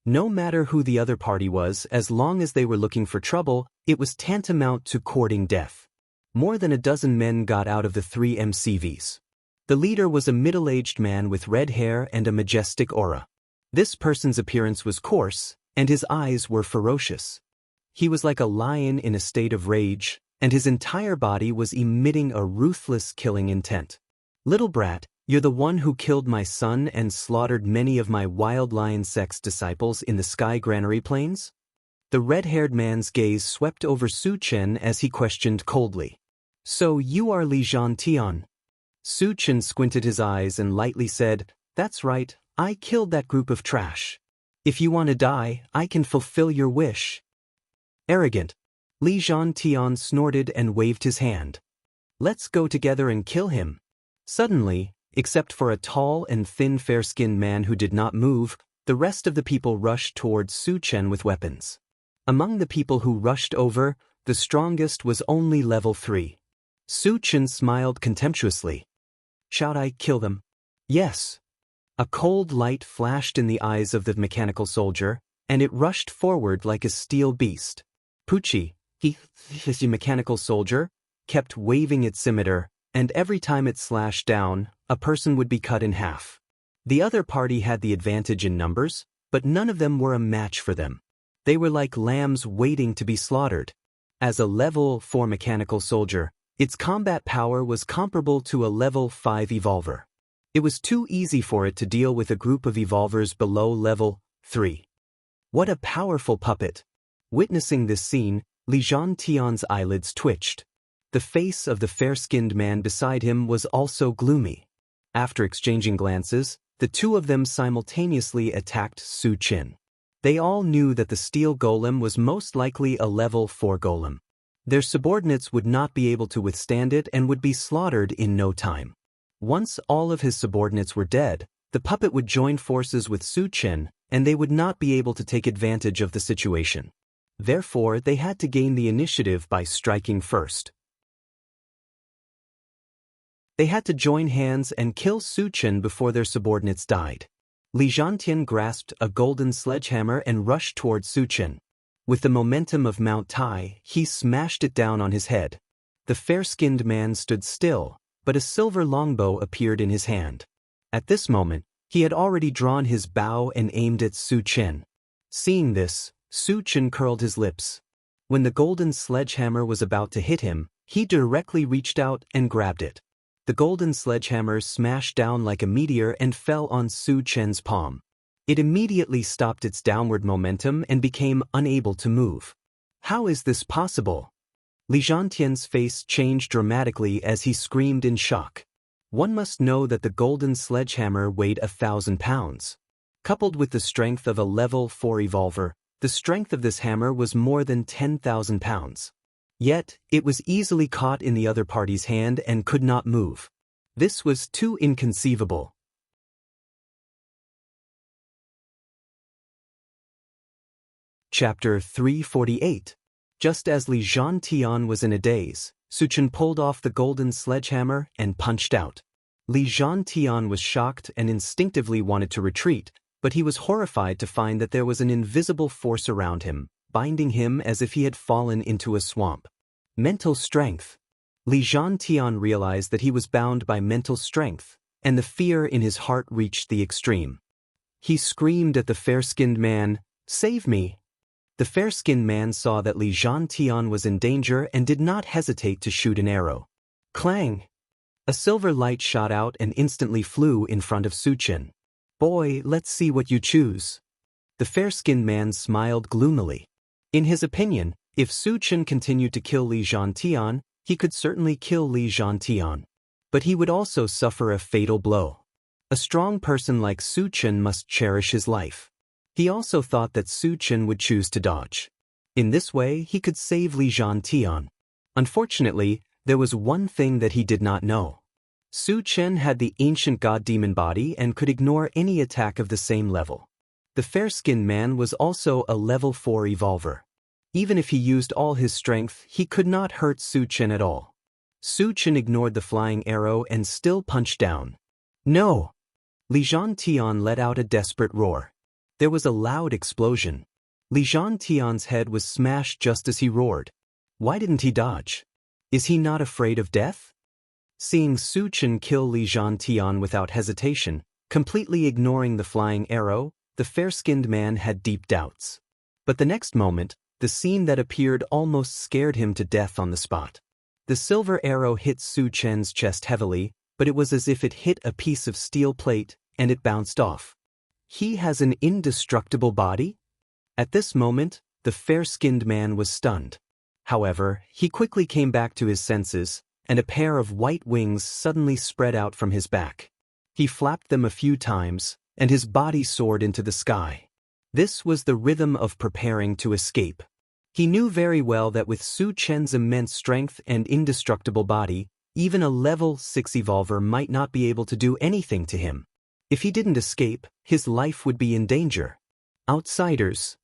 No matter who the other party was, as long as they were looking for trouble, it was tantamount to courting death. More than a dozen men got out of the 3 MCVs. The leader was a middle-aged man with red hair and a majestic aura. This person's appearance was coarse, and his eyes were ferocious. He was like a lion in a state of rage, and his entire body was emitting a ruthless killing intent. "Little brat, you're the one who killed my son and slaughtered many of my wild lion sex disciples in the Sky Granary Plains?" The red-haired man's gaze swept over Su Chen as he questioned coldly. "So you are Li Zhantian?" Su Chen squinted his eyes and lightly said, "That's right, I killed that group of trash. If you want to die, I can fulfill your wish." Arrogant. Li Zhantian snorted and waved his hand. "Let's go together and kill him." Suddenly, except for a tall and thin fair-skinned man who did not move, the rest of the people rushed towards Su Chen with weapons. Among the people who rushed over, the strongest was only level 3. Su Chen smiled contemptuously. "Should I kill them?" "Yes." A cold light flashed in the eyes of the mechanical soldier, and it rushed forward like a steel beast. Pucci, the mechanical soldier, kept waving its scimitar, and every time it slashed down, a person would be cut in half. The other party had the advantage in numbers, but none of them were a match for them. They were like lambs waiting to be slaughtered. As a level 4 mechanical soldier, its combat power was comparable to a level 5 evolver. It was too easy for it to deal with a group of evolvers below level 3. What a powerful puppet! Witnessing this scene, Li Zhantian's eyelids twitched. The face of the fair-skinned man beside him was also gloomy. After exchanging glances, the two of them simultaneously attacked Su Chen. They all knew that the steel golem was most likely a level 4 golem. Their subordinates would not be able to withstand it and would be slaughtered in no time. Once all of his subordinates were dead, the puppet would join forces with Su Chen, and they would not be able to take advantage of the situation. Therefore, they had to gain the initiative by striking first. They had to join hands and kill Su Chen before their subordinates died. Li Zhantian grasped a golden sledgehammer and rushed towards Su Chen. With the momentum of Mount Tai, he smashed it down on his head. The fair-skinned man stood still, but a silver longbow appeared in his hand. At this moment, he had already drawn his bow and aimed at Su Chen. Seeing this, Su-chin curled his lips. When the golden sledgehammer was about to hit him, he directly reached out and grabbed it. The golden sledgehammer smashed down like a meteor and fell on Su-chen's palm. It immediately stopped its downward momentum and became unable to move. How is this possible? Li Zhantian's face changed dramatically as he screamed in shock. One must know that the golden sledgehammer weighed 1,000 pounds. Coupled with the strength of a level 4 evolver, the strength of this hammer was more than 10,000 pounds. Yet, it was easily caught in the other party's hand and could not move. This was too inconceivable. Chapter 348. Just as Li Zhantian was in a daze, Su-chin pulled off the golden sledgehammer and punched out. Li Zhantian was shocked and instinctively wanted to retreat, but he was horrified to find that there was an invisible force around him, binding him as if he had fallen into a swamp. Mental strength. Li Zhantian realized that he was bound by mental strength, and the fear in his heart reached the extreme. He screamed at the fair-skinned man, "Save me!" The fair-skinned man saw that Li Zhantian was in danger and did not hesitate to shoot an arrow. Clang! A silver light shot out and instantly flew in front of Su-chin. "Boy, let's see what you choose." The fair-skinned man smiled gloomily. In his opinion, if Su-chin continued to kill Li Zhantian, he could certainly kill Li Zhantian. But he would also suffer a fatal blow. A strong person like Su-chin must cherish his life. He also thought that Su-chin would choose to dodge. In this way, he could save Li Zhantian. Unfortunately, there was one thing that he did not know. Su-chin had the ancient god-demon body and could ignore any attack of the same level. The fair-skinned man was also a level 4 evolver. Even if he used all his strength, he could not hurt Su-chin at all. Su-chin ignored the flying arrow and still punched down. No! Li Zhantian let out a desperate roar. There was a loud explosion. Li Zhantian's head was smashed just as he roared. Why didn't he dodge? Is he not afraid of death? Seeing Su-chin kill Li Zhantian without hesitation, completely ignoring the flying arrow, the fair-skinned man had deep doubts. But the next moment, the scene that appeared almost scared him to death on the spot. The silver arrow hit Su-chin's chest heavily, but it was as if it hit a piece of steel plate, and it bounced off. He has an indestructible body? At this moment, the fair-skinned man was stunned. However, he quickly came back to his senses, and a pair of white wings suddenly spread out from his back. He flapped them a few times, and his body soared into the sky. This was the rhythm of preparing to escape. He knew very well that with Su-chin's immense strength and indestructible body, even a level 6 evolver might not be able to do anything to him. If he didn't escape, his life would be in danger. Outsiders.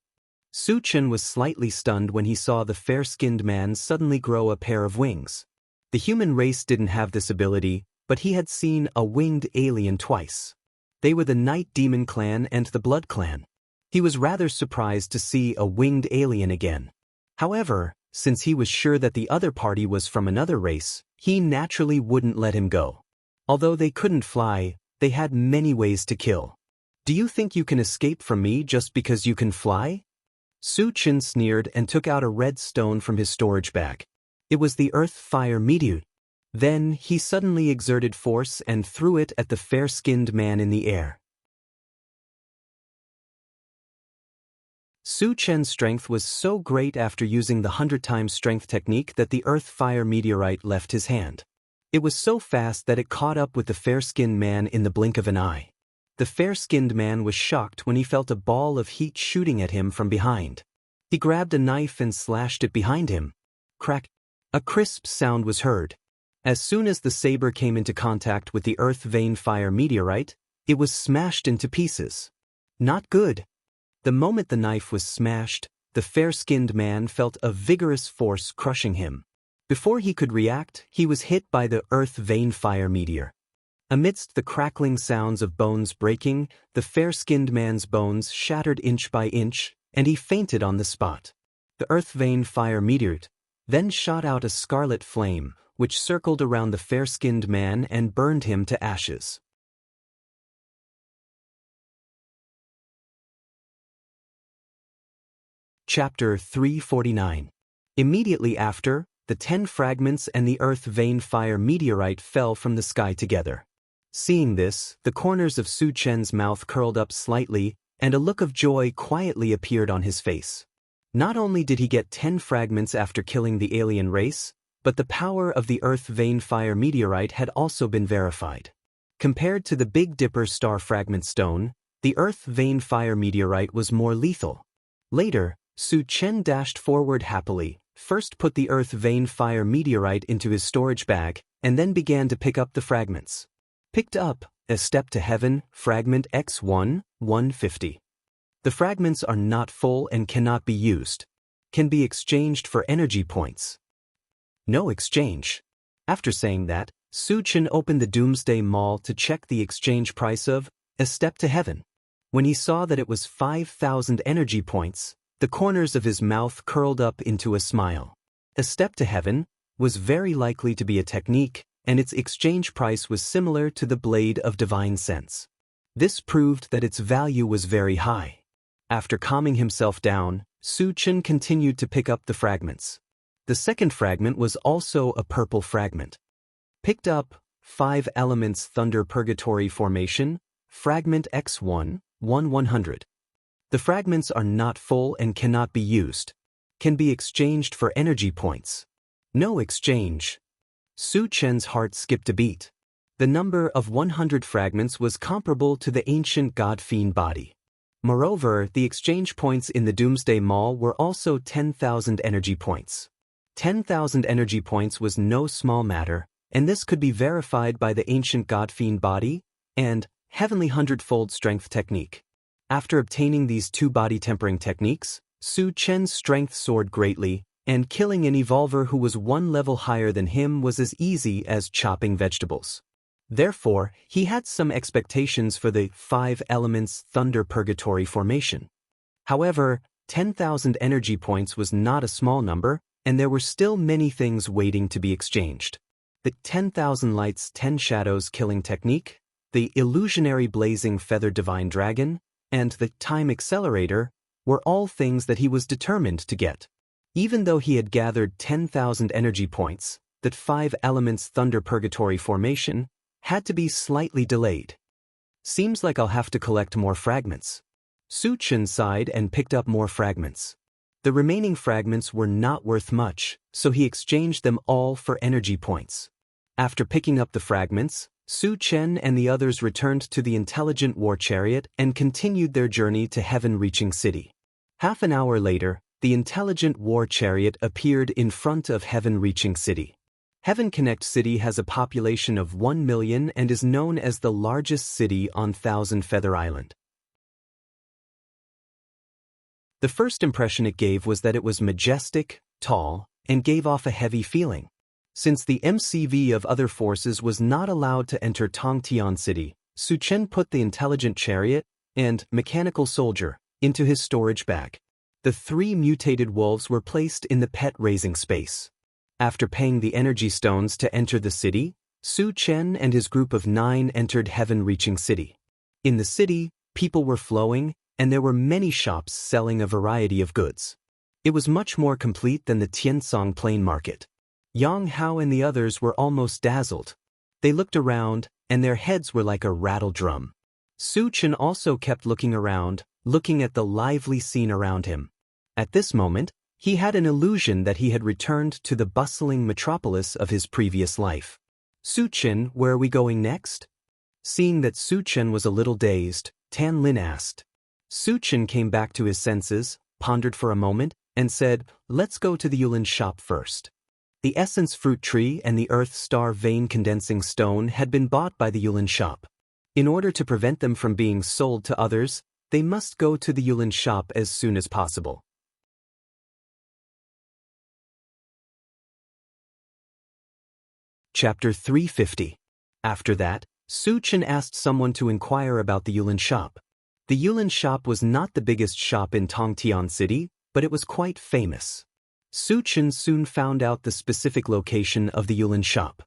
Su-chin was slightly stunned when he saw the fair-skinned man suddenly grow a pair of wings. The human race didn't have this ability, but he had seen a winged alien twice. They were the Night Demon Clan and the Blood Clan. He was rather surprised to see a winged alien again. However, since he was sure that the other party was from another race, he naturally wouldn't let him go. Although they couldn't fly, they had many ways to kill. Do you think you can escape from me just because you can fly? Su-chin sneered and took out a red stone from his storage bag. It was the earth-fire meteor. Then, he suddenly exerted force and threw it at the fair-skinned man in the air. Su-chin's strength was so great after using the 100 times strength technique that the earth-fire meteorite left his hand. It was so fast that it caught up with the fair-skinned man in the blink of an eye. The fair-skinned man was shocked when he felt a ball of heat shooting at him from behind. He grabbed a knife and slashed it behind him. Crack! A crisp sound was heard. As soon as the saber came into contact with the earth vein fire meteorite, it was smashed into pieces. Not good. The moment the knife was smashed, the fair-skinned man felt a vigorous force crushing him. Before he could react, he was hit by the earth vein fire meteor. Amidst the crackling sounds of bones breaking, the fair-skinned man's bones shattered inch by inch, and he fainted on the spot. The earth vein fire meteor then shot out a scarlet flame, which circled around the fair-skinned man and burned him to ashes. Chapter 349. Immediately after, the 10 fragments and the earth vein fire meteorite fell from the sky together. Seeing this, the corners of Su Chen's mouth curled up slightly, and a look of joy quietly appeared on his face. Not only did he get 10 fragments after killing the alien race, but the power of the earth vein fire meteorite had also been verified. Compared to the Big Dipper star fragment stone, the earth vein fire meteorite was more lethal. Later, Su Chen dashed forward happily, first put the earth vein fire meteorite into his storage bag, and then began to pick up the fragments. Picked up, A Step to Heaven, Fragment X1, 150. The fragments are not full and cannot be used. Can be exchanged for energy points. No exchange. After saying that, Su Chen opened the Doomsday Mall to check the exchange price of A Step to Heaven. When he saw that it was 5,000 energy points, the corners of his mouth curled up into a smile. A Step to Heaven was very likely to be a technique, and its exchange price was similar to the Blade of Divine Sense. This proved that its value was very high. After calming himself down, Su Chen continued to pick up the fragments. The second fragment was also a purple fragment. Picked up 5 Elements Thunder Purgatory Formation, Fragment X1, 100. The fragments are not full and cannot be used. Can be exchanged for energy points. No exchange. Su Chen's heart skipped a beat. The number of 100 fragments was comparable to the ancient god fiend body. Moreover, the exchange points in the Doomsday Mall were also 10,000 energy points. 10,000 energy points was no small matter, and this could be verified by the ancient god fiend body and Heavenly Hundredfold Strength Technique. After obtaining these 2 body tempering techniques, Su Chen's strength soared greatly, and killing an evolver who was 1 level higher than him was as easy as chopping vegetables. Therefore, he had some expectations for the 5 Elements Thunder Purgatory Formation. However, 10,000 energy points was not a small number, and there were still many things waiting to be exchanged. The 10,000 Lights 10 Shadows Killing Technique, the Illusionary Blazing Feather Divine Dragon, and the Time Accelerator were all things that he was determined to get. Even though he had gathered 10,000 energy points, that 5 Elements Thunder Purgatory Formation had to be slightly delayed. Seems like I'll have to collect more fragments. Su Chen sighed and picked up more fragments. The remaining fragments were not worth much, so he exchanged them all for energy points. After picking up the fragments, Su Chen and the others returned to the Intelligent War Chariot and continued their journey to Heaven-reaching City. Half an hour later, the Intelligent War Chariot appeared in front of Heaven-reaching City. Heaven Connect City has a population of 1 million and is known as the largest city on Thousand Feather Island. The first impression it gave was that it was majestic, tall, and gave off a heavy feeling. Since the MCV of other forces was not allowed to enter Tongtian City, Su Chen put the Intelligent Chariot and Mechanical Soldier into his storage bag. The 3 mutated wolves were placed in the pet raising space. After paying the energy stones to enter the city, Su Chen and his group of 9 entered Heaven-reaching City. In the city, people were flowing, and there were many shops selling a variety of goods. It was much more complete than the Tiansong Plain Market. Yang Hao and the others were almost dazzled. They looked around, and their heads were like a rattle drum. Su Chen also kept looking around, looking at the lively scene around him. At this moment, he had an illusion that he had returned to the bustling metropolis of his previous life. Su Chen, where are we going next? Seeing that Su Chen was a little dazed, Tan Lin asked. Su Chen came back to his senses, pondered for a moment, and said, "Let's go to the Yulin shop first." The Essence Fruit Tree and the Earth Star Vein Condensing Stone had been bought by the Yulin shop. In order to prevent them from being sold to others, they must go to the Yulin shop as soon as possible. Chapter 350. After that, Su Chen asked someone to inquire about the Yulin shop. The Yulin shop was not the biggest shop in Tongtian City, but it was quite famous. Su Chen soon found out the specific location of the Yulin shop.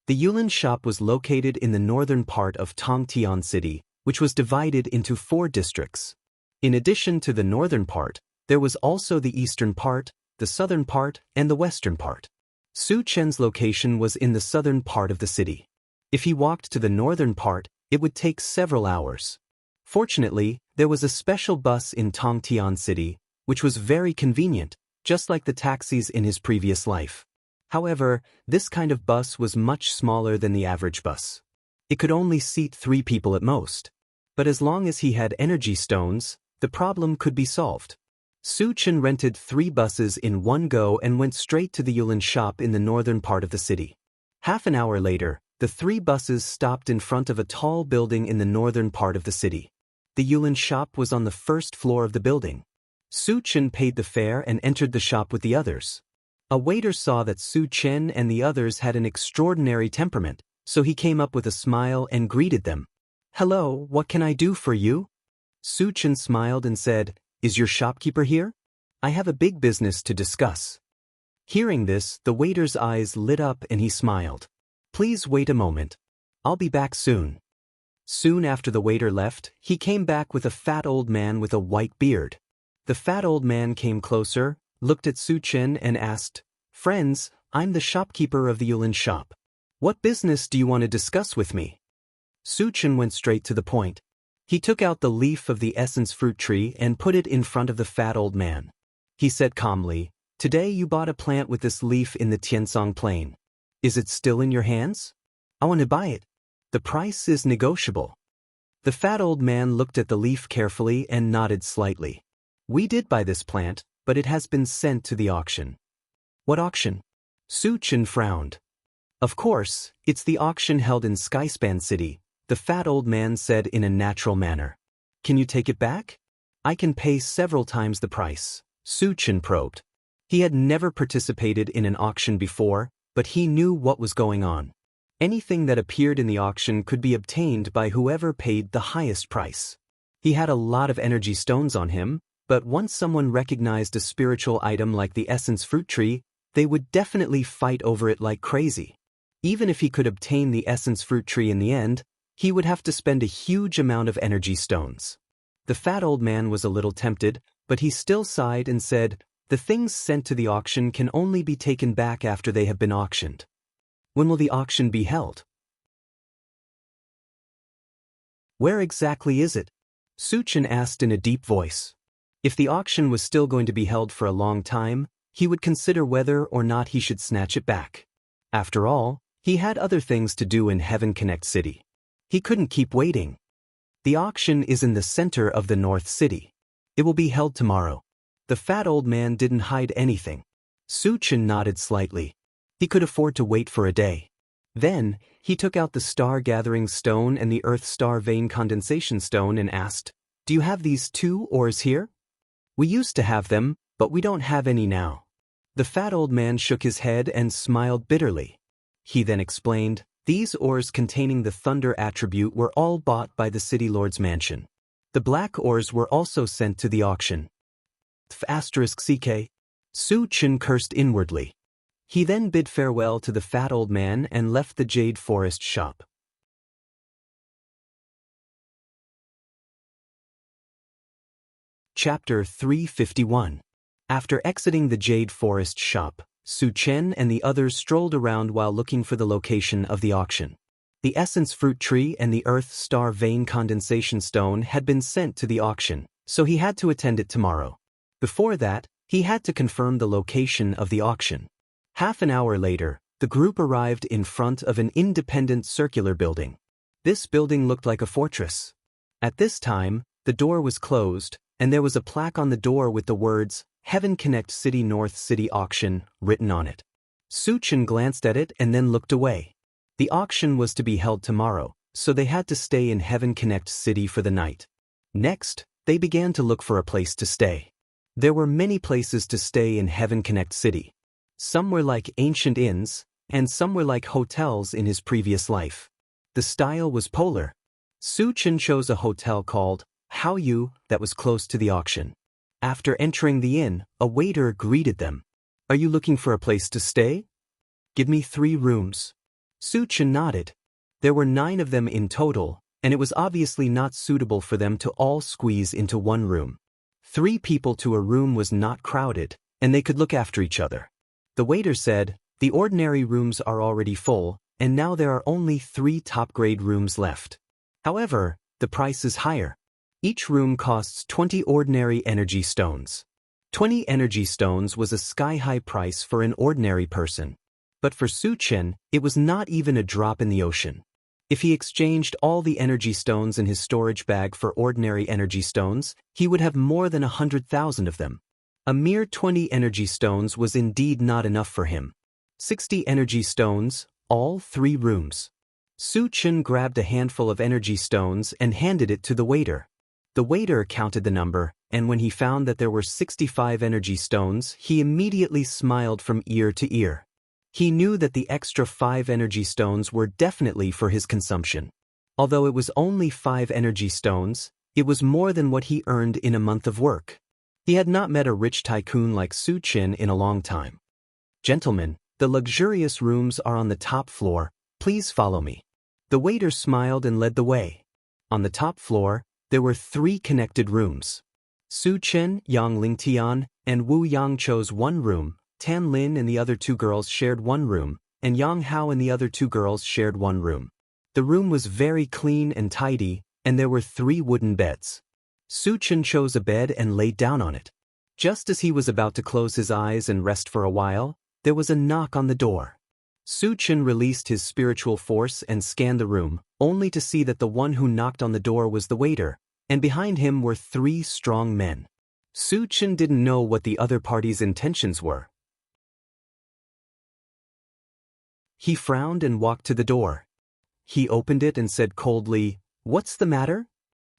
The Yulin shop was located in the northern part of Tongtian City, which was divided into 4 districts. In addition to the northern part, There was also the eastern part, the southern part, and the western part. Su Chen's location was in the southern part of the city. If he walked to the northern part, it would take several hours. Fortunately, there was a special bus in Tongtian City, which was very convenient, just like the taxis in his previous life. However, this kind of bus was much smaller than the average bus. It could only seat 3 people at most. But as long as he had energy stones, the problem could be solved. Su Chen rented 3 buses in one go and went straight to the Yulin shop in the northern part of the city. Half an hour later, the 3 buses stopped in front of a tall building in the northern part of the city. The Yulin shop was on the first floor of the building. Su Chen paid the fare and entered the shop with the others. A waiter saw that Su Chen and the others had an extraordinary temperament, so he came up with a smile and greeted them. "Hello, what can I do for you?" Su Chen smiled and said, "Is your shopkeeper here? I have a big business to discuss." Hearing this, the waiter's eyes lit up and he smiled. "Please wait a moment. I'll be back soon." Soon after the waiter left, he came back with a fat old man with a white beard. The fat old man came closer, looked at Su Chen and asked, "Friends, I'm the shopkeeper of the Yulin shop. What business do you want to discuss with me?" Su Chen went straight to the point. He took out the leaf of the essence fruit tree and put it in front of the fat old man. He said calmly, "Today you bought a plant with this leaf in the Tiansong Plain. Is it still in your hands? I want to buy it. The price is negotiable." The fat old man looked at the leaf carefully and nodded slightly. "We did buy this plant, but it has been sent to the auction." "What auction?" Su Chen frowned. "Of course, it's the auction held in Skyspan City," the fat old man said in a natural manner. "Can you take it back?" "I can pay several times the price," Su Chen probed. He had never participated in an auction before, but he knew what was going on. Anything that appeared in the auction could be obtained by whoever paid the highest price. He had a lot of energy stones on him, but once someone recognized a spiritual item like the essence fruit tree, they would definitely fight over it like crazy. Even if he could obtain the essence fruit tree in the end, he would have to spend a huge amount of energy stones. The fat old man was a little tempted, but he still sighed and said, "The things sent to the auction can only be taken back after they have been auctioned." "When will the auction be held?" "Where exactly is it?" Su Chen asked in a deep voice. If the auction was still going to be held for a long time, he would consider whether or not he should snatch it back. After all, he had other things to do in Heaven Connect City. He couldn't keep waiting. "The auction is in the center of the North City. It will be held tomorrow." The fat old man didn't hide anything. Su Chen nodded slightly. He could afford to wait for a day. Then, he took out the star-gathering stone and the earth star vein condensation stone and asked, "Do you have these 2 ores here?" "We used to have them, but we don't have any now." The fat old man shook his head and smiled bitterly. He then explained, "These ores containing the thunder attribute were all bought by the city lord's mansion. The black ores were also sent to the auction." *CK. Su Chen cursed inwardly. He then bid farewell to the fat old man and left the Jade Forest shop. Chapter 351. After exiting the Jade Forest shop, Su Chen and the others strolled around while looking for the location of the auction. The essence fruit tree and the earth star vein condensation stone had been sent to the auction, so he had to attend it tomorrow. Before that, he had to confirm the location of the auction. Half an hour later, the group arrived in front of an independent circular building. This building looked like a fortress. At this time, the door was closed, and there was a plaque on the door with the words, "Heaven Connect City North City Auction," written on it. Su Chen glanced at it and then looked away. The auction was to be held tomorrow, so they had to stay in Heaven Connect City for the night. Next, they began to look for a place to stay. There were many places to stay in Heaven Connect City. Some were like ancient inns, and some were like hotels in his previous life. The style was polar. Su Chen chose a hotel called How You that was close to the auction. After entering the inn, a waiter greeted them. "Are you looking for a place to stay?" "Give me 3 rooms." Su Chen nodded. There were 9 of them in total, and it was obviously not suitable for them to all squeeze into one room. 3 people to a room was not crowded, and they could look after each other. The waiter said, "The ordinary rooms are already full, and now there are only 3 top-grade rooms left. However, the price is higher. Each room costs 20 ordinary energy stones." 20 energy stones was a sky-high price for an ordinary person. But for Su Chen, it was not even a drop in the ocean. If he exchanged all the energy stones in his storage bag for ordinary energy stones, he would have more than 100,000 of them. A mere 20 energy stones was indeed not enough for him. 60 energy stones, all 3 rooms. Su Chen grabbed a handful of energy stones and handed it to the waiter. The waiter counted the number, and when he found that there were 65 energy stones, he immediately smiled from ear to ear. He knew that the extra 5 energy stones were definitely for his consumption. Although it was only 5 energy stones, it was more than what he earned in a month of work. He had not met a rich tycoon like Su Chen in a long time. "Gentlemen, the luxurious rooms are on the top floor. Please follow me." The waiter smiled and led the way. On the top floor, there were 3 connected rooms. Su Chen, Yang Lingtian, and Wu Yang chose one room, Tan Lin and the other 2 girls shared one room, and Yang Hao and the other 2 girls shared one room. The room was very clean and tidy, and there were 3 wooden beds. Su Chen chose a bed and laid down on it. Just as he was about to close his eyes and rest for a while, there was a knock on the door. Su Chen released his spiritual force and scanned the room, only to see that the one who knocked on the door was the waiter, and behind him were 3 strong men. Su Chen didn't know what the other party's intentions were. He frowned and walked to the door. He opened it and said coldly, "What's the matter?"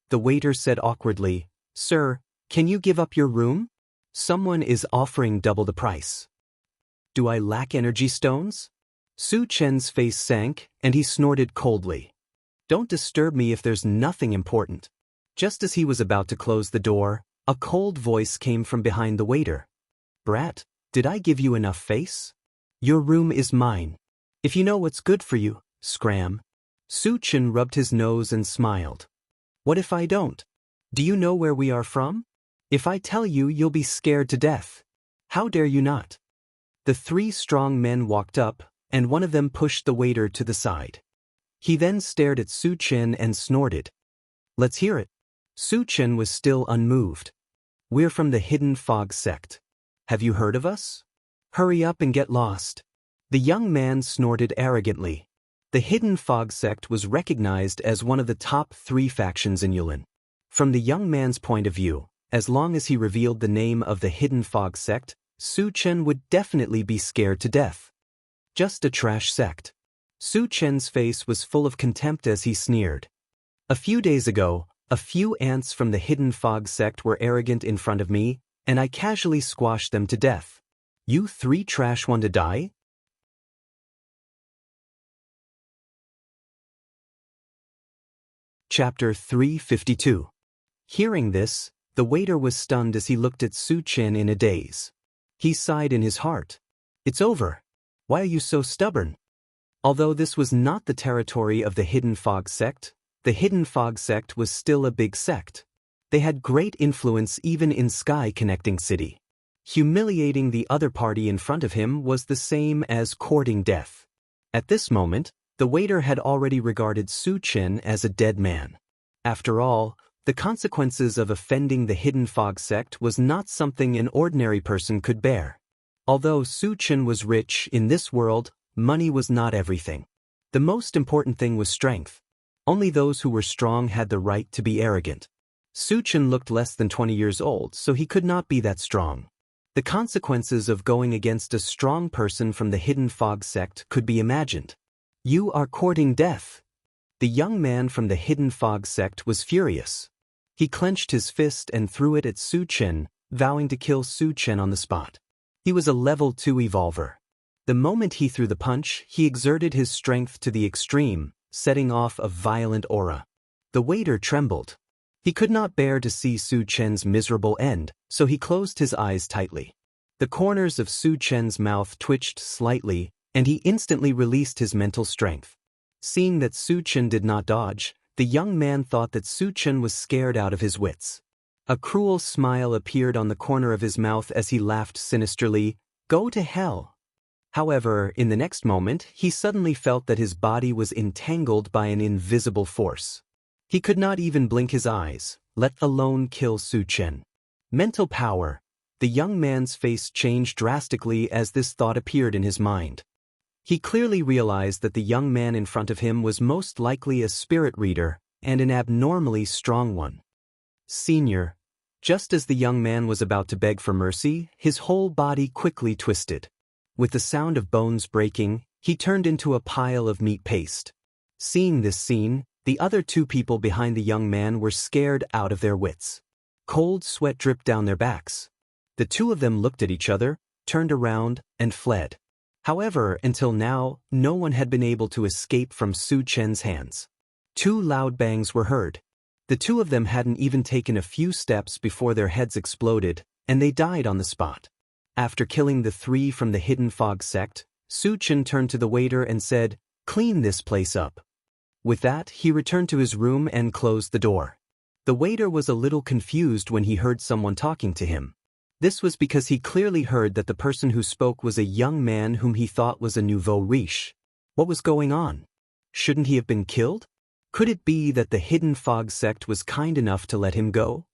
The waiter said awkwardly, "Sir, can you give up your room? Someone is offering double the price." "Do I lack energy stones?" Su Chen's face sank, and he snorted coldly. "Don't disturb me if there's nothing important." Just as he was about to close the door, a cold voice came from behind the waiter. "Brat, did I give you enough face? Your room is mine. If you know what's good for you, scram." Su Chen rubbed his nose and smiled. "What if I don't? Do you know where we are from? If I tell you, you'll be scared to death. How dare you not?" The 3 strong men walked up, and one of them pushed the waiter to the side. He then stared at Su Chen and snorted. "Let's hear it." Su Chen was still unmoved. "We're from the Hidden Fog sect. Have you heard of us? Hurry up and get lost." The young man snorted arrogantly. The Hidden Fog sect was recognized as one of the top 3 factions in Yulin. From the young man's point of view, as long as he revealed the name of the Hidden Fog sect, Su Chen would definitely be scared to death. Just a trash sect. Su Chen's face was full of contempt as he sneered. "A few days ago, a few ants from the Hidden Fog sect were arrogant in front of me, and I casually squashed them to death. You 3 trash want to die?" Chapter 352. Hearing this, the waiter was stunned as he looked at Su Chen in a daze. He sighed in his heart. "It's over. Why are you so stubborn?" Although this was not the territory of the Hidden Fog sect, the Hidden Fog sect was still a big sect. They had great influence even in Sky Connecting City. Humiliating the other party in front of him was the same as courting death. At this moment, the waiter had already regarded Su Chen as a dead man. After all, the consequences of offending the Hidden Fog sect was not something an ordinary person could bear. Although Su Chen was rich in this world, money was not everything. The most important thing was strength. Only those who were strong had the right to be arrogant. Su Chen looked less than 20 years old, so he could not be that strong. The consequences of going against a strong person from the Hidden Fog sect could be imagined. "You are courting death." The young man from the Hidden Fog sect was furious. He clenched his fist and threw it at Su Chen, vowing to kill Su Chen on the spot. He was a level 2 evolver. The moment he threw the punch, he exerted his strength to the extreme, setting off a violent aura. The waiter trembled. He could not bear to see Su Chen's miserable end, so he closed his eyes tightly. The corners of Su Chen's mouth twitched slightly, and he instantly released his mental strength. Seeing that Su Chen did not dodge, the young man thought that Su Chen was scared out of his wits. A cruel smile appeared on the corner of his mouth as he laughed sinisterly. Go to hell. However, in the next moment, he suddenly felt that his body was entangled by an invisible force. He could not even blink his eyes, let alone kill Su Chen. Mental power. The young man's face changed drastically as this thought appeared in his mind. He clearly realized that the young man in front of him was most likely a spirit reader, and an abnormally strong one. Senior. Just as the young man was about to beg for mercy, his whole body quickly twisted. With the sound of bones breaking, he turned into a pile of meat paste. Seeing this scene, the other two people behind the young man were scared out of their wits. Cold sweat dripped down their backs. The two of them looked at each other, turned around, and fled. However, until now, no one had been able to escape from Su Chen's hands. Two loud bangs were heard. The two of them hadn't even taken a few steps before their heads exploded, and they died on the spot. After killing the three from the Hidden Fog sect, Su Chen turned to the waiter and said, "Clean this place up." With that, he returned to his room and closed the door. The waiter was a little confused when he heard someone talking to him. This was because he clearly heard that the person who spoke was a young man whom he thought was a nouveau riche. What was going on? Shouldn't he have been killed? Could it be that the Hidden Fog sect was kind enough to let him go?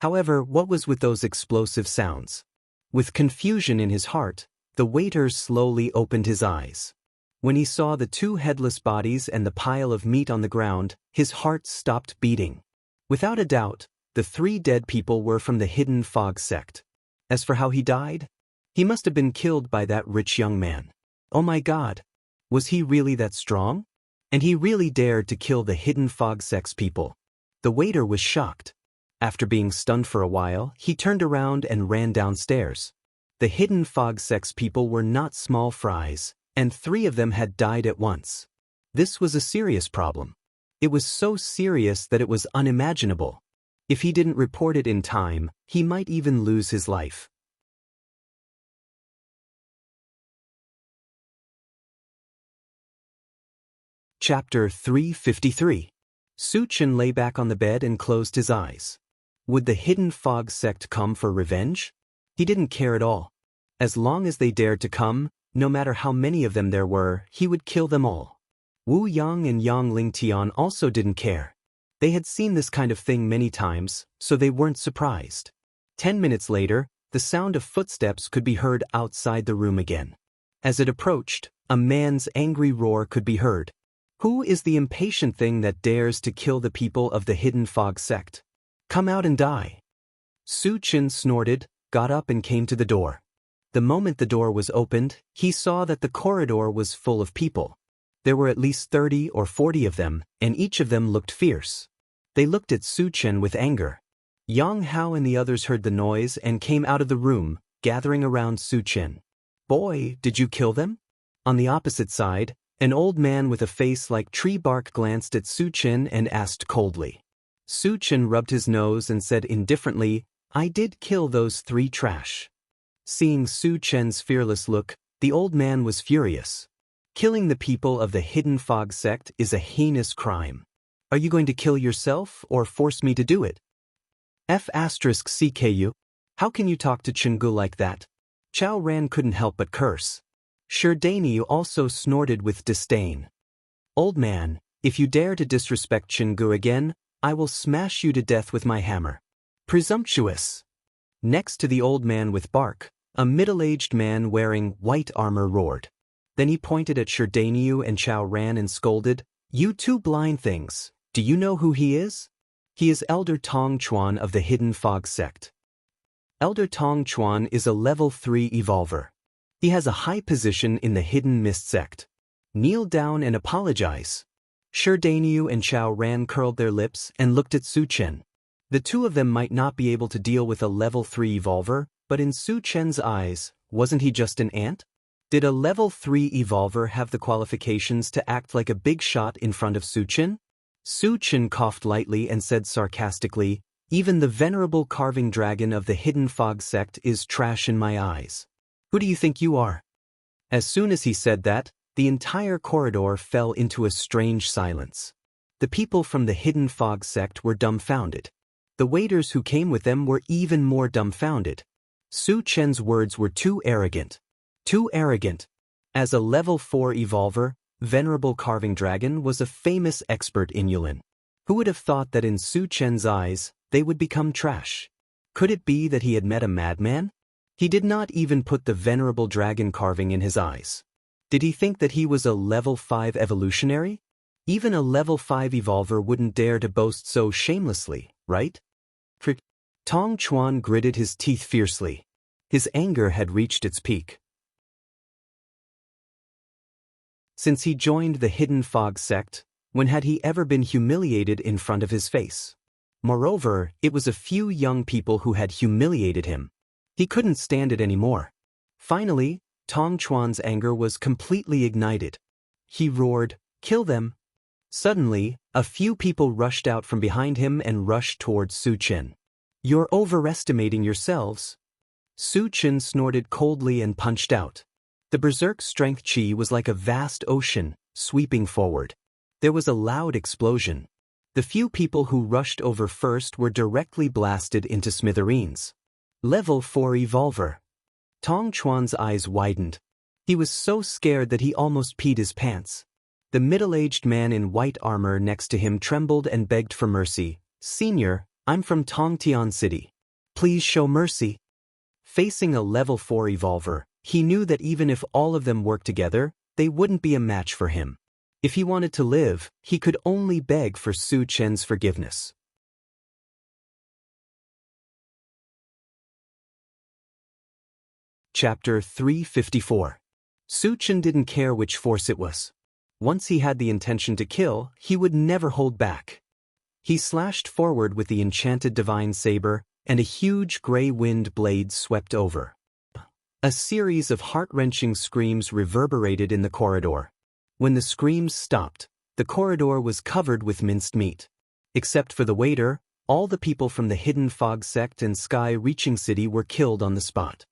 However, what was with those explosive sounds? With confusion in his heart, the waiter slowly opened his eyes. When he saw the two headless bodies and the pile of meat on the ground, his heart stopped beating. Without a doubt, the three dead people were from the Hidden Fog sect. As for how he died, he must have been killed by that rich young man. Oh my God! Was he really that strong? And he really dared to kill the Hidden Fog sect's people. The waiter was shocked. After being stunned for a while, he turned around and ran downstairs. The Hidden Fog sect's people were not small fries, and three of them had died at once. This was a serious problem. It was so serious that it was unimaginable. If he didn't report it in time, he might even lose his life. Chapter 353. Su Chen lay back on the bed and closed his eyes. Would the Hidden Fog sect come for revenge? He didn't care at all. As long as they dared to come, no matter how many of them there were, he would kill them all. Wu Yang and Yang Lingtian also didn't care. They had seen this kind of thing many times, so they weren't surprised. 10 minutes later, the sound of footsteps could be heard outside the room again. As it approached, a man's angry roar could be heard. Who is the impatient thing that dares to kill the people of the Hidden Fog sect? Come out and die. Su Chen snorted, got up and came to the door. The moment the door was opened, he saw that the corridor was full of people. There were at least 30 or 40 of them, and each of them looked fierce. They looked at Su Chen with anger. Yang Hao and the others heard the noise and came out of the room, gathering around Su Chen. Boy, did you kill them? On the opposite side, an old man with a face like tree bark glanced at Su Chen and asked coldly. Su Chen rubbed his nose and said indifferently, I did kill those three trash. Seeing Su Chen's fearless look, the old man was furious. Killing the people of the Hidden Fog sect is a heinous crime. Are you going to kill yourself or force me to do it? CKU. How can you talk to Chenggu like that? Chao Ran couldn't help but curse. Sherdani also snorted with disdain. Old man, if you dare to disrespect Chenggu again, I will smash you to death with my hammer. Presumptuous. Next to the old man with bark, a middle-aged man wearing white armor roared. Then he pointed at Sherdaniu and Chao Ran and scolded, You two blind things, do you know who he is? He is Elder Tong Chuan of the Hidden Fog sect. Elder Tong Chuan is a level 3 evolver. He has a high position in the Hidden Mist sect. Kneel down and apologize. Sherdaniu and Chao Ran curled their lips and looked at Su Chen. The two of them might not be able to deal with a level 3 evolver, but in Su Chen's eyes, wasn't he just an ant? Did a level 3 evolver have the qualifications to act like a big shot in front of Su Chen? Su Chen coughed lightly and said sarcastically, Even the venerable carving dragon of the Hidden Fog sect is trash in my eyes. Who do you think you are? As soon as he said that, the entire corridor fell into a strange silence. The people from the Hidden Fog sect were dumbfounded. The waiters who came with them were even more dumbfounded. Su Chen's words were too arrogant. Too arrogant. As a level 4 evolver, Venerable Carving Dragon was a famous expert in Yulin. Who would have thought that in Su Chen's eyes, they would become trash? Could it be that he had met a madman? He did not even put the Venerable Dragon carving in his eyes. Did he think that he was a level 5 evolutionary? Even a level 5 evolver wouldn't dare to boast so shamelessly, right? Tong Chuan gritted his teeth fiercely. His anger had reached its peak. Since he joined the Hidden Fog sect, when had he ever been humiliated in front of his face? Moreover, it was a few young people who had humiliated him. He couldn't stand it anymore. Finally, Tong Chuan's anger was completely ignited. He roared, "Kill them!" Suddenly, a few people rushed out from behind him and rushed towards Su Chen. "You're overestimating yourselves." Su Chen snorted coldly and punched out. The berserk strength chi was like a vast ocean, sweeping forward. There was a loud explosion. The few people who rushed over first were directly blasted into smithereens. Level 4 evolver. Tong Chuan's eyes widened. He was so scared that he almost peed his pants. The middle-aged man in white armor next to him trembled and begged for mercy. "Senior, I'm from Tongtian City. Please show mercy." Facing a level 4 evolver, he knew that even if all of them worked together, they wouldn't be a match for him. If he wanted to live, he could only beg for Su Chen's forgiveness. Chapter 354. Su Chen didn't care which force it was. Once he had the intention to kill, he would never hold back. He slashed forward with the enchanted divine saber, and a huge gray wind blade swept over. A series of heart-wrenching screams reverberated in the corridor. When the screams stopped, the corridor was covered with minced meat. Except for the waiter, all the people from the Hidden Fog sect and Sky-Reaching City were killed on the spot.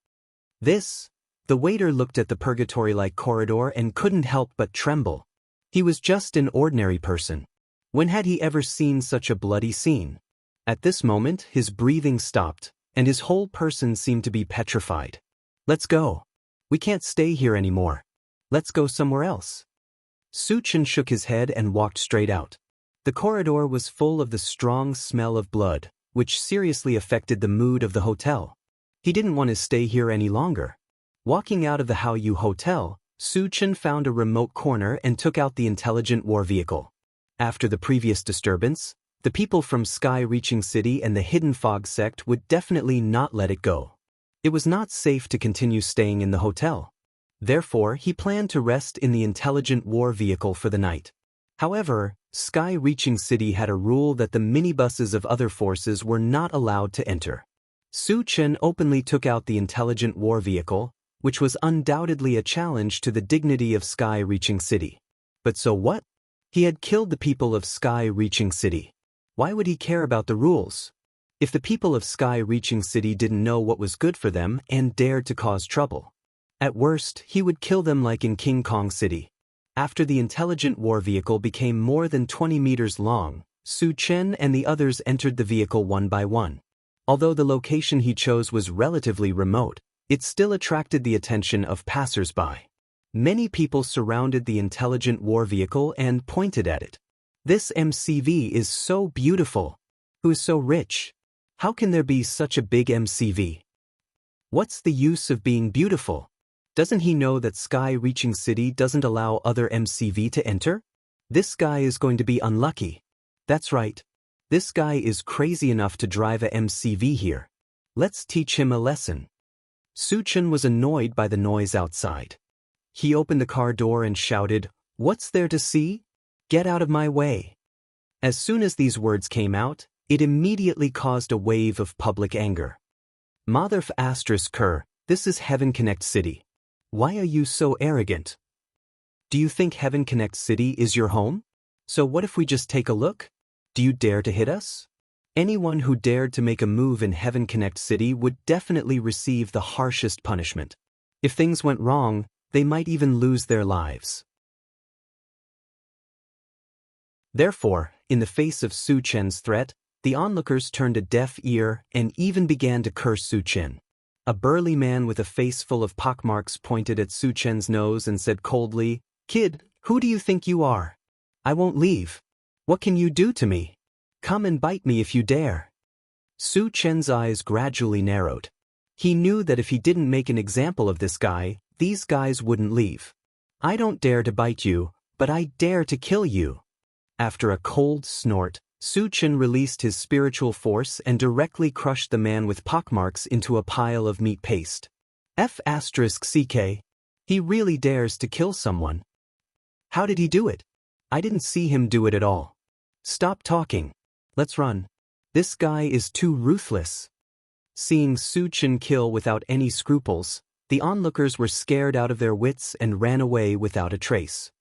The waiter looked at the purgatory-like corridor and couldn't help but tremble. He was just an ordinary person. When had he ever seen such a bloody scene? At this moment, his breathing stopped, and his whole person seemed to be petrified. "Let's go. We can't stay here anymore. Let's go somewhere else." Su Chen shook his head and walked straight out. The corridor was full of the strong smell of blood, which seriously affected the mood of the hotel. He didn't want to stay here any longer. Walking out of the Haoyu Hotel, Su Chen found a remote corner and took out the intelligent war vehicle. After the previous disturbance, the people from Sky-Reaching City and the Hidden Fog sect would definitely not let it go. It was not safe to continue staying in the hotel. Therefore, he planned to rest in the intelligent war vehicle for the night. However, Sky-Reaching City had a rule that the minibuses of other forces were not allowed to enter. Su Chen openly took out the intelligent war vehicle, which was undoubtedly a challenge to the dignity of Sky-Reaching City. But so what? He had killed the people of Sky-Reaching City. Why would he care about the rules? If the people of Sky-Reaching City didn't know what was good for them and dared to cause trouble, at worst, he would kill them like in King Kong City. After the intelligent war vehicle became more than 20 meters long, Su Chen and the others entered the vehicle one by one. Although the location he chose was relatively remote, it still attracted the attention of passers-by. Many people surrounded the intelligent war vehicle and pointed at it. "This MCV is so beautiful. Who is so rich? How can there be such a big MCV? What's the use of being beautiful? Doesn't he know that Sky-Reaching City doesn't allow other MCV to enter? This guy is going to be unlucky. That's right. This guy is crazy enough to drive a MCV here. Let's teach him a lesson." Su Chen was annoyed by the noise outside. He opened the car door and shouted, "What's there to see? Get out of my way." As soon as these words came out, it immediately caused a wave of public anger. "Motherf asterisk Kerr, this is Heaven Connect City. Why are you so arrogant? Do you think Heaven Connect City is your home? So what if we just take a look? Do you dare to hit us?" Anyone who dared to make a move in Heaven Connect City would definitely receive the harshest punishment. If things went wrong, they might even lose their lives. Therefore, in the face of Su Chen's threat, the onlookers turned a deaf ear and even began to curse Su Chen. A burly man with a face full of pockmarks pointed at Su Chen's nose and said coldly, "Kid, who do you think you are? I won't leave. What can you do to me? Come and bite me if you dare." Su Chen's eyes gradually narrowed. He knew that if he didn't make an example of this guy, these guys wouldn't leave. "I don't dare to bite you, but I dare to kill you." After a cold snort, Su Chen released his spiritual force and directly crushed the man with pockmarks into a pile of meat paste. F***ck. He really dares to kill someone. How did he do it? I didn't see him do it at all. Stop talking. Let's run. This guy is too ruthless. Seeing Su Chen kill without any scruples, the onlookers were scared out of their wits and ran away without a trace.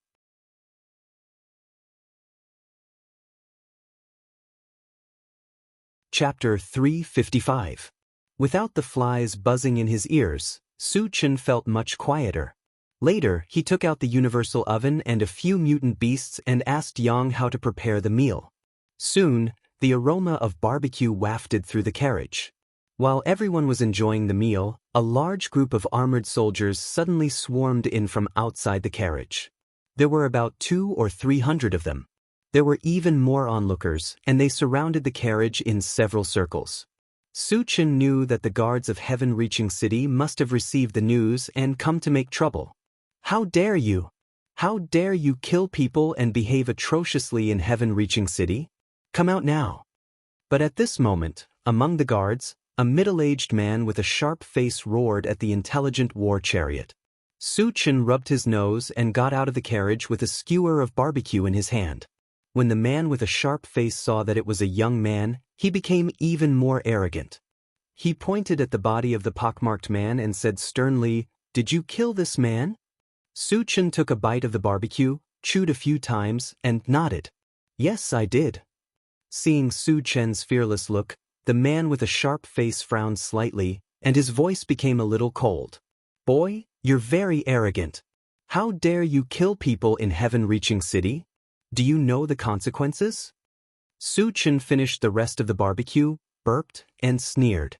Chapter 355. Without the flies buzzing in his ears, Su Chen felt much quieter. Later, he took out the universal oven and a few mutant beasts and asked Yang how to prepare the meal. Soon, the aroma of barbecue wafted through the carriage. While everyone was enjoying the meal, a large group of armored soldiers suddenly swarmed in from outside the carriage. There were about 200 or 300 of them. There were even more onlookers, and they surrounded the carriage in several circles. Su Chen knew that the guards of Heaven-reaching City must have received the news and come to make trouble. "How dare you? How dare you kill people and behave atrociously in Heaven-reaching City? Come out now." But at this moment, among the guards, a middle-aged man with a sharp face roared at the intelligent war chariot. Su Chen rubbed his nose and got out of the carriage with a skewer of barbecue in his hand. When the man with a sharp face saw that it was a young man, he became even more arrogant. He pointed at the body of the pockmarked man and said sternly, "Did you kill this man?" Su Chen took a bite of the barbecue, chewed a few times, and nodded. "Yes, I did." Seeing Su Chen's fearless look, the man with a sharp face frowned slightly, and his voice became a little cold. "Boy, you're very arrogant. How dare you kill people in Heaven-reaching City? Do you know the consequences?" Su Chen finished the rest of the barbecue, burped, and sneered.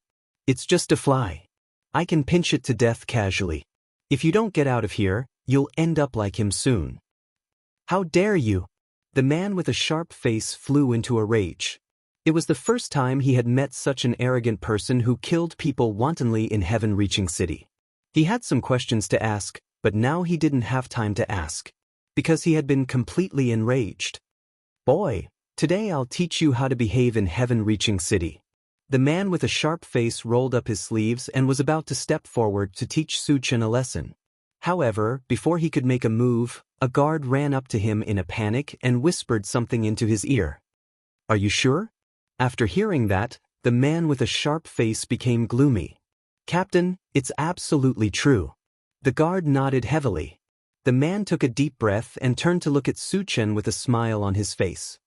"It's just a fly. I can pinch it to death casually. If you don't get out of here, you'll end up like him soon." "How dare you?" The man with a sharp face flew into a rage. It was the first time he had met such an arrogant person who killed people wantonly in Heaven-reaching City. He had some questions to ask, but now he didn't have time to ask, because he had been completely enraged. "Boy, today I'll teach you how to behave in Heaven-reaching City." The man with a sharp face rolled up his sleeves and was about to step forward to teach Su Chen a lesson. However, before he could make a move, a guard ran up to him in a panic and whispered something into his ear. "Are you sure?" After hearing that, the man with a sharp face became gloomy. "Captain, it's absolutely true." The guard nodded heavily. The man took a deep breath and turned to look at Su Chen with a smile on his face.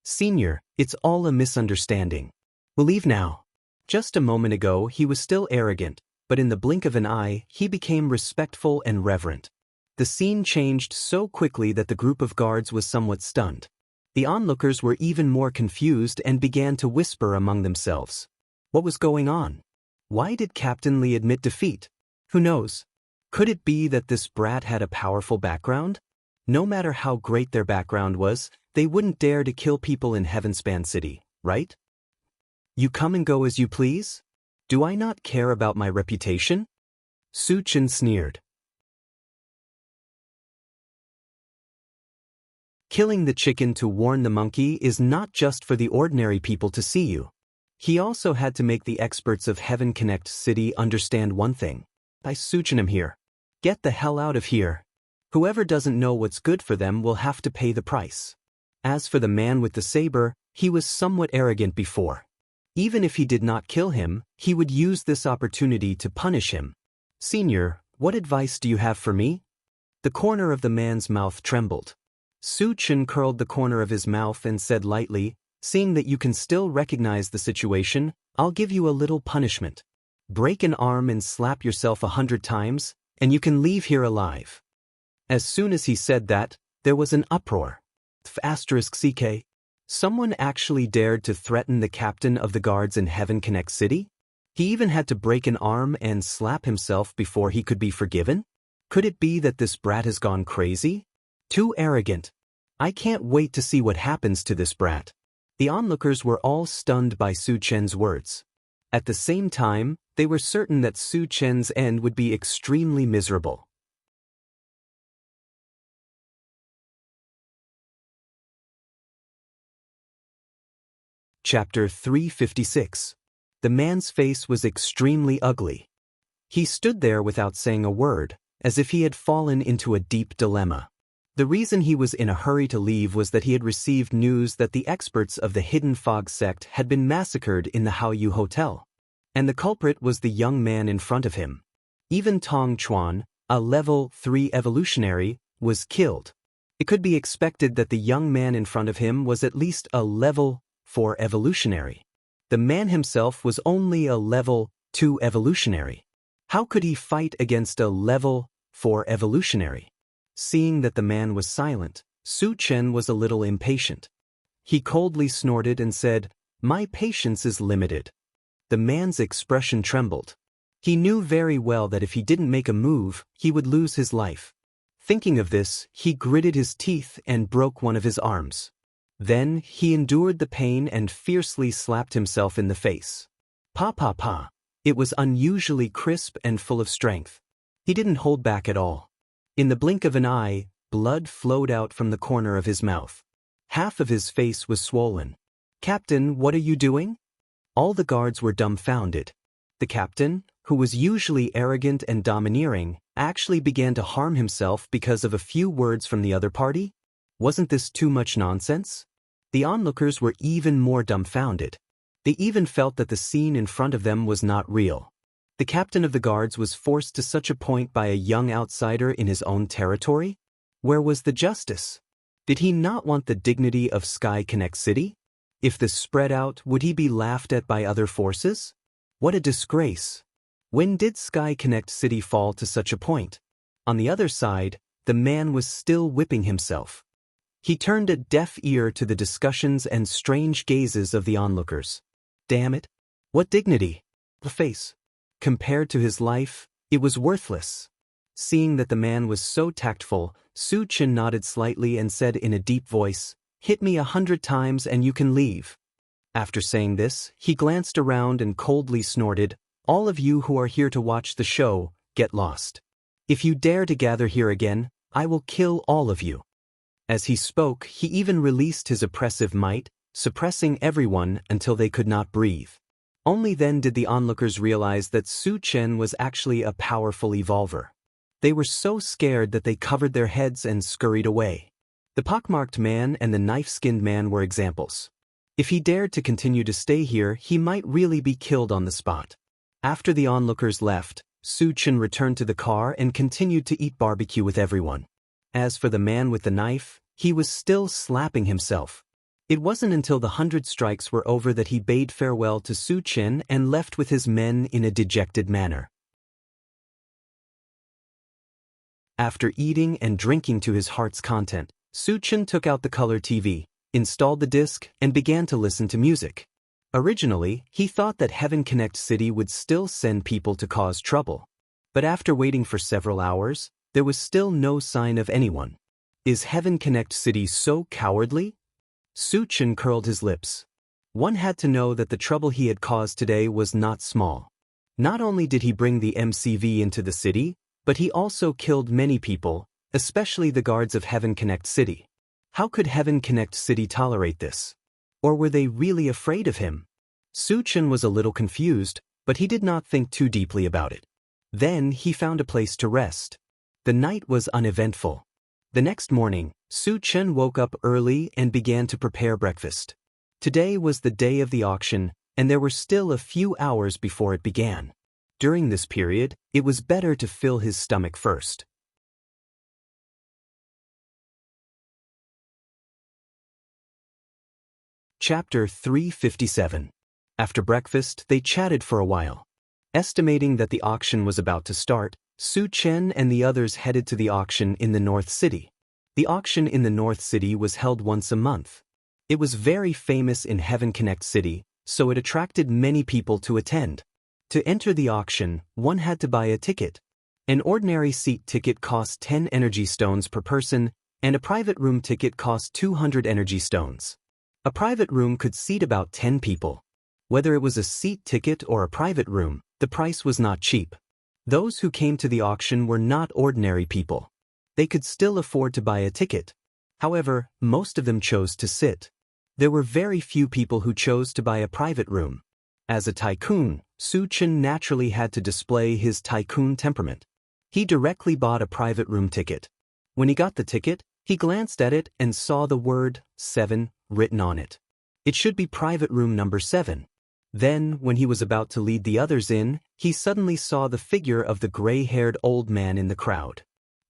"Senior, it's all a misunderstanding. We'll leave now." Just a moment ago he was still arrogant, but in the blink of an eye he became respectful and reverent. The scene changed so quickly that the group of guards was somewhat stunned. The onlookers were even more confused and began to whisper among themselves. What was going on? Why did Captain Li admit defeat? Who knows? Could it be that this brat had a powerful background? No matter how great their background was, they wouldn't dare to kill people in Heavenspan City, right? "You come and go as you please? Do I not care about my reputation?" Su Chen sneered. Killing the chicken to warn the monkey is not just for the ordinary people to see you. He also had to make the experts of Heaven Connect City understand one thing. "I Su Chen am here. Get the hell out of here. Whoever doesn't know what's good for them will have to pay the price." As for the man with the saber, he was somewhat arrogant before. Even if he did not kill him, he would use this opportunity to punish him. "Senior, what advice do you have for me?" The corner of the man's mouth trembled. Su Chen curled the corner of his mouth and said lightly, "Seeing that you can still recognize the situation, I'll give you a little punishment. Break an arm and slap yourself 100 times, and you can leave here alive." As soon as he said that, there was an uproar. **CK. Someone actually dared to threaten the captain of the guards in Heaven Connect City? He even had to break an arm and slap himself before he could be forgiven? Could it be that this brat has gone crazy? Too arrogant. I can't wait to see what happens to this brat. The onlookers were all stunned by Su Chen's words. At the same time, they were certain that Su Chen's end would be extremely miserable. Chapter 356. The man's face was extremely ugly. He stood there without saying a word, as if he had fallen into a deep dilemma. The reason he was in a hurry to leave was that he had received news that the experts of the Hidden Fog sect had been massacred in the Haoyu Hotel, and the culprit was the young man in front of him. Even Tong Chuan, a level 3 evolutionary, was killed. It could be expected that the young man in front of him was at least a level 4 evolutionary. The man himself was only a level 2 evolutionary. How could he fight against a level 4 evolutionary? Seeing that the man was silent, Su Chen was a little impatient. He coldly snorted and said, "My patience is limited." The man's expression trembled. He knew very well that if he didn't make a move, he would lose his life. Thinking of this, he gritted his teeth and broke one of his arms. Then, he endured the pain and fiercely slapped himself in the face. Pa pa pa. It was unusually crisp and full of strength. He didn't hold back at all. In the blink of an eye, blood flowed out from the corner of his mouth. Half of his face was swollen. "Captain, what are you doing?" All the guards were dumbfounded. The captain, who was usually arrogant and domineering, actually began to harm himself because of a few words from the other party? Wasn't this too much nonsense? The onlookers were even more dumbfounded. They even felt that the scene in front of them was not real. The captain of the guards was forced to such a point by a young outsider in his own territory? Where was the justice? Did he not want the dignity of Sky Connect City? If this spread out, would he be laughed at by other forces? What a disgrace. When did Sky Connect City fall to such a point? On the other side, the man was still whipping himself. He turned a deaf ear to the discussions and strange gazes of the onlookers. Damn it. What dignity? The face. Compared to his life, it was worthless. Seeing that the man was so tactful, Su Chen nodded slightly and said in a deep voice, "Hit me 100 times and you can leave." After saying this, he glanced around and coldly snorted, "All of you who are here to watch the show, get lost. If you dare to gather here again, I will kill all of you." As he spoke, he even released his oppressive might, suppressing everyone until they could not breathe. Only then did the onlookers realize that Su Chen was actually a powerful evolver. They were so scared that they covered their heads and scurried away. The pockmarked man and the knife-skinned man were examples. If he dared to continue to stay here, he might really be killed on the spot. After the onlookers left, Su Chen returned to the car and continued to eat barbecue with everyone. As for the man with the knife, he was still slapping himself. It wasn't until the 100 strikes were over that he bade farewell to Su Chen and left with his men in a dejected manner. After eating and drinking to his heart's content, Su Chen took out the color TV, installed the disc, and began to listen to music. Originally, he thought that Heaven Connect City would still send people to cause trouble. But after waiting for several hours, there was still no sign of anyone. Is Heaven Connect City so cowardly? Su Chen curled his lips. One had to know that the trouble he had caused today was not small. Not only did he bring the MCV into the city, but he also killed many people, especially the guards of Heaven Connect City. How could Heaven Connect City tolerate this? Or were they really afraid of him? Su Chen was a little confused, but he did not think too deeply about it. Then he found a place to rest. The night was uneventful. The next morning, Su Chen woke up early and began to prepare breakfast. Today was the day of the auction, and there were still a few hours before it began. During this period, it was better to fill his stomach first. Chapter 357. After breakfast, they chatted for a while. Estimating that the auction was about to start, Su Chen and the others headed to the auction in the North City. The auction in the North City was held once a month. It was very famous in Heaven Connect City, so it attracted many people to attend. To enter the auction, one had to buy a ticket. An ordinary seat ticket cost 10 energy stones per person, and a private room ticket cost 200 energy stones. A private room could seat about 10 people. Whether it was a seat ticket or a private room, the price was not cheap. Those who came to the auction were not ordinary people. They could still afford to buy a ticket. However, most of them chose to sit. There were very few people who chose to buy a private room. As a tycoon, Su Chen naturally had to display his tycoon temperament. He directly bought a private room ticket. When he got the ticket, he glanced at it and saw the word 7 written on it. It should be private room number 7. Then, when he was about to lead the others in, he suddenly saw the figure of the gray-haired old man in the crowd.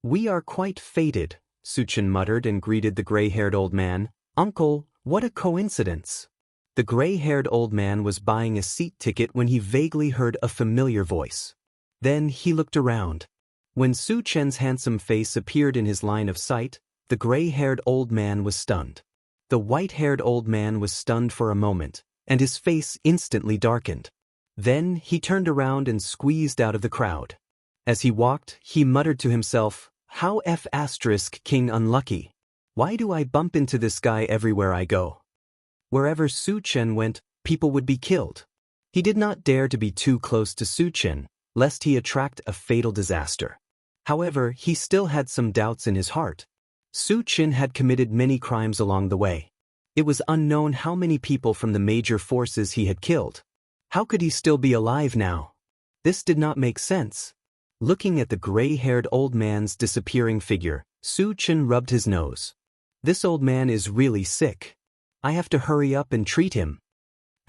"We are quite fated," Su Chen muttered and greeted the gray-haired old man. "Uncle, what a coincidence." The gray-haired old man was buying a seat ticket when he vaguely heard a familiar voice. Then he looked around. When Su Chen's handsome face appeared in his line of sight, the gray-haired old man was stunned. The white-haired old man was stunned for a moment, and his face instantly darkened. Then he turned around and squeezed out of the crowd. As he walked, he muttered to himself, "How King unlucky. Why do I bump into this guy everywhere I go?" Wherever Su Chen went, people would be killed. He did not dare to be too close to Su Chen, lest he attract a fatal disaster. However, he still had some doubts in his heart. Su Chen had committed many crimes along the way. It was unknown how many people from the major forces he had killed. How could he still be alive now? This did not make sense. Looking at the gray-haired old man's disappearing figure, Su Chen rubbed his nose. This old man is really sick. I have to hurry up and treat him.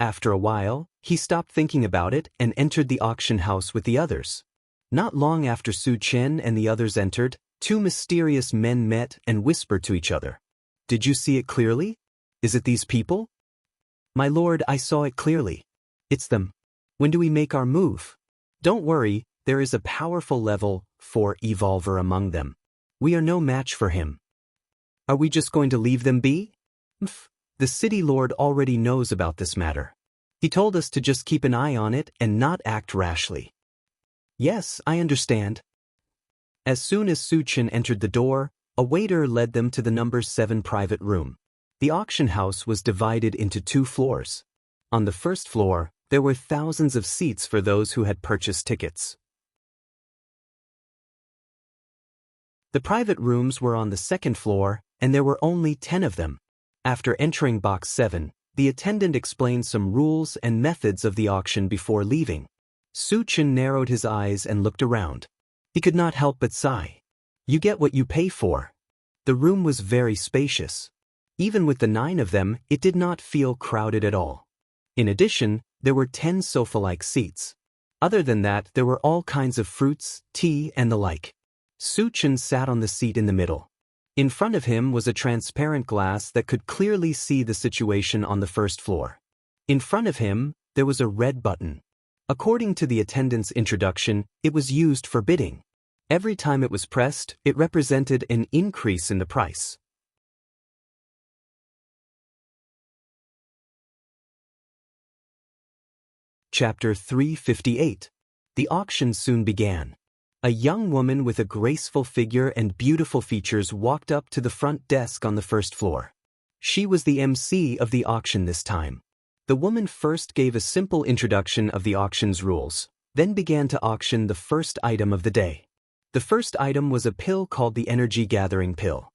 After a while, he stopped thinking about it and entered the auction house with the others. Not long after Su Chen and the others entered, two mysterious men met and whispered to each other. "Did you see it clearly? Is it these people?" "My lord, I saw it clearly. It's them. When do we make our move?" "Don't worry, there is a powerful level 4 evolver among them. We are no match for him." "Are we just going to leave them be?" "The city lord already knows about this matter. He told us to just keep an eye on it and not act rashly." "Yes, I understand." As soon as Su Chen entered the door, a waiter led them to the number 7 private room. The auction house was divided into 2 floors. On the first floor, there were thousands of seats for those who had purchased tickets. The private rooms were on the second floor, and there were only 10 of them. After entering box 7, the attendant explained some rules and methods of the auction before leaving. Su Chen narrowed his eyes and looked around. He could not help but sigh. You get what you pay for. The room was very spacious. Even with the 9 of them, it did not feel crowded at all. In addition, there were 10 sofa-like seats. Other than that, there were all kinds of fruits, tea, and the like. Su Chen sat on the seat in the middle. In front of him was a transparent glass that could clearly see the situation on the first floor. In front of him, there was a red button. According to the attendant's introduction, it was used for bidding. Every time it was pressed, it represented an increase in the price. Chapter 358. The auction soon began. A young woman with a graceful figure and beautiful features walked up to the front desk on the first floor. She was the MC of the auction this time. The woman first gave a simple introduction of the auction's rules, then began to auction the first item of the day. The first item was a pill called the Energy Gathering Pill.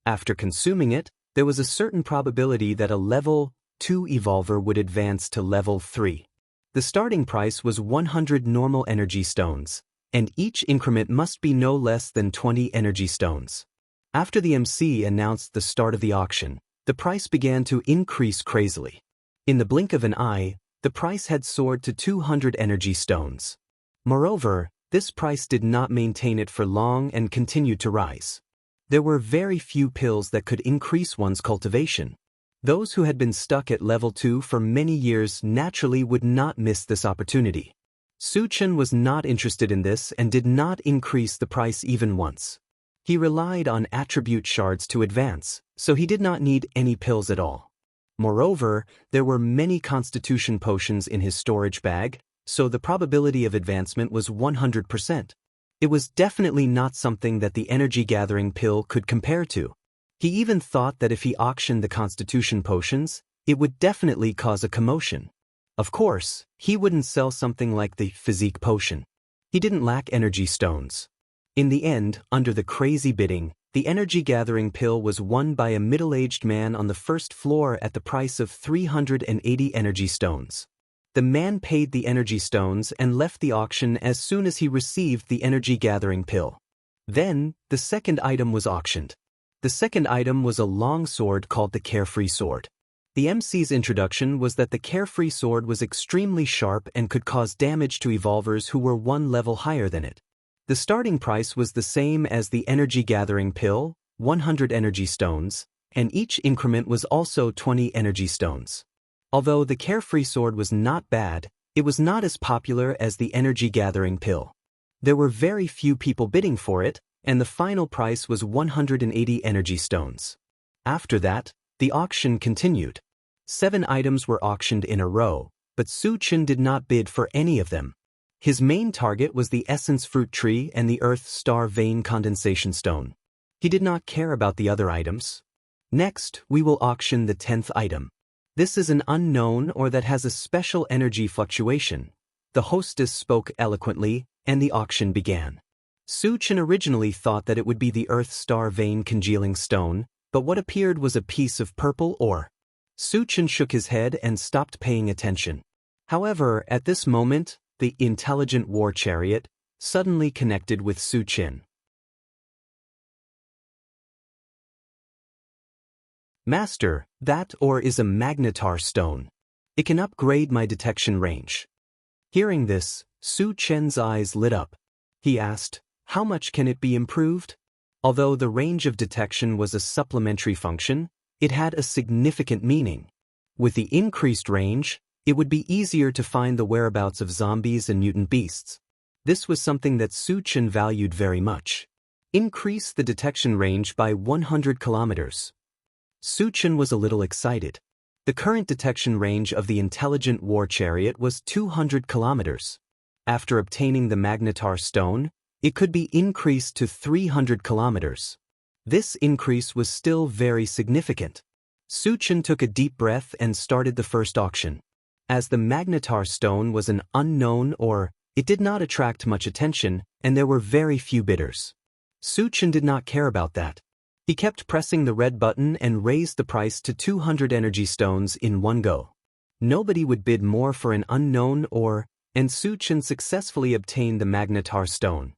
After consuming it, there was a certain probability that a level 2 evolver would advance to level 3. The starting price was 100 normal energy stones, and each increment must be no less than 20 energy stones. After the MC announced the start of the auction, the price began to increase crazily. In the blink of an eye, the price had soared to 200 energy stones. Moreover, this price did not maintain it for long and continued to rise. There were very few pills that could increase one's cultivation. Those who had been stuck at level 2 for many years naturally would not miss this opportunity. Su Chen was not interested in this and did not increase the price even once. He relied on attribute shards to advance, so he did not need any pills at all. Moreover, there were many constitution potions in his storage bag, so the probability of advancement was 100%. It was definitely not something that the energy-gathering pill could compare to. He even thought that if he auctioned the constitution potions, it would definitely cause a commotion. Of course, he wouldn't sell something like the physique potion. He didn't lack energy stones. In the end, under the crazy bidding, the energy-gathering pill was won by a middle-aged man on the first floor at the price of 380 energy stones. The man paid the energy stones and left the auction as soon as he received the energy-gathering pill. Then, the second item was auctioned. The second item was a long sword called the Carefree Sword. The MC's introduction was that the Carefree Sword was extremely sharp and could cause damage to evolvers who were one level higher than it. The starting price was the same as the energy-gathering pill, 100 energy stones, and each increment was also 20 energy stones. Although the Carefree Sword was not bad, it was not as popular as the energy-gathering pill. There were very few people bidding for it, and the final price was 180 energy stones. After that, the auction continued. 7 items were auctioned in a row, but Su Chen did not bid for any of them. His main target was the Essence Fruit Tree and the Earth Star Vein Condensation Stone. He did not care about the other items. Next, we will auction the 10th item. This is an unknown or that has a special energy fluctuation. The hostess spoke eloquently, and the auction began. Su Chen originally thought that it would be the Earth Star Vein Congealing Stone, but what appeared was a piece of purple ore. Su Chen shook his head and stopped paying attention. However, at this moment, the intelligent war chariot suddenly connected with Su Chen. Master, that ore is a magnetar stone. It can upgrade my detection range. Hearing this, Su Chen's eyes lit up. He asked, how much can it be improved? Although the range of detection was a supplementary function, it had a significant meaning. With the increased range, it would be easier to find the whereabouts of zombies and mutant beasts. This was something that Su Chen valued very much. Increase the detection range by 100 kilometers. Su Chen was a little excited. The current detection range of the intelligent war chariot was 200 kilometers. After obtaining the magnetar stone, it could be increased to 300 kilometers. This increase was still very significant. Su Chen took a deep breath and started the first auction. As the magnetar stone was an unknown ore, it did not attract much attention, and there were very few bidders. Su Chen did not care about that. He kept pressing the red button and raised the price to 200 energy stones in one go. Nobody would bid more for an unknown ore, and Su Chen successfully obtained the magnetar stone.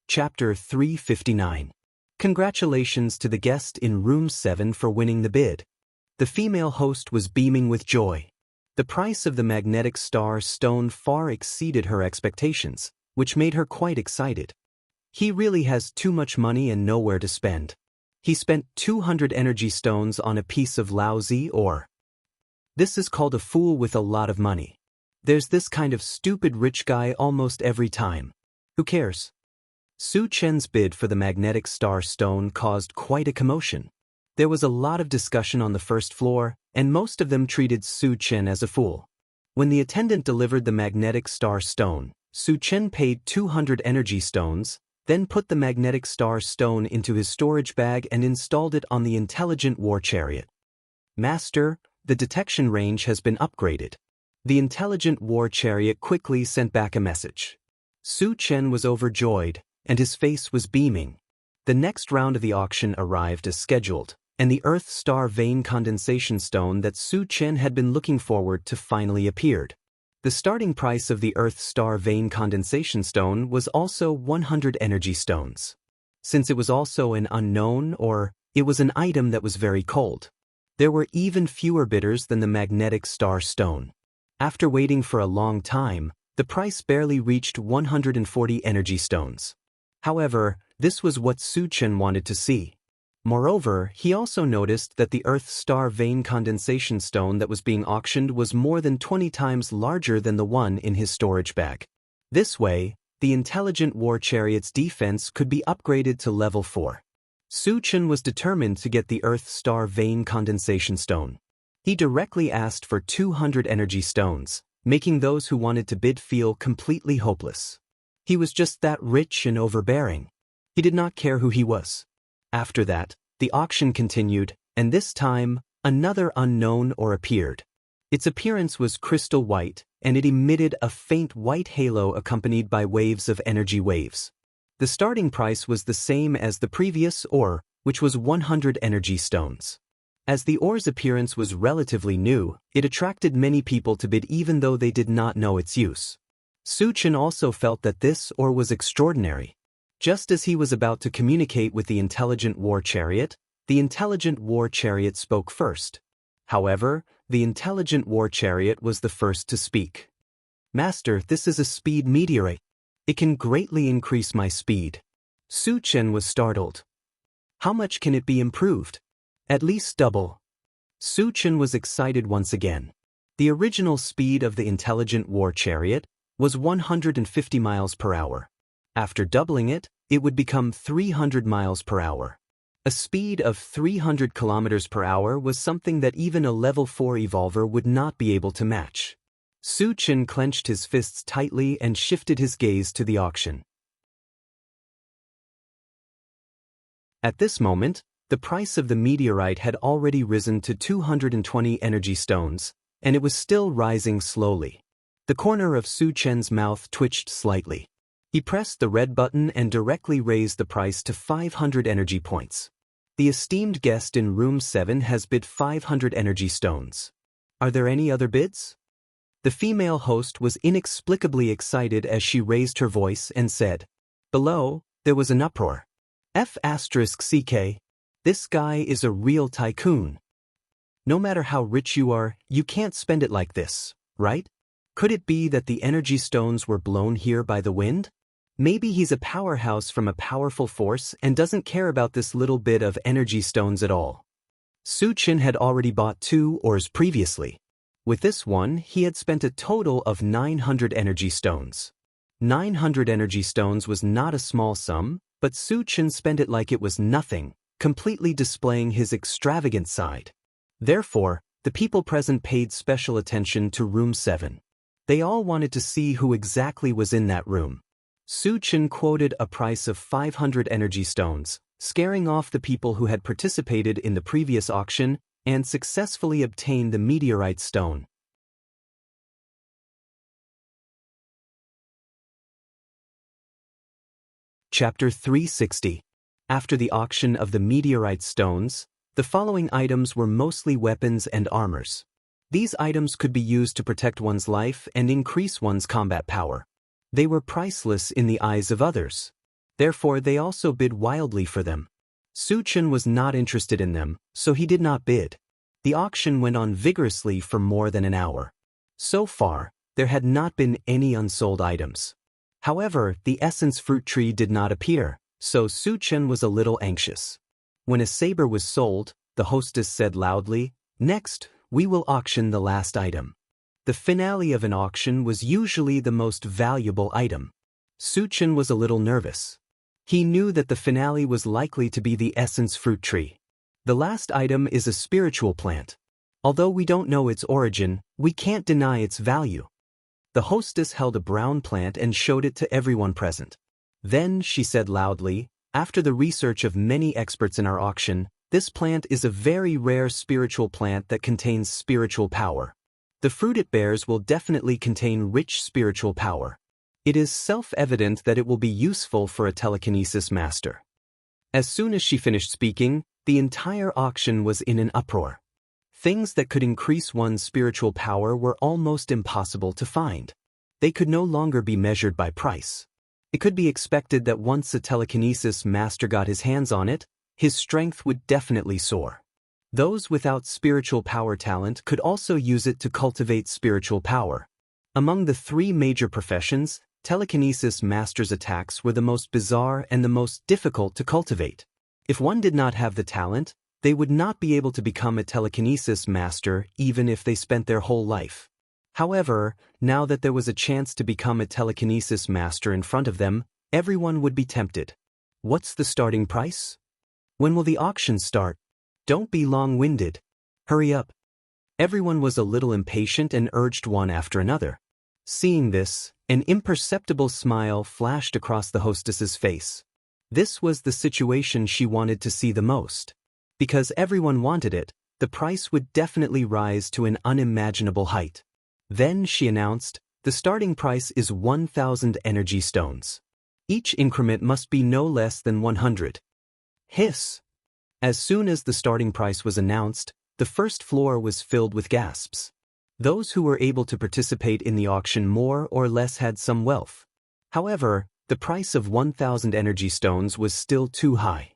Chapter 359. Congratulations to the guest in room 7 for winning the bid. The female host was beaming with joy. The price of the magnetic star stone far exceeded her expectations, which made her quite excited. He really has too much money and nowhere to spend. He spent 200 energy stones on a piece of lousy ore. This is called a fool with a lot of money. There's this kind of stupid rich guy almost every time. Who cares? Su Chen's bid for the magnetic star stone caused quite a commotion. There was a lot of discussion on the first floor, and most of them treated Su Chen as a fool. When the attendant delivered the magnetic star stone, Su Chen paid 200 energy stones, then put the magnetic star stone into his storage bag and installed it on the intelligent war chariot. Master, the detection range has been upgraded. The intelligent war chariot quickly sent back a message. Su Chen was overjoyed, and his face was beaming. The next round of the auction arrived as scheduled, and the Earth Star Vein Condensation Stone that Su Chen had been looking forward to finally appeared. The starting price of the Earth Star Vein Condensation Stone was also 100 energy stones. Since it was also an unknown or it was an item that was very cold, there were even fewer bidders than the magnetic star stone. After waiting for a long time, the price barely reached 140 energy stones. However, this was what Su Chen wanted to see. Moreover, he also noticed that the Earth Star Vein Condensation Stone that was being auctioned was more than 20 times larger than the one in his storage bag. This way, the intelligent war chariot's defense could be upgraded to level 4. Su Chen was determined to get the Earth Star Vein Condensation Stone. He directly asked for 200 energy stones, making those who wanted to bid feel completely hopeless. He was just that rich and overbearing. He did not care who he was. After that, the auction continued, and this time, another unknown ore appeared. Its appearance was crystal white, and it emitted a faint white halo accompanied by waves of energy waves. The starting price was the same as the previous ore, which was 100 energy stones. As the ore's appearance was relatively new, it attracted many people to bid even though they did not know its use. Su Chen also felt that this ore was extraordinary. Just as he was about to communicate with the intelligent war chariot spoke first. However, the intelligent war chariot was the first to speak. "Master, this is a speed meteorite. It can greatly increase my speed." Su Chen was startled. "How much can it be improved?" "At least double." Su Chen was excited once again. The original speed of the intelligent war chariot was 150 miles per hour. After doubling it, it would become 300 miles per hour. A speed of 300 kilometers per hour was something that even a level 4 evolver would not be able to match. Su Chen clenched his fists tightly and shifted his gaze to the auction. At this moment, the price of the meteorite had already risen to 220 energy stones, and it was still rising slowly. The corner of Su Chen's mouth twitched slightly. He pressed the red button and directly raised the price to 500 energy points. "The esteemed guest in room 7 has bid 500 energy stones. Are there any other bids?" The female host was inexplicably excited as she raised her voice and said, "Below, there was an uproar. F***CK. This guy is a real tycoon. No matter how rich you are, you can't spend it like this, right? Could it be that the energy stones were blown here by the wind? Maybe he's a powerhouse from a powerful force and doesn't care about this little bit of energy stones at all." Su Chen had already bought 2 ores previously. With this one, he had spent a total of 900 energy stones. 900 energy stones was not a small sum, but Su Chen spent it like it was nothing, completely displaying his extravagant side. Therefore, the people present paid special attention to room 7. They all wanted to see who exactly was in that room. Su Chen quoted a price of 500 energy stones, scaring off the people who had participated in the previous auction and successfully obtained the meteorite stone. Chapter 360. After the auction of the meteorite stones, the following items were mostly weapons and armors. These items could be used to protect one's life and increase one's combat power. They were priceless in the eyes of others. Therefore, they also bid wildly for them. Su Chen was not interested in them, so he did not bid. The auction went on vigorously for more than an hour. So far, there had not been any unsold items. However, the essence fruit tree did not appear, so Su Chen was a little anxious. When a saber was sold, the hostess said loudly, "Next, we will auction the last item." The finale of an auction was usually the most valuable item. Su Chen was a little nervous. He knew that the finale was likely to be the essence fruit tree. The last item is a spiritual plant. Although we don't know its origin, we can't deny its value. The hostess held a brown plant and showed it to everyone present. Then she said loudly, "After the research of many experts in our auction, this plant is a very rare spiritual plant that contains spiritual power. The fruit it bears will definitely contain rich spiritual power. It is self-evident that it will be useful for a telekinesis master." As soon as she finished speaking, the entire auction was in an uproar. Things that could increase one's spiritual power were almost impossible to find. They could no longer be measured by price. It could be expected that once a telekinesis master got his hands on it, his strength would definitely soar. Those without spiritual power talent could also use it to cultivate spiritual power. Among the 3 major professions, telekinesis masters' attacks were the most bizarre and the most difficult to cultivate. If one did not have the talent, they would not be able to become a telekinesis master even if they spent their whole life. However, now that there was a chance to become a telekinesis master in front of them, everyone would be tempted. What's the starting price? When will the auction start? Don't be long-winded. Hurry up. Everyone was a little impatient and urged one after another. Seeing this, an imperceptible smile flashed across the hostess's face. This was the situation she wanted to see the most. Because everyone wanted it, the price would definitely rise to an unimaginable height. Then she announced, the starting price is 1,000 energy stones. Each increment must be no less than 100. Hiss! As soon as the starting price was announced, the first floor was filled with gasps. Those who were able to participate in the auction more or less had some wealth. However, the price of 1,000 energy stones was still too high.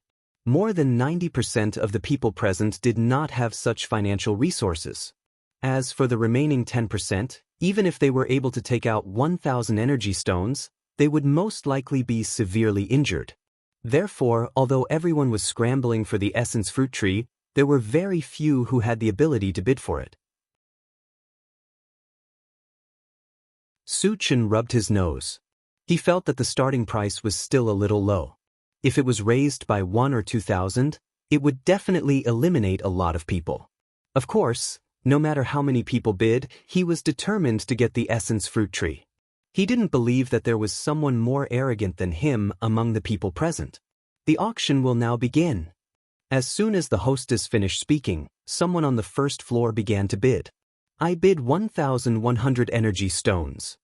More than 90% of the people present did not have such financial resources. As for the remaining 10%, even if they were able to take out 1,000 energy stones, they would most likely be severely injured. Therefore, although everyone was scrambling for the essence fruit tree, there were very few who had the ability to bid for it. Suchin rubbed his nose. He felt that the starting price was still a little low. If it was raised by 1 or 2,000, it would definitely eliminate a lot of people. Of course, no matter how many people bid, he was determined to get the essence fruit tree. He didn't believe that there was someone more arrogant than him among the people present. The auction will now begin. As soon as the hostess finished speaking, someone on the first floor began to bid. I bid 1,100 energy stones.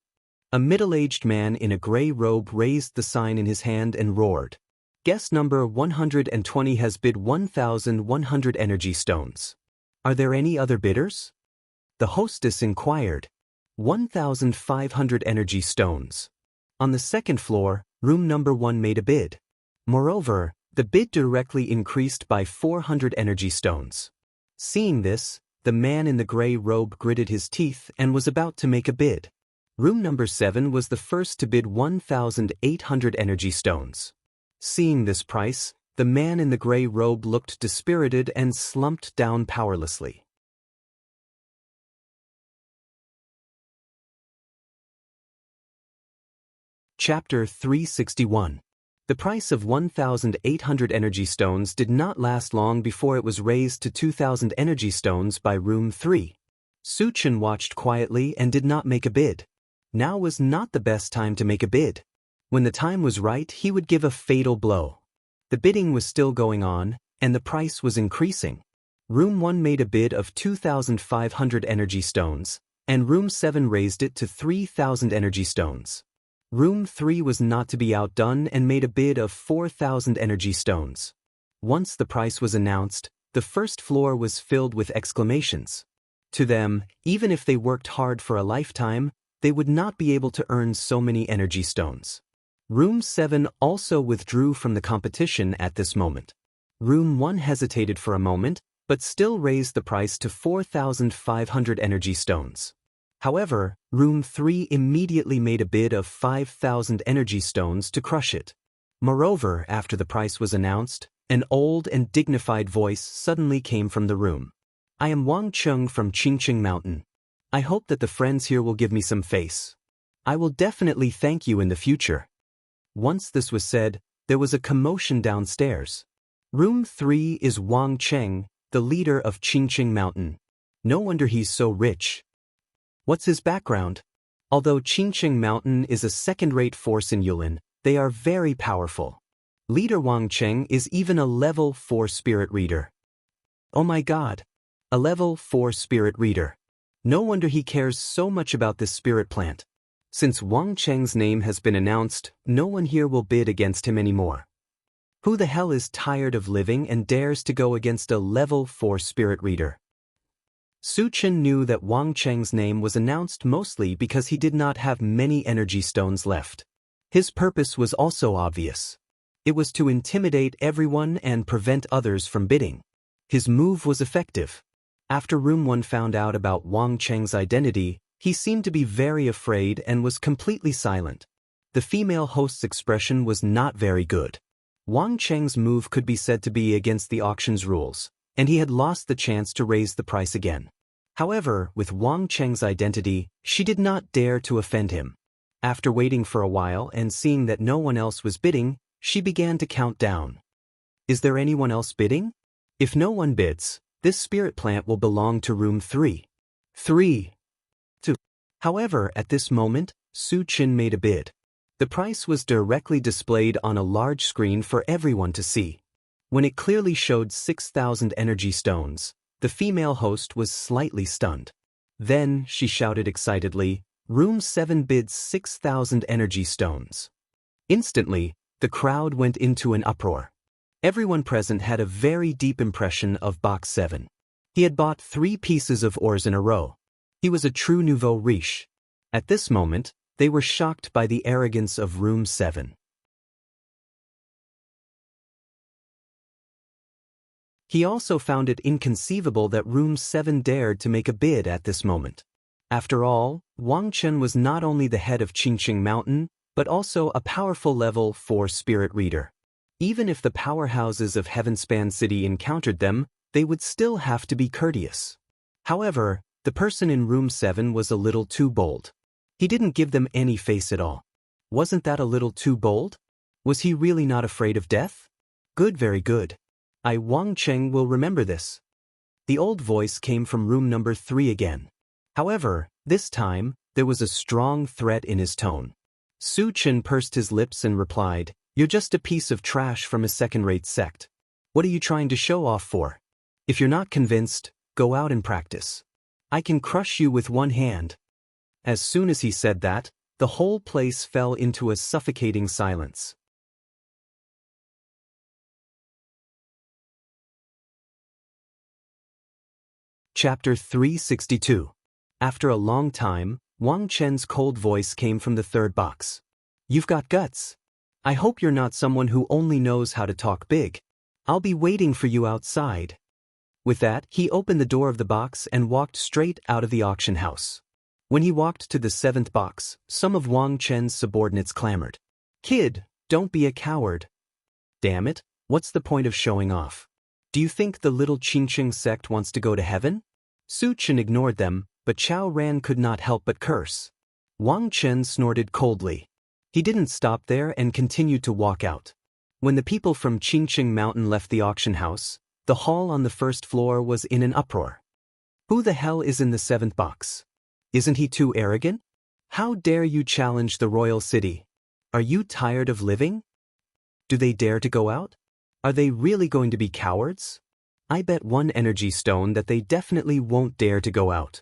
A middle-aged man in a gray robe raised the sign in his hand and roared. Guest number 120 has bid 1,100 energy stones. Are there any other bidders? The hostess inquired. 1,500 energy stones. On the second floor, room number 1 made a bid. Moreover, the bid directly increased by 400 energy stones. Seeing this, the man in the gray robe gritted his teeth and was about to make a bid. Room number 7 was the first to bid 1,800 energy stones. Seeing this price, the man in the gray robe looked dispirited and slumped down powerlessly. Chapter 361. The price of 1,800 energy stones did not last long before it was raised to 2,000 energy stones by room 3. Suchin watched quietly and did not make a bid. Now was not the best time to make a bid. When the time was right, he would give a fatal blow. The bidding was still going on, and the price was increasing. Room 1 made a bid of 2,500 energy stones, and room 7 raised it to 3,000 energy stones. Room 3 was not to be outdone and made a bid of 4,000 energy stones. Once the price was announced, the first floor was filled with exclamations. To them, even if they worked hard for a lifetime, they would not be able to earn so many energy stones. Room 7 also withdrew from the competition at this moment. Room 1 hesitated for a moment, but still raised the price to 4,500 energy stones. However, room 3 immediately made a bid of 5,000 energy stones to crush it. Moreover, after the price was announced, an old and dignified voice suddenly came from the room. I am Wang Chung from Qingqing Mountain. I hope that the friends here will give me some face. I will definitely thank you in the future. Once this was said, there was a commotion downstairs. Room 3 is Wang Cheng, the leader of Qingqing Mountain. No wonder he's so rich. What's his background? Although Qingqing Mountain is a second-rate force in Yulin, they are very powerful. Leader Wang Cheng is even a level 4 spirit reader. Oh my god! A level 4 spirit reader. No wonder he cares so much about this spirit plant. Since Wang Cheng's name has been announced, no one here will bid against him anymore. Who the hell is tired of living and dares to go against a level 4 spirit reader? Suchin knew that Wang Cheng's name was announced mostly because he did not have many energy stones left. His purpose was also obvious. It was to intimidate everyone and prevent others from bidding. His move was effective. After Room 1 found out about Wang Cheng's identity, he seemed to be very afraid and was completely silent. The female host's expression was not very good. Wang Cheng's move could be said to be against the auction's rules, and he had lost the chance to raise the price again. However, with Wang Cheng's identity, she did not dare to offend him. After waiting for a while and seeing that no one else was bidding, she began to count down. Is there anyone else bidding? If no one bids, this spirit plant will belong to room 3. 3. 2. However, at this moment, Su Qin made a bid. The price was directly displayed on a large screen for everyone to see. When it clearly showed 6,000 energy stones, the female host was slightly stunned. Then, she shouted excitedly, "Room 7 bids 6,000 energy stones." Instantly, the crowd went into an uproar. Everyone present had a very deep impression of Box 7. He had bought 3 pieces of ores in a row. He was a true nouveau riche. At this moment, they were shocked by the arrogance of Room 7. He also found it inconceivable that Room 7 dared to make a bid at this moment. After all, Wang Chen was not only the head of Qingqing Mountain, but also a powerful level 4 spirit reader. Even if the powerhouses of Heavenspan City encountered them, they would still have to be courteous. However, the person in Room 7 was a little too bold. He didn't give them any face at all. Wasn't that a little too bold? Was he really not afraid of death? Good, very good. Wang Cheng will remember this. The old voice came from room number 3 again. However, this time, there was a strong threat in his tone. Su Qin pursed his lips and replied, "You're just a piece of trash from a second-rate sect. What are you trying to show off for? If you're not convinced, go out and practice. I can crush you with one hand." As soon as he said that, the whole place fell into a suffocating silence. Chapter 362. After a long time, Wang Chen's cold voice came from the 3rd box. "You've got guts. I hope you're not someone who only knows how to talk big. I'll be waiting for you outside." With that, he opened the door of the box and walked straight out of the auction house. When he walked to the 7th box, some of Wang Chen's subordinates clamored, "Kid, don't be a coward." Damn it, what's the point of showing off? Do you think the little Qingqing sect wants to go to heaven? Su Chen ignored them, but Chao Ran could not help but curse. Wang Chen snorted coldly. He didn't stop there and continued to walk out. When the people from Qingqing Mountain left the auction house, the hall on the 1st floor was in an uproar. Who the hell is in the 7th box? Isn't he too arrogant? How dare you challenge the royal city? Are you tired of living? Do they dare to go out? Are they really going to be cowards? I bet 1 energy stone that they definitely won't dare to go out.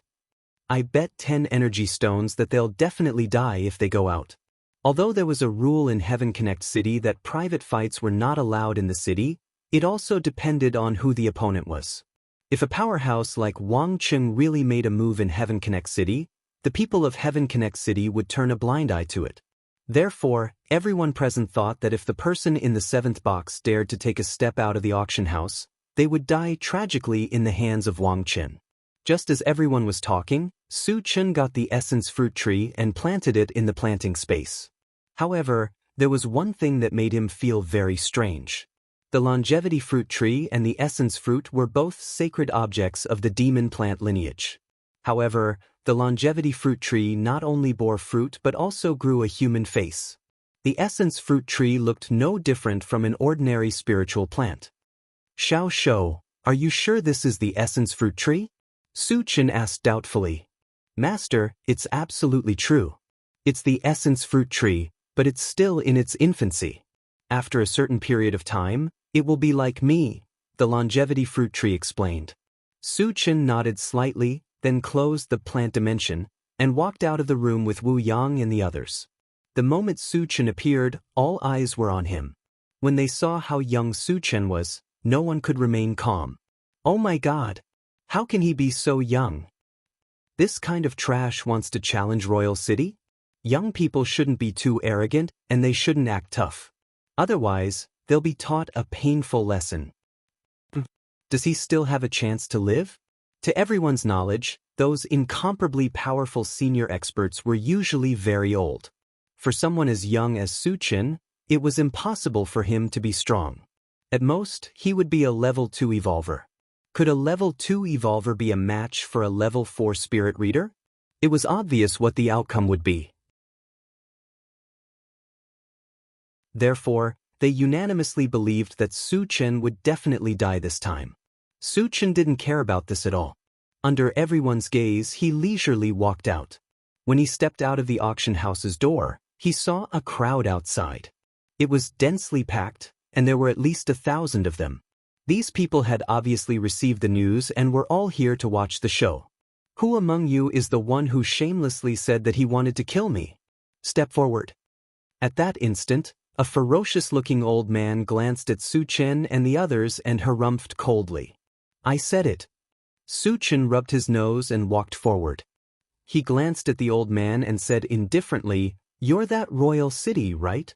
I bet 10 energy stones that they'll definitely die if they go out. Although there was a rule in Heaven Connect City that private fights were not allowed in the city, it also depended on who the opponent was. If a powerhouse like Wang Cheng really made a move in Heaven Connect City, the people of Heaven Connect City would turn a blind eye to it. Therefore, everyone present thought that if the person in the 7th box dared to take a step out of the auction house, they would die tragically in the hands of Wang Chen. Just as everyone was talking, Su Chen got the essence fruit tree and planted it in the planting space. However, there was one thing that made him feel very strange. The longevity fruit tree and the essence fruit were both sacred objects of the demon plant lineage. However, the longevity fruit tree not only bore fruit but also grew a human face. The essence fruit tree looked no different from an ordinary spiritual plant. "Xiao Shou, are you sure this is the essence fruit tree?" Su Chen asked doubtfully. "Master, it's absolutely true. It's the essence fruit tree, but it's still in its infancy. After a certain period of time, it will be like me," the longevity fruit tree explained. Su Chen nodded slightly, then closed the plant dimension, and walked out of the room with Wu Yang and the others. The moment Su Chen appeared, all eyes were on him. When they saw how young Su Chen was, no one could remain calm. Oh my God! How can he be so young? This kind of trash wants to challenge Royal City? Young people shouldn't be too arrogant, and they shouldn't act tough. Otherwise, they'll be taught a painful lesson. Does he still have a chance to live? To everyone's knowledge, those incomparably powerful senior experts were usually very old. For someone as young as Su Chen, it was impossible for him to be strong. At most, he would be a level 2 evolver. Could a level 2 evolver be a match for a level 4 spirit reader? It was obvious what the outcome would be. Therefore, they unanimously believed that Su Chen would definitely die this time. Su Chen didn't care about this at all. Under everyone's gaze, he leisurely walked out. When he stepped out of the auction house's door, he saw a crowd outside. It was densely packed, and there were at least 1,000 of them. These people had obviously received the news and were all here to watch the show. Who among you is the one who shamelessly said that he wanted to kill me? Step forward. At that instant, a ferocious-looking old man glanced at Su Chen and the others and harumphed coldly. I said it. Su Chen rubbed his nose and walked forward. He glanced at the old man and said indifferently, "You're that royal city, right?"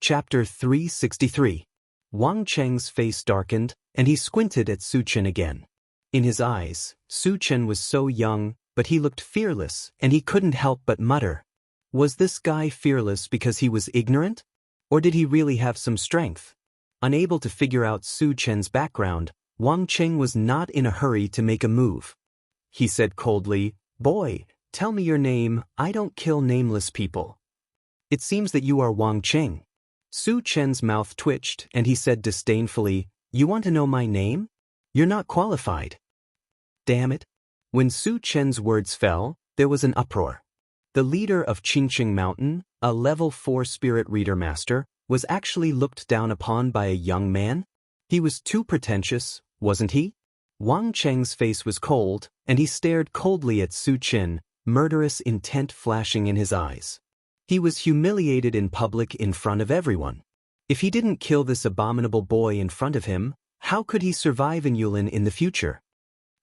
Chapter 363. Wang Cheng's face darkened, and he squinted at Su Chen again. In his eyes, Su Chen was so young, but he looked fearless, and he couldn't help but mutter. Was this guy fearless because he was ignorant? Or did he really have some strength? Unable to figure out Su Chen's background, Wang Cheng was not in a hurry to make a move. He said coldly, "Boy, tell me your name, I don't kill nameless people." "It seems that you are Wang Cheng." Su Chen's mouth twitched and he said disdainfully, "You want to know my name? You're not qualified." Damn it. When Su Chen's words fell, there was an uproar. The leader of Qingqing Mountain, a level 4 spirit reader master, was actually looked down upon by a young man? He was too pretentious, wasn't he? Wang Cheng's face was cold, and he stared coldly at Su Chen, murderous intent flashing in his eyes. He was humiliated in public in front of everyone. If he didn't kill this abominable boy in front of him, how could he survive in Yulin in the future?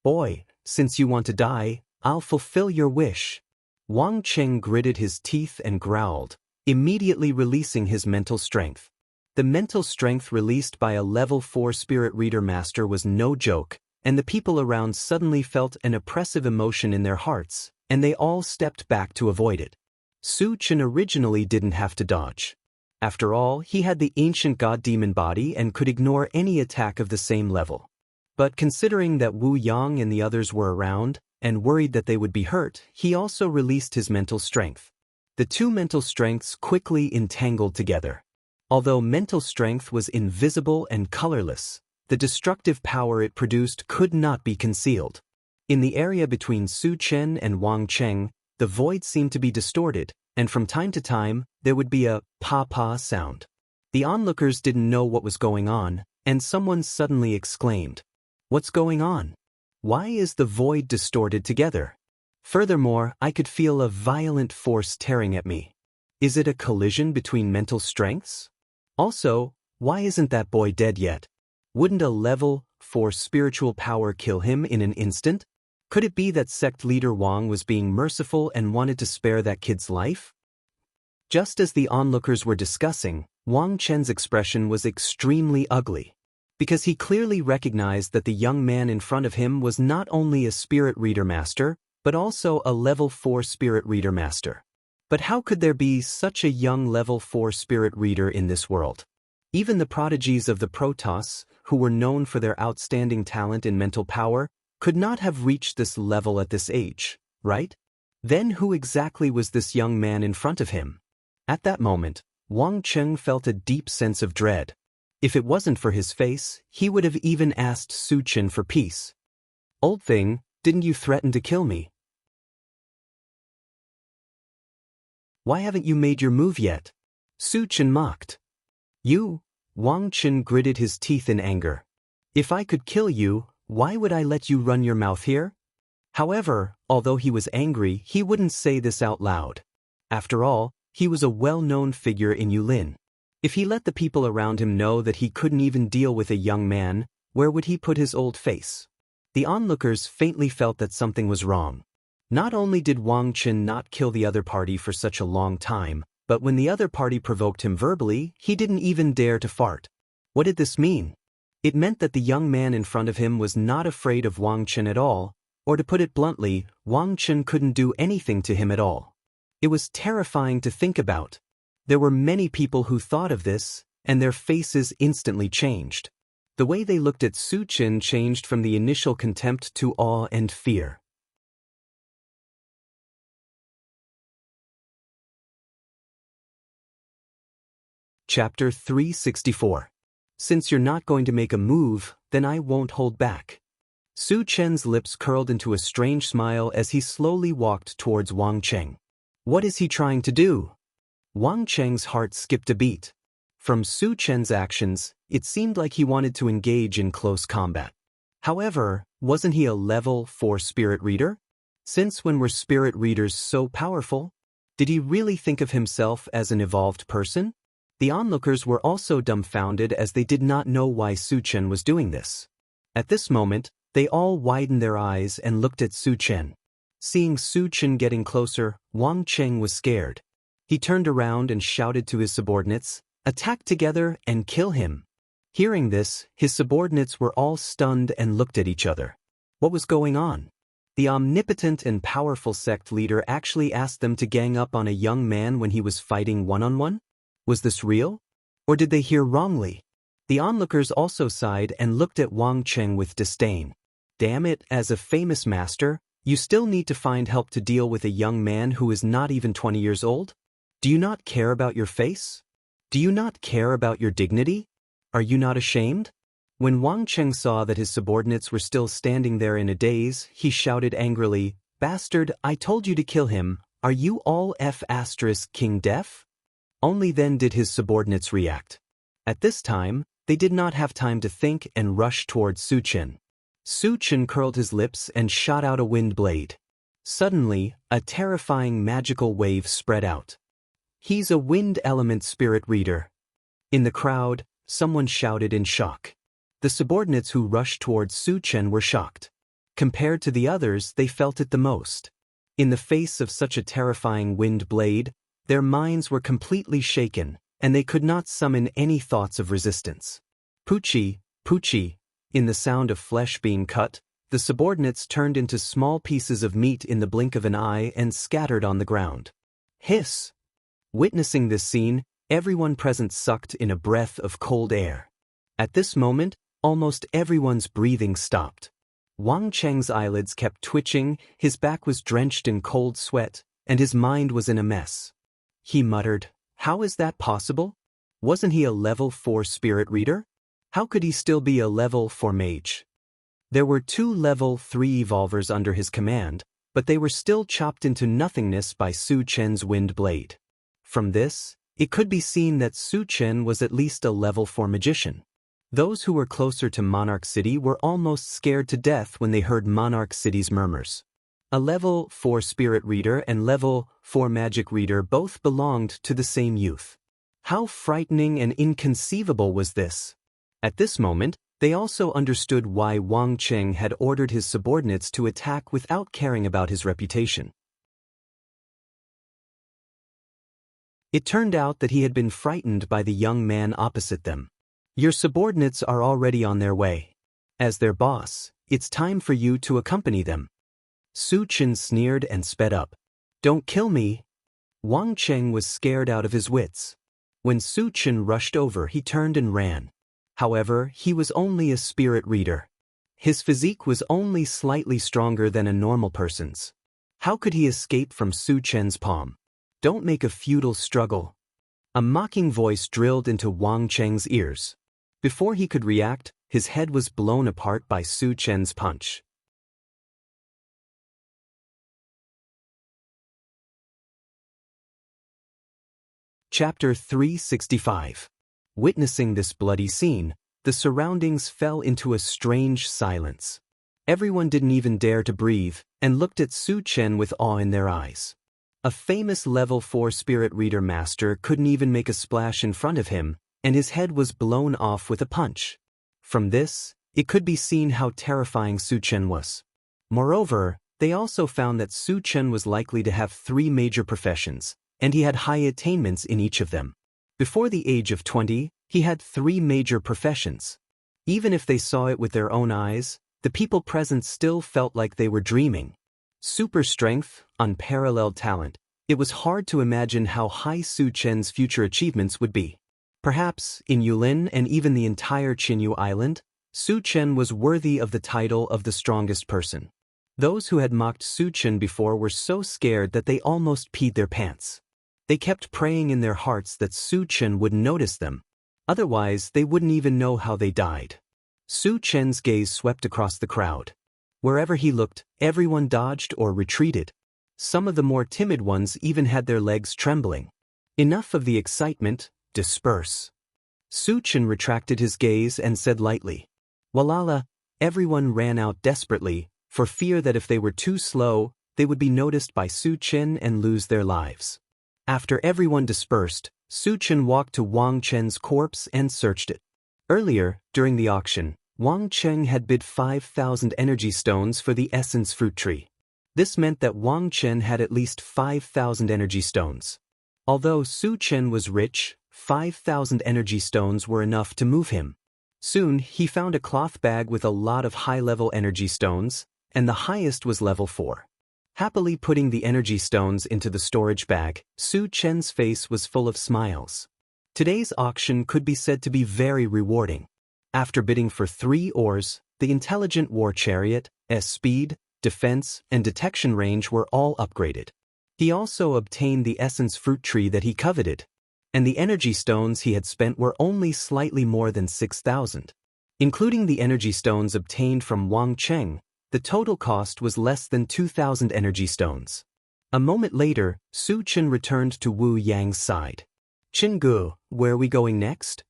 "Boy, since you want to die, I'll fulfill your wish." Wang Cheng gritted his teeth and growled, immediately releasing his mental strength. The mental strength released by a level 4 spirit reader master was no joke, and the people around suddenly felt an oppressive emotion in their hearts, and they all stepped back to avoid it. Su Chen originally didn't have to dodge. After all, he had the ancient god-demon body and could ignore any attack of the same level. But considering that Wu Yang and the others were around, and worried that they would be hurt, he also released his mental strength. The two mental strengths quickly entangled together. Although mental strength was invisible and colorless, the destructive power it produced could not be concealed. In the area between Su Chen and Wang Cheng, the void seemed to be distorted, and from time to time, there would be a pa-pa sound. The onlookers didn't know what was going on, and someone suddenly exclaimed, "What's going on? Why is the void distorted together? Furthermore, I could feel a violent force tearing at me. Is it a collision between mental strengths? Also, why isn't that boy dead yet? Wouldn't a level 4 spiritual power kill him in an instant? Could it be that sect leader Wang was being merciful and wanted to spare that kid's life?" Just as the onlookers were discussing, Wang Chen's expression was extremely ugly, because he clearly recognized that the young man in front of him was not only a spirit reader master, but also a level 4 spirit reader master. But how could there be such a young level 4 spirit reader in this world? Even the prodigies of the Protoss, who were known for their outstanding talent and mental power, could not have reached this level at this age, right? Then who exactly was this young man in front of him? At that moment, Wang Cheng felt a deep sense of dread. If it wasn't for his face, he would have even asked Su Chen for peace. "Old thing, didn't you threaten to kill me? Why haven't you made your move yet?" Su Chen mocked. "You?" Wang Chen gritted his teeth in anger. "If I could kill you, why would I let you run your mouth here?" However, although he was angry, he wouldn't say this out loud. After all, he was a well-known figure in Yulin. If he let the people around him know that he couldn't even deal with a young man, where would he put his old face? The onlookers faintly felt that something was wrong. Not only did Wang Chen not kill the other party for such a long time, but when the other party provoked him verbally, he didn't even dare to fart. What did this mean? It meant that the young man in front of him was not afraid of Wang Chen at all, or to put it bluntly, Wang Chen couldn't do anything to him at all. It was terrifying to think about. There were many people who thought of this, and their faces instantly changed. The way they looked at Suchin changed from the initial contempt to awe and fear. Chapter 364. Since you're not going to make a move, then I won't hold back. Su Chen's lips curled into a strange smile as he slowly walked towards Wang Cheng. What is he trying to do? Wang Cheng's heart skipped a beat. From Su Chen's actions, it seemed like he wanted to engage in close combat. However, wasn't he a level 4 spirit reader? Since when were spirit readers so powerful? Did he really think of himself as an evolved person? The onlookers were also dumbfounded as they did not know why Su Chen was doing this. At this moment, they all widened their eyes and looked at Su Chen. Seeing Su Chen getting closer, Wang Cheng was scared. He turned around and shouted to his subordinates, "Attack together and kill him." Hearing this, his subordinates were all stunned and looked at each other. What was going on? The omnipotent and powerful sect leader actually asked them to gang up on a young man when he was fighting one-on-one? Was this real? Or did they hear wrongly? The onlookers also sighed and looked at Wang Cheng with disdain. Damn it, as a famous master, you still need to find help to deal with a young man who is not even 20 years old? Do you not care about your face? Do you not care about your dignity? Are you not ashamed? When Wang Cheng saw that his subordinates were still standing there in a daze, he shouted angrily, "Bastard, I told you to kill him. Are you all King deaf?" Only then did his subordinates react. At this time, they did not have time to think and rushed towards Su Chen. Su Chen curled his lips and shot out a wind blade. Suddenly, a terrifying magical wave spread out. He's a wind element spirit reader. In the crowd, someone shouted in shock. The subordinates who rushed towards Su Chen were shocked. Compared to the others, they felt it the most. In the face of such a terrifying wind blade, their minds were completely shaken, and they could not summon any thoughts of resistance. Poochie, poochie. In the sound of flesh being cut, the subordinates turned into small pieces of meat in the blink of an eye and scattered on the ground. Hiss! Witnessing this scene, everyone present sucked in a breath of cold air. At this moment, almost everyone's breathing stopped. Wang Cheng's eyelids kept twitching, his back was drenched in cold sweat, and his mind was in a mess. He muttered, "How is that possible? Wasn't he a level 4 spirit reader? How could he still be a level 4 mage?" There were 2 level 3 evolvers under his command, but they were still chopped into nothingness by Su Chen's wind blade. From this, it could be seen that Su Chen was at least a level 4 magician. Those who were closer to Monarch City were almost scared to death when they heard Monarch City's murmurs. A level 4 spirit reader and level 4 magic reader both belonged to the same youth. How frightening and inconceivable was this? At this moment, they also understood why Wang Cheng had ordered his subordinates to attack without caring about his reputation. It turned out that he had been frightened by the young man opposite them. Your subordinates are already on their way. As their boss, it's time for you to accompany them. Su Chen sneered and sped up. Don't kill me. Wang Cheng was scared out of his wits. When Su Chen rushed over, he turned and ran. However, he was only a spirit reader. His physique was only slightly stronger than a normal person's. How could he escape from Su Chen's palm? Don't make a futile struggle. A mocking voice drilled into Wang Cheng's ears. Before he could react, his head was blown apart by Su Chen's punch. Chapter 365. Witnessing this bloody scene, the surroundings fell into a strange silence. Everyone didn't even dare to breathe, and looked at Su Chen with awe in their eyes. A famous level 4 spirit reader master couldn't even make a splash in front of him, and his head was blown off with a punch. From this, it could be seen how terrifying Su Chen was. Moreover, they also found that Su Chen was likely to have 3 major professions, and he had high attainments in each of them. Before the age of 20, he had 3 major professions. Even if they saw it with their own eyes, the people present still felt like they were dreaming. Super strength, unparalleled talent, It was hard to imagine how high Su Chen's future achievements would be. Perhaps, in Yulin and even the entire Qinyu Island, Su Chen was worthy of the title of the strongest person. Those who had mocked Su Chen before were so scared that they almost peed their pants. They kept praying in their hearts that Su Chen wouldn't notice them. Otherwise, they wouldn't even know how they died. Su Chen's gaze swept across the crowd. Wherever he looked, everyone dodged or retreated. Some of the more timid ones even had their legs trembling. Enough of the excitement, disperse. Su Chen retracted his gaze and said lightly, "Walala." Everyone ran out desperately, for fear that if they were too slow, they would be noticed by Su Chen and lose their lives. After everyone dispersed, Su Chen walked to Wang Chen's corpse and searched it. Earlier, during the auction, Wang Chen had bid 5,000 energy stones for the essence fruit tree. This meant that Wang Chen had at least 5,000 energy stones. Although Su Chen was rich, 5,000 energy stones were enough to move him. Soon, he found a cloth bag with a lot of high-level energy stones, and the highest was level 4. Happily putting the energy stones into the storage bag, Su Chen's face was full of smiles. Today's auction could be said to be very rewarding. After bidding for 3 ores, the intelligent war chariot, speed, defense, and detection range were all upgraded. He also obtained the essence fruit tree that he coveted, and the energy stones he had spent were only slightly more than 6,000. Including the energy stones obtained from Wang Cheng, the total cost was less than 2,000 energy stones. A moment later, Su Chen returned to Wu Yang's side. "Qinggu, where are we going next?"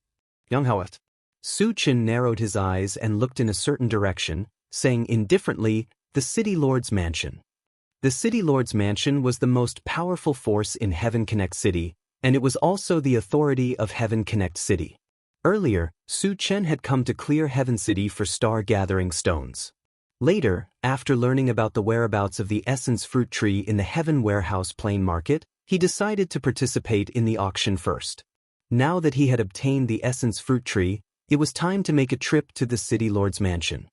"Yang Hawat." Su Chen narrowed his eyes and looked in a certain direction, saying indifferently, "The City Lord's Mansion." The City Lord's Mansion was the most powerful force in Heaven Connect City, and it was also the authority of Heaven Connect City. Earlier, Su Chen had come to clear Heaven City for star-gathering stones. Later, after learning about the whereabouts of the essence fruit tree in the Heaven Warehouse Plain Market, he decided to participate in the auction first. Now that he had obtained the essence fruit tree, it was time to make a trip to the City Lord's Mansion.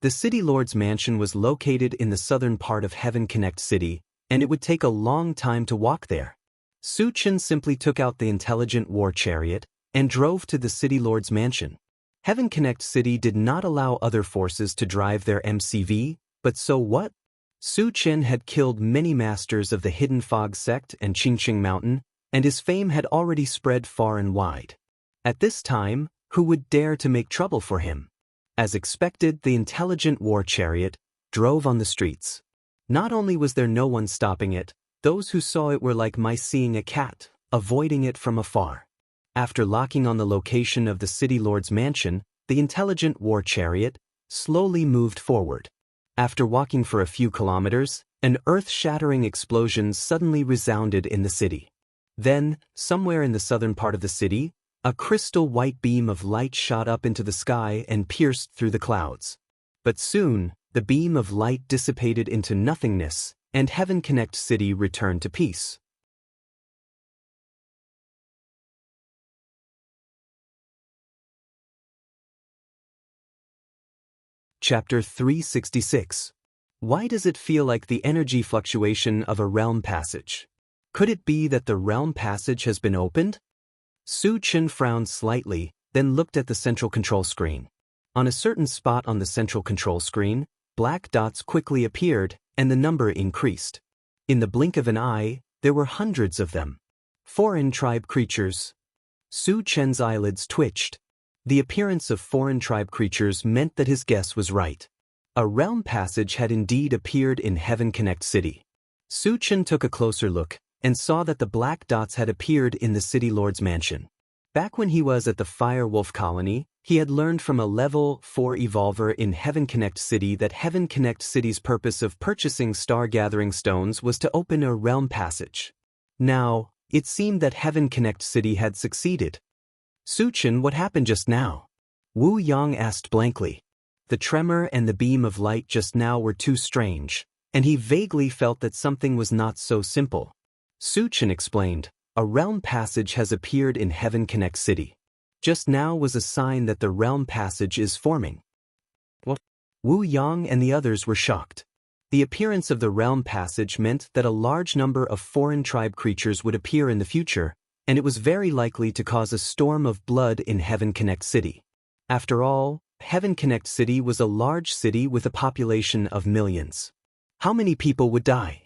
The City Lord's Mansion was located in the southern part of Heaven Connect City, and it would take a long time to walk there. Su Chen simply took out the intelligent war chariot and drove to the City Lord's Mansion. Heaven Connect City did not allow other forces to drive their MCV, but so what? Su Chen had killed many masters of the Hidden Fog sect and Qingqing Mountain, and his fame had already spread far and wide. At this time, who would dare to make trouble for him? As expected, the intelligent war chariot drove on the streets. Not only was there no one stopping it, those who saw it were like mice seeing a cat, avoiding it from afar. After locking on the location of the City Lord's Mansion, the intelligent war chariot slowly moved forward. After walking for a few kilometers, an earth-shattering explosion suddenly resounded in the city. Then, somewhere in the southern part of the city, a crystal white beam of light shot up into the sky and pierced through the clouds. But soon, the beam of light dissipated into nothingness, and Heaven Connect City returned to peace. Chapter 366. Why does it feel like the energy fluctuation of a realm passage? Could it be that the realm passage has been opened? Su Chen frowned slightly, then looked at the central control screen. On a certain spot on the central control screen, black dots quickly appeared, and the number increased. In the blink of an eye, there were hundreds of them. Foreign tribe creatures. Su Chen's eyelids twitched. The appearance of foreign tribe creatures meant that his guess was right. A realm passage had indeed appeared in Heaven Connect City. Su Chen took a closer look and saw that the black dots had appeared in the City Lord's Mansion. Back when he was at the Fire Wolf Colony, he had learned from a level 4 evolver in Heaven Connect City that Heaven Connect City's purpose of purchasing star-gathering stones was to open a realm passage. Now, it seemed that Heaven Connect City had succeeded. "Su Chen, what happened just now?" Wu Yang asked blankly. The tremor and the beam of light just now were too strange, and he vaguely felt that something was not so simple. Su Chen explained, "A realm passage has appeared in Heaven Connect City. Just now was a sign that the realm passage is forming." "What?" Wu Yang and the others were shocked. The appearance of the realm passage meant that a large number of foreign tribe creatures would appear in the future, and it was very likely to cause a storm of blood in Heaven Connect City. After all, Heaven Connect City was a large city with a population of millions. How many people would die?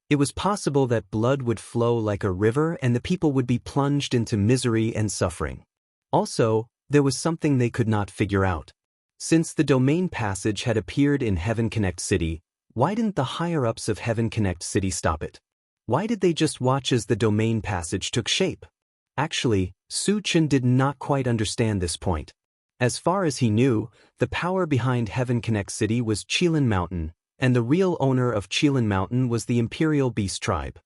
It was possible that blood would flow like a river and the people would be plunged into misery and suffering. Also, there was something they could not figure out. Since the domain passage had appeared in Heaven Connect City, why didn't the higher-ups of Heaven Connect City stop it? Why did they just watch as the domain passage took shape? Actually, Su Chen did not quite understand this point. As far as he knew, the power behind Heaven Connect City was Qilin Mountain, and the real owner of Qilin Mountain was the Imperial Beast Tribe.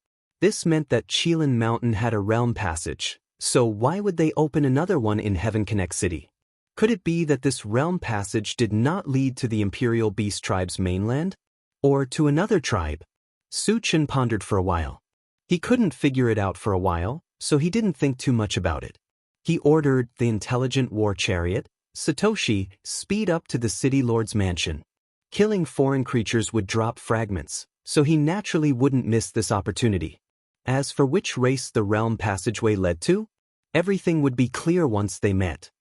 This meant that Qilin Mountain had a realm passage, so why would they open another one in Heaven Connect City? Could it be that this realm passage did not lead to the Imperial Beast Tribe's mainland? Or to another tribe? Su Chen pondered for a while. He couldn't figure it out for a while, so he didn't think too much about it. He ordered the intelligent war chariot, Satoshi, speed up to the city lord's mansion. Killing foreign creatures would drop fragments, so he naturally wouldn't miss this opportunity. As for which race the realm passageway led to, everything would be clear once they met.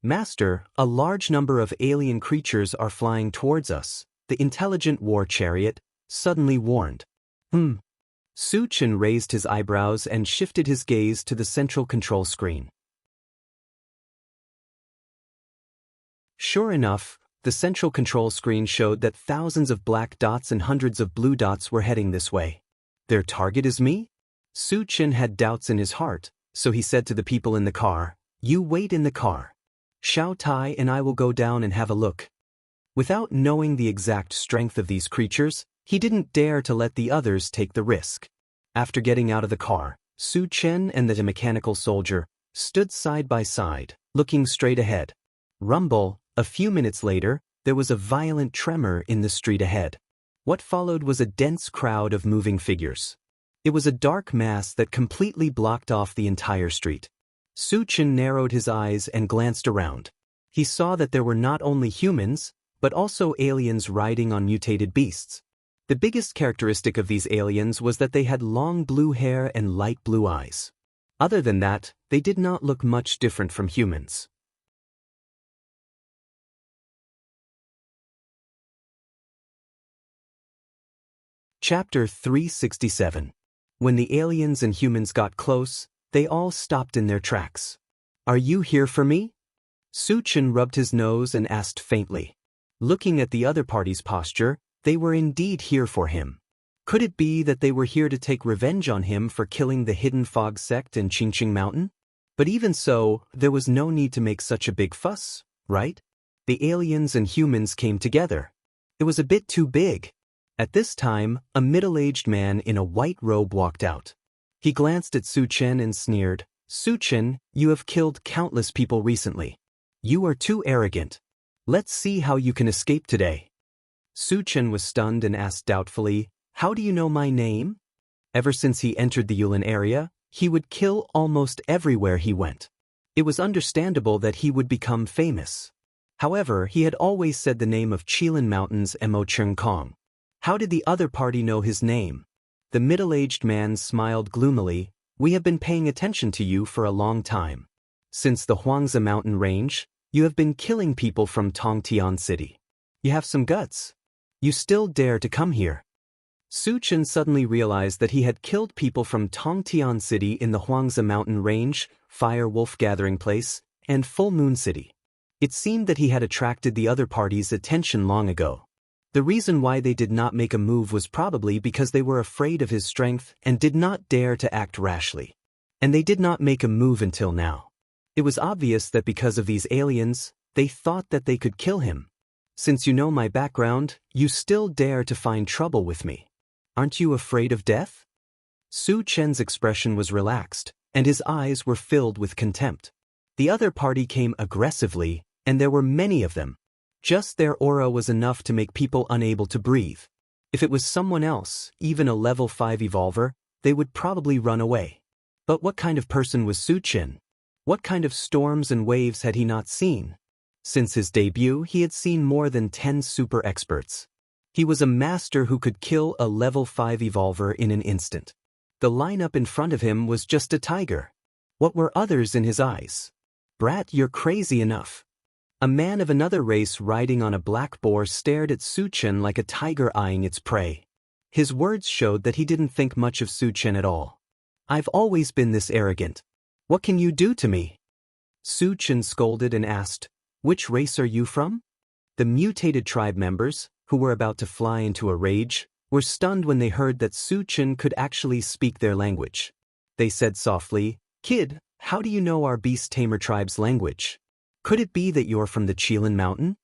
Master, a large number of alien creatures are flying towards us, the intelligent war chariot suddenly warned. Su Chen raised his eyebrows and shifted his gaze to the central control screen. Sure enough, the central control screen showed that thousands of black dots and hundreds of blue dots were heading this way. Their target is me? Su Chen had doubts in his heart, so he said to the people in the car, "You wait in the car. Xiao Tai and I will go down and have a look." Without knowing the exact strength of these creatures, he didn't dare to let the others take the risk. After getting out of the car, Su Chen and the mechanical soldier stood side by side, looking straight ahead. Rumble. A few minutes later, there was a violent tremor in the street ahead. What followed was a dense crowd of moving figures. It was a dark mass that completely blocked off the entire street. Su Chen narrowed his eyes and glanced around. He saw that there were not only humans, but also aliens riding on mutated beasts. The biggest characteristic of these aliens was that they had long blue hair and light blue eyes. Other than that, they did not look much different from humans. Chapter 367. When the aliens and humans got close, they all stopped in their tracks. "Are you here for me?" Su Chen rubbed his nose and asked faintly. Looking at the other party's posture, they were indeed here for him. Could it be that they were here to take revenge on him for killing the Hidden Fog sect in Qingqing Mountain? But even so, there was no need to make such a big fuss, right? The aliens and humans came together. It was a bit too big. At this time, a middle-aged man in a white robe walked out. He glanced at Su Chen and sneered, "Su Chen, you have killed countless people recently. You are too arrogant. Let's see how you can escape today." Su Chen was stunned and asked doubtfully, "How do you know my name?" Ever since he entered the Yulin area, he would kill almost everywhere he went. It was understandable that he would become famous. However, he had always said the name of Qilin Mountain's Mo Cheng Kong. How did the other party know his name? The middle-aged man smiled gloomily. "We have been paying attention to you for a long time. Since the Huangzi mountain range, you have been killing people from Tongtian City. You have some guts. You still dare to come here." Su Chen suddenly realized that he had killed people from Tongtian City in the Huangzi mountain range, Fire Wolf Gathering Place, and Full Moon City. It seemed that he had attracted the other party's attention long ago. The reason why they did not make a move was probably because they were afraid of his strength and did not dare to act rashly. And they did not make a move until now. It was obvious that because of these aliens, they thought that they could kill him. "Since you know my background, you still dare to find trouble with me. Aren't you afraid of death?" Su Chen's expression was relaxed, and his eyes were filled with contempt. The other party came aggressively, and there were many of them. Just their aura was enough to make people unable to breathe. If it was someone else, even a level 5 evolver, they would probably run away. But what kind of person was Su Chen? What kind of storms and waves had he not seen? Since his debut, he had seen more than 10 super experts. He was a master who could kill a level 5 evolver in an instant. The lineup in front of him was just a tiger. What were others in his eyes? Brat, you're crazy enough. A man of another race riding on a black boar stared at Su-Chen like a tiger eyeing its prey. His words showed that he didn't think much of Su-Chen at all. I've always been this arrogant. What can you do to me? Su-Chen scolded and asked, which race are you from? The mutated tribe members, who were about to fly into a rage, were stunned when they heard that Su-Chen could actually speak their language. They said softly, Kid, how do you know our beast tamer tribe's language? Could it be that you're from the Qilin Mountain?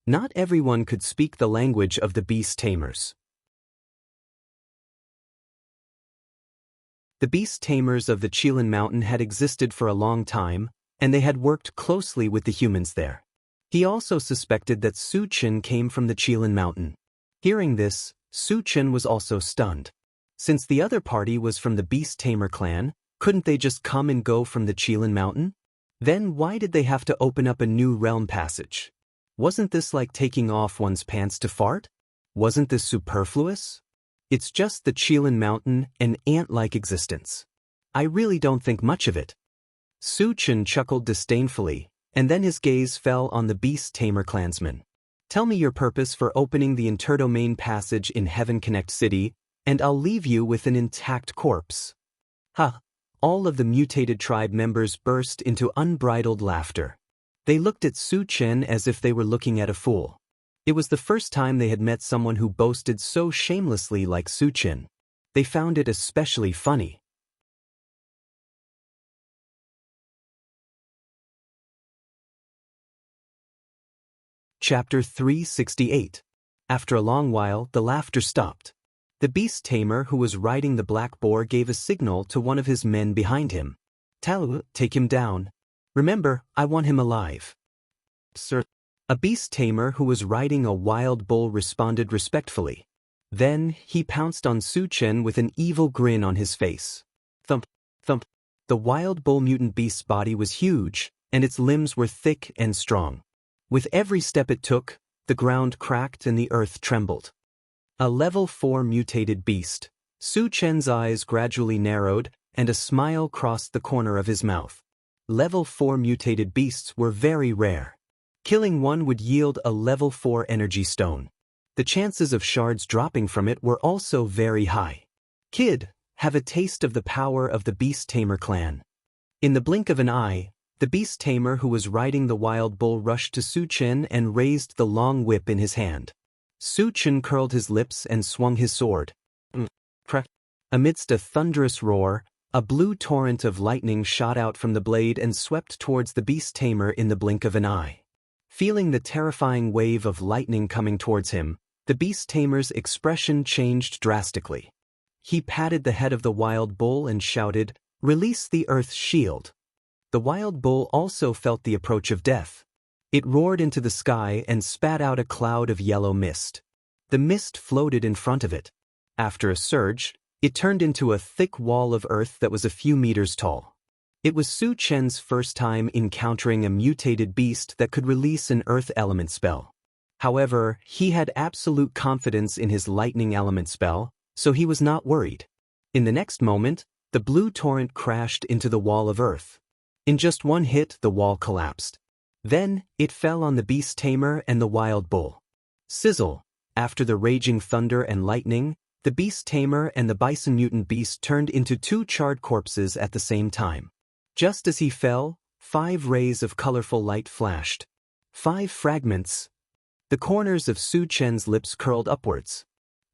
Not everyone could speak the language of the beast tamers. The beast tamers of the Qilin Mountain had existed for a long time, and they had worked closely with the humans there. He also suspected that Su-Chen came from the Qilin Mountain. Hearing this, Su-Chen was also stunned. Since the other party was from the beast tamer clan, couldn't they just come and go from the Qilin Mountain? Then why did they have to open up a new realm passage? Wasn't this like taking off one's pants to fart? Wasn't this superfluous? It's just the Qilin Mountain, an ant-like existence. I really don't think much of it. Su-Chen chuckled disdainfully, and then his gaze fell on the beast tamer clansman. Tell me your purpose for opening the interdomain passage in Heaven Connect City, and I'll leave you with an intact corpse. Ha! All of the mutated tribe members burst into unbridled laughter. They looked at Su-Chen as if they were looking at a fool. It was the first time they had met someone who boasted so shamelessly like Su-Chen. They found it especially funny. Chapter 368. After a long while, the laughter stopped. The beast tamer who was riding the black boar gave a signal to one of his men behind him. Talu, take him down. Remember, I want him alive. Sir. A beast tamer who was riding a wild bull responded respectfully. Then, he pounced on Su-Chen with an evil grin on his face. Thump, thump. The wild bull mutant beast's body was huge, and its limbs were thick and strong. With every step it took, the ground cracked and the earth trembled. A level 4 mutated beast. Su-Chen's eyes gradually narrowed, and a smile crossed the corner of his mouth. Level 4 mutated beasts were very rare. Killing one would yield a level 4 energy stone. The chances of shards dropping from it were also very high. Kid, have a taste of the power of the beast tamer clan. In the blink of an eye, the beast tamer who was riding the wild bull rushed to Su-Chen and raised the long whip in his hand. Su-Chen curled his lips and swung his sword. Amidst a thunderous roar, a blue torrent of lightning shot out from the blade and swept towards the beast tamer in the blink of an eye. Feeling the terrifying wave of lightning coming towards him, the beast tamer's expression changed drastically. He patted the head of the wild bull and shouted, "Release the Earth's shield." The wild bull also felt the approach of death. It roared into the sky and spat out a cloud of yellow mist. The mist floated in front of it. After a surge, it turned into a thick wall of earth that was a few meters tall. It was Su-Chen's first time encountering a mutated beast that could release an earth element spell. However, he had absolute confidence in his lightning element spell, so he was not worried. In the next moment, the blue torrent crashed into the wall of earth. In just one hit, the wall collapsed. Then, it fell on the beast tamer and the wild bull. Sizzle! After the raging thunder and lightning, the beast tamer and the bison mutant beast turned into two charred corpses at the same time. Just as he fell, 5 rays of colorful light flashed. 5 fragments. The corners of Su-Chen's lips curled upwards.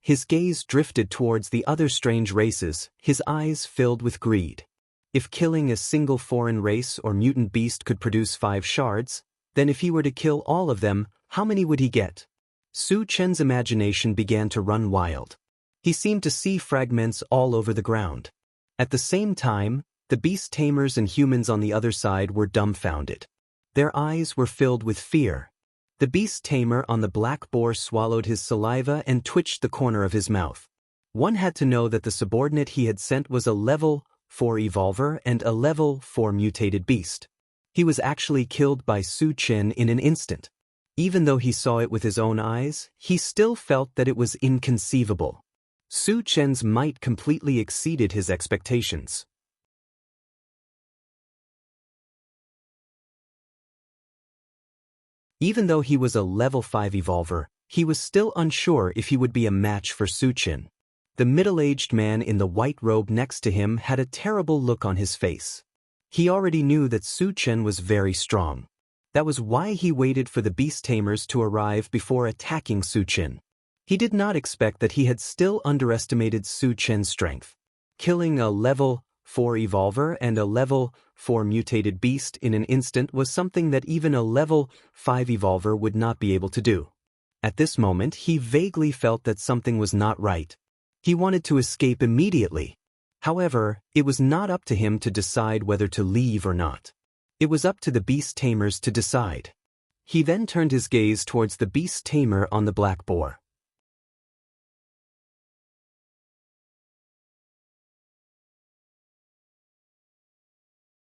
His gaze drifted towards the other strange races, his eyes filled with greed. If killing a single foreign race or mutant beast could produce 5 shards, then if he were to kill all of them, how many would he get? Su-Chen's imagination began to run wild. He seemed to see fragments all over the ground. At the same time, the beast tamers and humans on the other side were dumbfounded. Their eyes were filled with fear. The beast tamer on the black boar swallowed his saliva and twitched the corner of his mouth. One had to know that the subordinate he had sent was a level 4 evolver and a level 4 mutated beast. He was actually killed by Su Chen in an instant. Even though he saw it with his own eyes, he still felt that it was inconceivable. Su Chen's might completely exceeded his expectations. Even though he was a level 5 evolver, he was still unsure if he would be a match for Su Chen. The middle-aged man in the white robe next to him had a terrible look on his face. He already knew that Su Chen was very strong. That was why he waited for the beast tamers to arrive before attacking Su Chen. He did not expect that he had still underestimated Su Chen's strength. Killing a level 4 evolver and a level 4 mutated beast in an instant was something that even a level 5 evolver would not be able to do. At this moment, he vaguely felt that something was not right. He wanted to escape immediately. However, it was not up to him to decide whether to leave or not. It was up to the beast tamers to decide. He then turned his gaze towards the beast tamer on the black boar.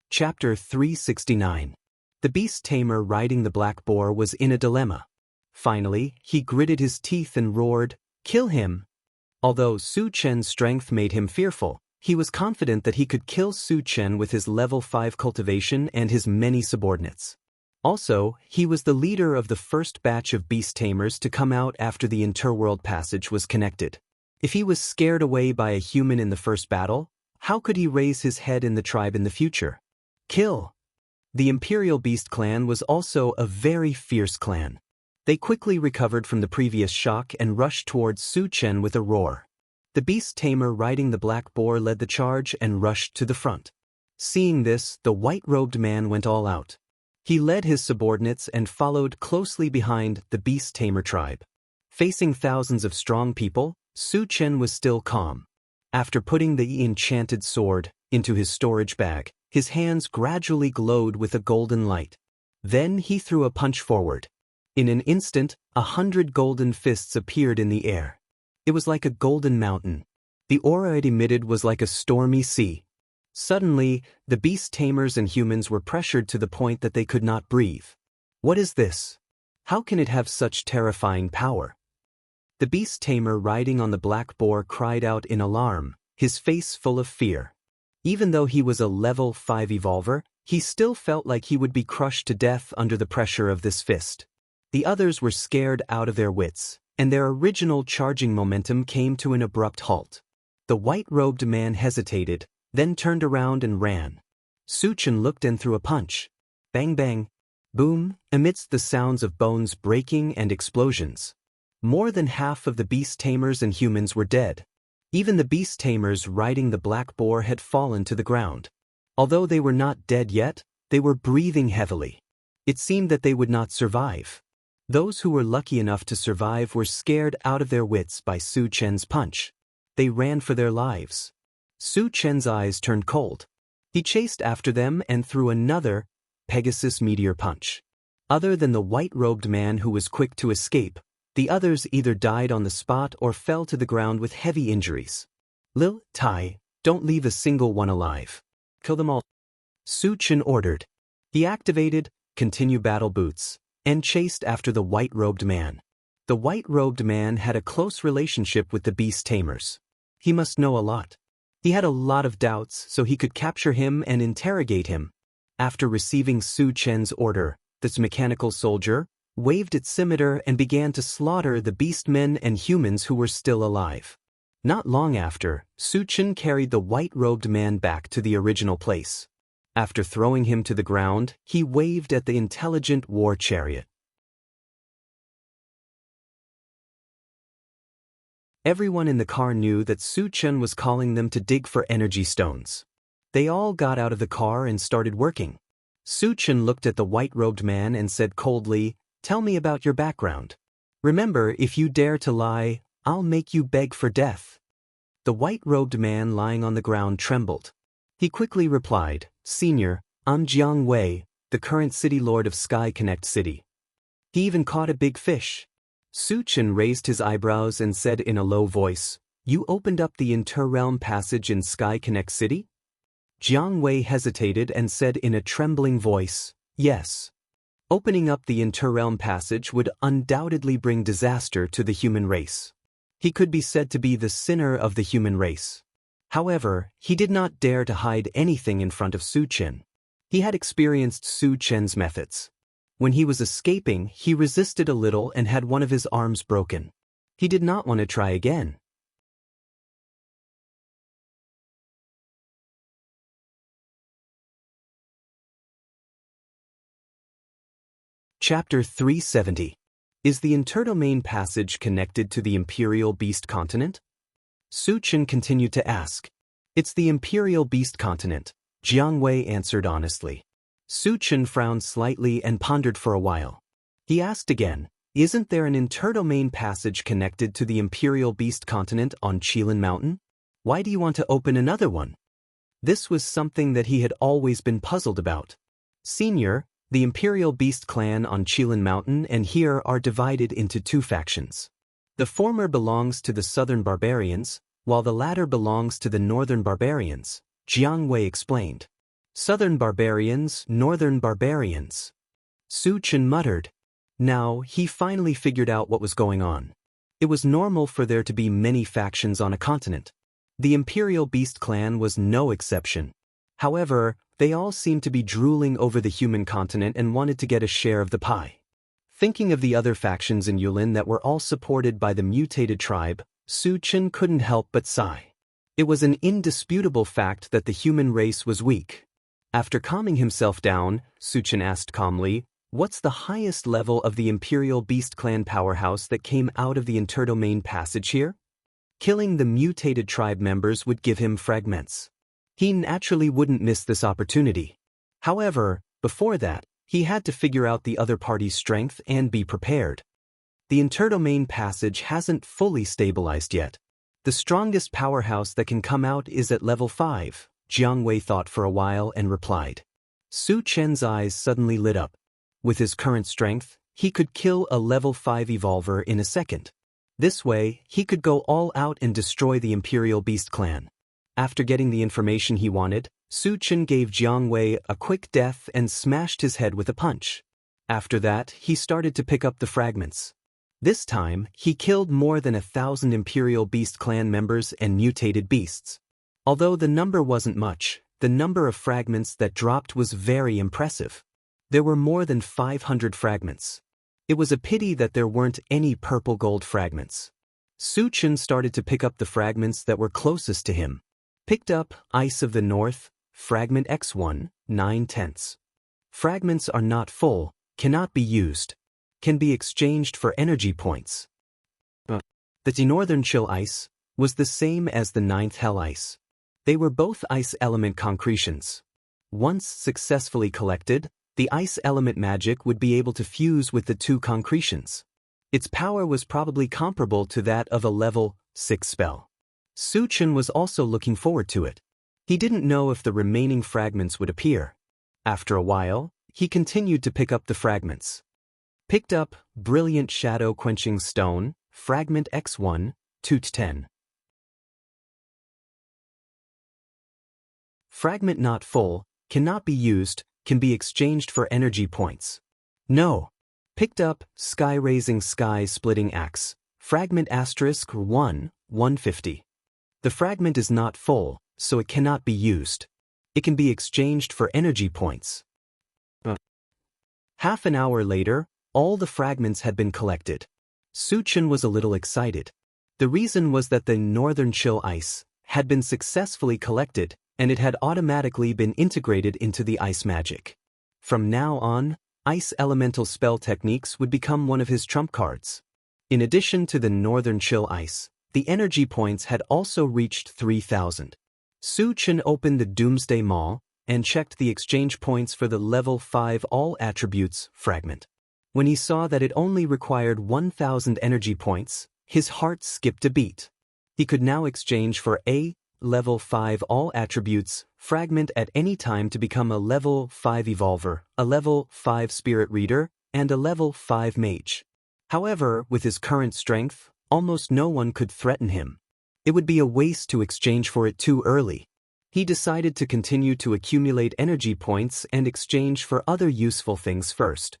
Chapter 369. The beast tamer riding the black boar was in a dilemma. Finally, he gritted his teeth and roared, "Kill him!" Although Su Chen's strength made him fearful, he was confident that he could kill Su Chen with his level 5 cultivation and his many subordinates. Also, he was the leader of the first batch of beast tamers to come out after the interworld passage was connected. If he was scared away by a human in the first battle, how could he raise his head in the tribe in the future? Kill! The Imperial Beast clan was also a very fierce clan. They quickly recovered from the previous shock and rushed towards Su Chen with a roar. The beast tamer riding the black boar led the charge and rushed to the front. Seeing this, the white-robed man went all out. He led his subordinates and followed closely behind the beast tamer tribe. Facing thousands of strong people, Su Chen was still calm. After putting the enchanted sword into his storage bag, his hands gradually glowed with a golden light. Then he threw a punch forward. In an instant, 100 golden fists appeared in the air. It was like a golden mountain. The aura it emitted was like a stormy sea. Suddenly, the beast tamers and humans were pressured to the point that they could not breathe. What is this? How can it have such terrifying power? The beast tamer riding on the black boar cried out in alarm, his face full of fear. Even though he was a level 5 evolver, he still felt like he would be crushed to death under the pressure of this fist. The others were scared out of their wits, and their original charging momentum came to an abrupt halt. The white-robed man hesitated, then turned around and ran. Su Chen looked and threw a punch. Bang bang, boom, amidst the sounds of bones breaking and explosions. More than half of the beast tamers and humans were dead. Even the beast tamers riding the black boar had fallen to the ground. Although they were not dead yet, they were breathing heavily. It seemed that they would not survive. Those who were lucky enough to survive were scared out of their wits by Su Chen's punch. They ran for their lives. Su Chen's eyes turned cold. He chased after them and threw another Pegasus meteor punch. Other than the white-robed man who was quick to escape, the others either died on the spot or fell to the ground with heavy injuries. Lil Tai, don't leave a single one alive. Kill them all. Su Chen ordered. He activated Continue Battle Boots and chased after the white-robed man. The white-robed man had a close relationship with the beast tamers. He must know a lot. He had a lot of doubts, so he could capture him and interrogate him. After receiving Su Chen's order, this mechanical soldier waved its scimitar and began to slaughter the beastmen and humans who were still alive. Not long after, Su Chen carried the white-robed man back to the original place. After throwing him to the ground, he waved at the intelligent war chariot. Everyone in the car knew that Su Chen was calling them to dig for energy stones. They all got out of the car and started working. Su Chen looked at the white-robed man and said coldly, "Tell me about your background. Remember, if you dare to lie, I'll make you beg for death." The white-robed man lying on the ground trembled. He quickly replied, "Senior, I'm Jiang Wei, the current city lord of Sky Connect City." He even caught a big fish. Su Chen raised his eyebrows and said in a low voice, "You opened up the interrealm passage in Sky Connect City?" Jiang Wei hesitated and said in a trembling voice, Yes. Opening up the interrealm passage would undoubtedly bring disaster to the human race. He could be said to be the sinner of the human race. However, he did not dare to hide anything in front of Su Chen. He had experienced Su Chen's methods. When he was escaping, he resisted a little and had one of his arms broken. He did not want to try again. Chapter 370. Is the interdomain passage connected to the Imperial Beast Continent? Su Chen continued to ask. It's the Imperial Beast Continent, Jiang Wei answered honestly. Su Chen frowned slightly and pondered for a while. He asked again, isn't there an interdomain passage connected to the Imperial Beast Continent on Qilin Mountain? Why do you want to open another one? This was something that he had always been puzzled about. Senior, the Imperial Beast clan on Qilin Mountain and here are divided into two factions. The former belongs to the southern barbarians, while the latter belongs to the northern barbarians, Jiang Wei explained. Southern barbarians, northern barbarians. Su Chen muttered. Now, he finally figured out what was going on. It was normal for there to be many factions on a continent. The Imperial Beast clan was no exception. However, they all seemed to be drooling over the human continent and wanted to get a share of the pie. Thinking of the other factions in Yulin that were all supported by the mutated tribe, Su Chen couldn't help but sigh. It was an indisputable fact that the human race was weak. After calming himself down, Su Chen asked calmly, what's the highest level of the Imperial Beast clan powerhouse that came out of the interdomain passage here? Killing the mutated tribe members would give him fragments. He naturally wouldn't miss this opportunity. However, before that, he had to figure out the other party's strength and be prepared. The interdomain passage hasn't fully stabilized yet. The strongest powerhouse that can come out is at level 5, Jiang Wei thought for a while and replied. Su Chen's eyes suddenly lit up. With his current strength, he could kill a level 5 evolver in a second. This way, he could go all out and destroy the Imperial Beast clan. After getting the information he wanted, Su Chen gave Jiang Wei a quick death and smashed his head with a punch. After that, he started to pick up the fragments. This time, he killed more than 1,000 Imperial Beast clan members and mutated beasts. Although the number wasn't much, the number of fragments that dropped was very impressive. There were more than 500 fragments. It was a pity that there weren't any purple gold fragments. Su Chen started to pick up the fragments that were closest to him. Picked up Ice of the North, Fragment X1, 9/10. Fragments are not full, cannot be used. Can be exchanged for energy points. The Northern Chill Ice was the same as the 9th Hell Ice. They were both ice element concretions. Once successfully collected, the ice element magic would be able to fuse with the two concretions. Its power was probably comparable to that of a level 6 spell. Su Chen was also looking forward to it. He didn't know if the remaining fragments would appear. After a while, he continued to pick up the fragments. Picked up Brilliant Shadow Quenching Stone, Fragment X1, 2/10. Fragment not full, cannot be used, can be exchanged for energy points. No. Picked up Sky Raising Sky Splitting Axe, Fragment *1, 150. The fragment is not full, so it cannot be used. It can be exchanged for energy points. Half an hour later, all the fragments had been collected. Su Chen was a little excited. The reason was that the Northern Chill Ice had been successfully collected, and it had automatically been integrated into the ice magic. From now on, ice elemental spell techniques would become one of his trump cards. In addition to the Northern Chill Ice, the energy points had also reached 3,000. Su Chen opened the Doomsday Maw and checked the exchange points for the level 5 all attributes fragment. When he saw that it only required 1,000 energy points, his heart skipped a beat. He could now exchange for a level 5 all attributes fragment at any time to become a level 5 evolver, a level 5 spirit reader, and a level 5 mage. However, with his current strength, almost no one could threaten him. It would be a waste to exchange for it too early. He decided to continue to accumulate energy points and exchange for other useful things first.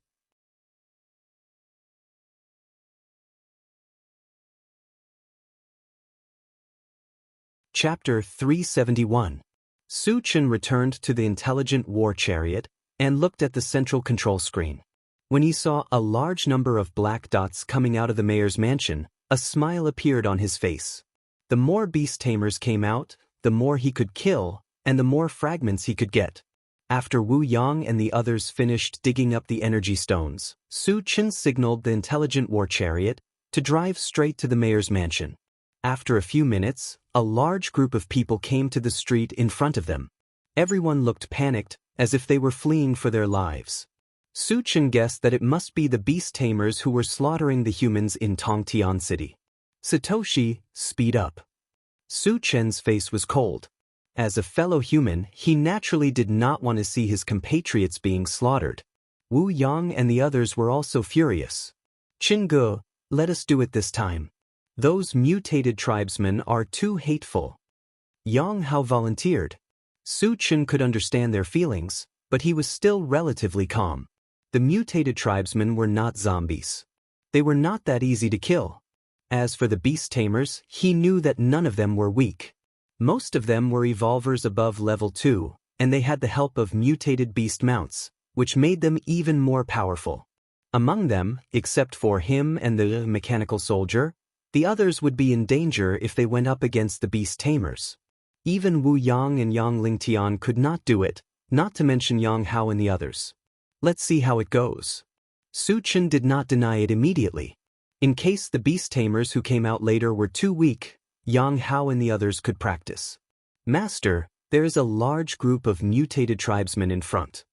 Chapter 371. Su Chen returned to the intelligent war chariot and looked at the central control screen. When he saw a large number of black dots coming out of the mayor's mansion, a smile appeared on his face. The more beast tamers came out, the more he could kill, and the more fragments he could get. After Wu Yang and the others finished digging up the energy stones, Su Chen signaled the intelligent war chariot to drive straight to the mayor's mansion. After a few minutes, a large group of people came to the street in front of them. Everyone looked panicked, as if they were fleeing for their lives. Su Chen guessed that it must be the beast tamers who were slaughtering the humans in Tongtian City. Satoshi, speed up. Su Chen's face was cold. As a fellow human, he naturally did not want to see his compatriots being slaughtered. Wu Yang and the others were also furious. Qingge, let us do it this time. Those mutated tribesmen are too hateful. Yang Hao volunteered. Su Chen could understand their feelings, but he was still relatively calm. The mutated tribesmen were not zombies. They were not that easy to kill. As for the beast tamers, he knew that none of them were weak. Most of them were evolvers above level 2, and they had the help of mutated beast mounts, which made them even more powerful. Among them, except for him and the mechanical soldier, the others would be in danger if they went up against the beast tamers. Even Wu Yang and Yang Lingtian could not do it, not to mention Yang Hao and the others. Let's see how it goes. Su Chen did not deny it immediately. In case the beast tamers who came out later were too weak, Yang Hao and the others could practice. Master, there is a large group of mutated tribesmen in front.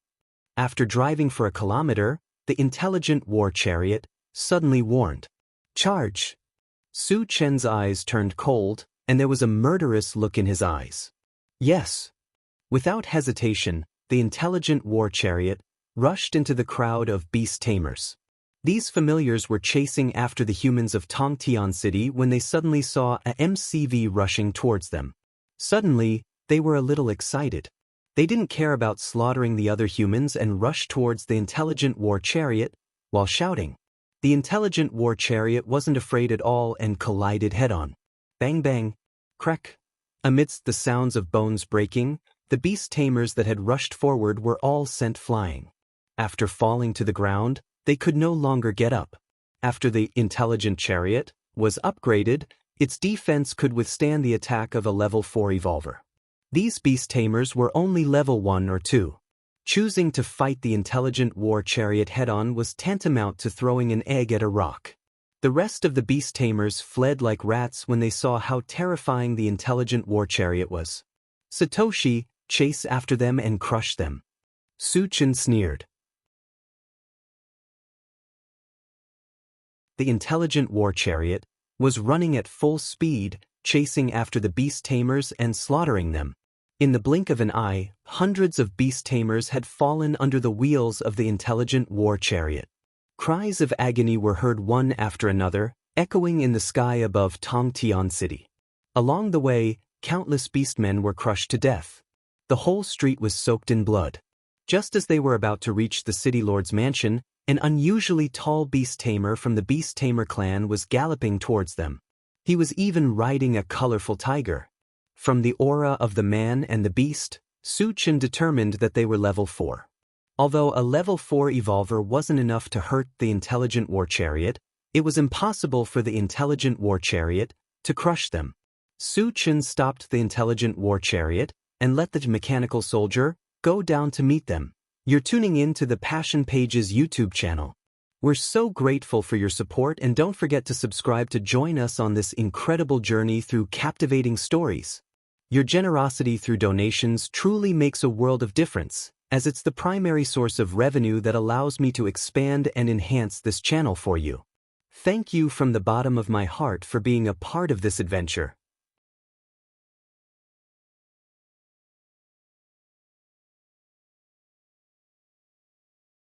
After driving for a kilometer, the intelligent war chariot suddenly warned. Charge! Su Chen's eyes turned cold, and there was a murderous look in his eyes. Yes. Without hesitation, the intelligent war chariot rushed into the crowd of beast tamers. These familiars were chasing after the humans of Tongtian City when they suddenly saw a MCV rushing towards them. Suddenly, they were a little excited. They didn't care about slaughtering the other humans and rushed towards the intelligent war chariot while shouting. The intelligent war chariot wasn't afraid at all and collided head-on. Bang bang, crack. Amidst the sounds of bones breaking, the beast tamers that had rushed forward were all sent flying. After falling to the ground, they could no longer get up. After the intelligent chariot was upgraded, its defense could withstand the attack of a level 4 evolver. These beast tamers were only level 1 or 2. Choosing to fight the intelligent war chariot head-on was tantamount to throwing an egg at a rock. The rest of the beast tamers fled like rats when they saw how terrifying the intelligent war chariot was. Satoshi, chase after them and crush them. Su Chen sneered. The intelligent war chariot was running at full speed, chasing after the beast tamers and slaughtering them. In the blink of an eye, hundreds of beast tamers had fallen under the wheels of the intelligent war chariot. Cries of agony were heard one after another, echoing in the sky above Tongtian City. Along the way, countless beastmen were crushed to death. The whole street was soaked in blood. Just as they were about to reach the city lord's mansion, an unusually tall beast tamer from the beast tamer clan was galloping towards them. He was even riding a colorful tiger. From the aura of the man and the beast, Su Chen determined that they were level 4. Although a level 4 evolver wasn't enough to hurt the intelligent war chariot, it was impossible for the intelligent war chariot to crush them. Su Chen stopped the intelligent war chariot and let the mechanical soldier go down to meet them. You're tuning in to the Passion Pages YouTube channel. We're so grateful for your support, and don't forget to subscribe to join us on this incredible journey through captivating stories. Your generosity through donations truly makes a world of difference, as it's the primary source of revenue that allows me to expand and enhance this channel for you. Thank you from the bottom of my heart for being a part of this adventure.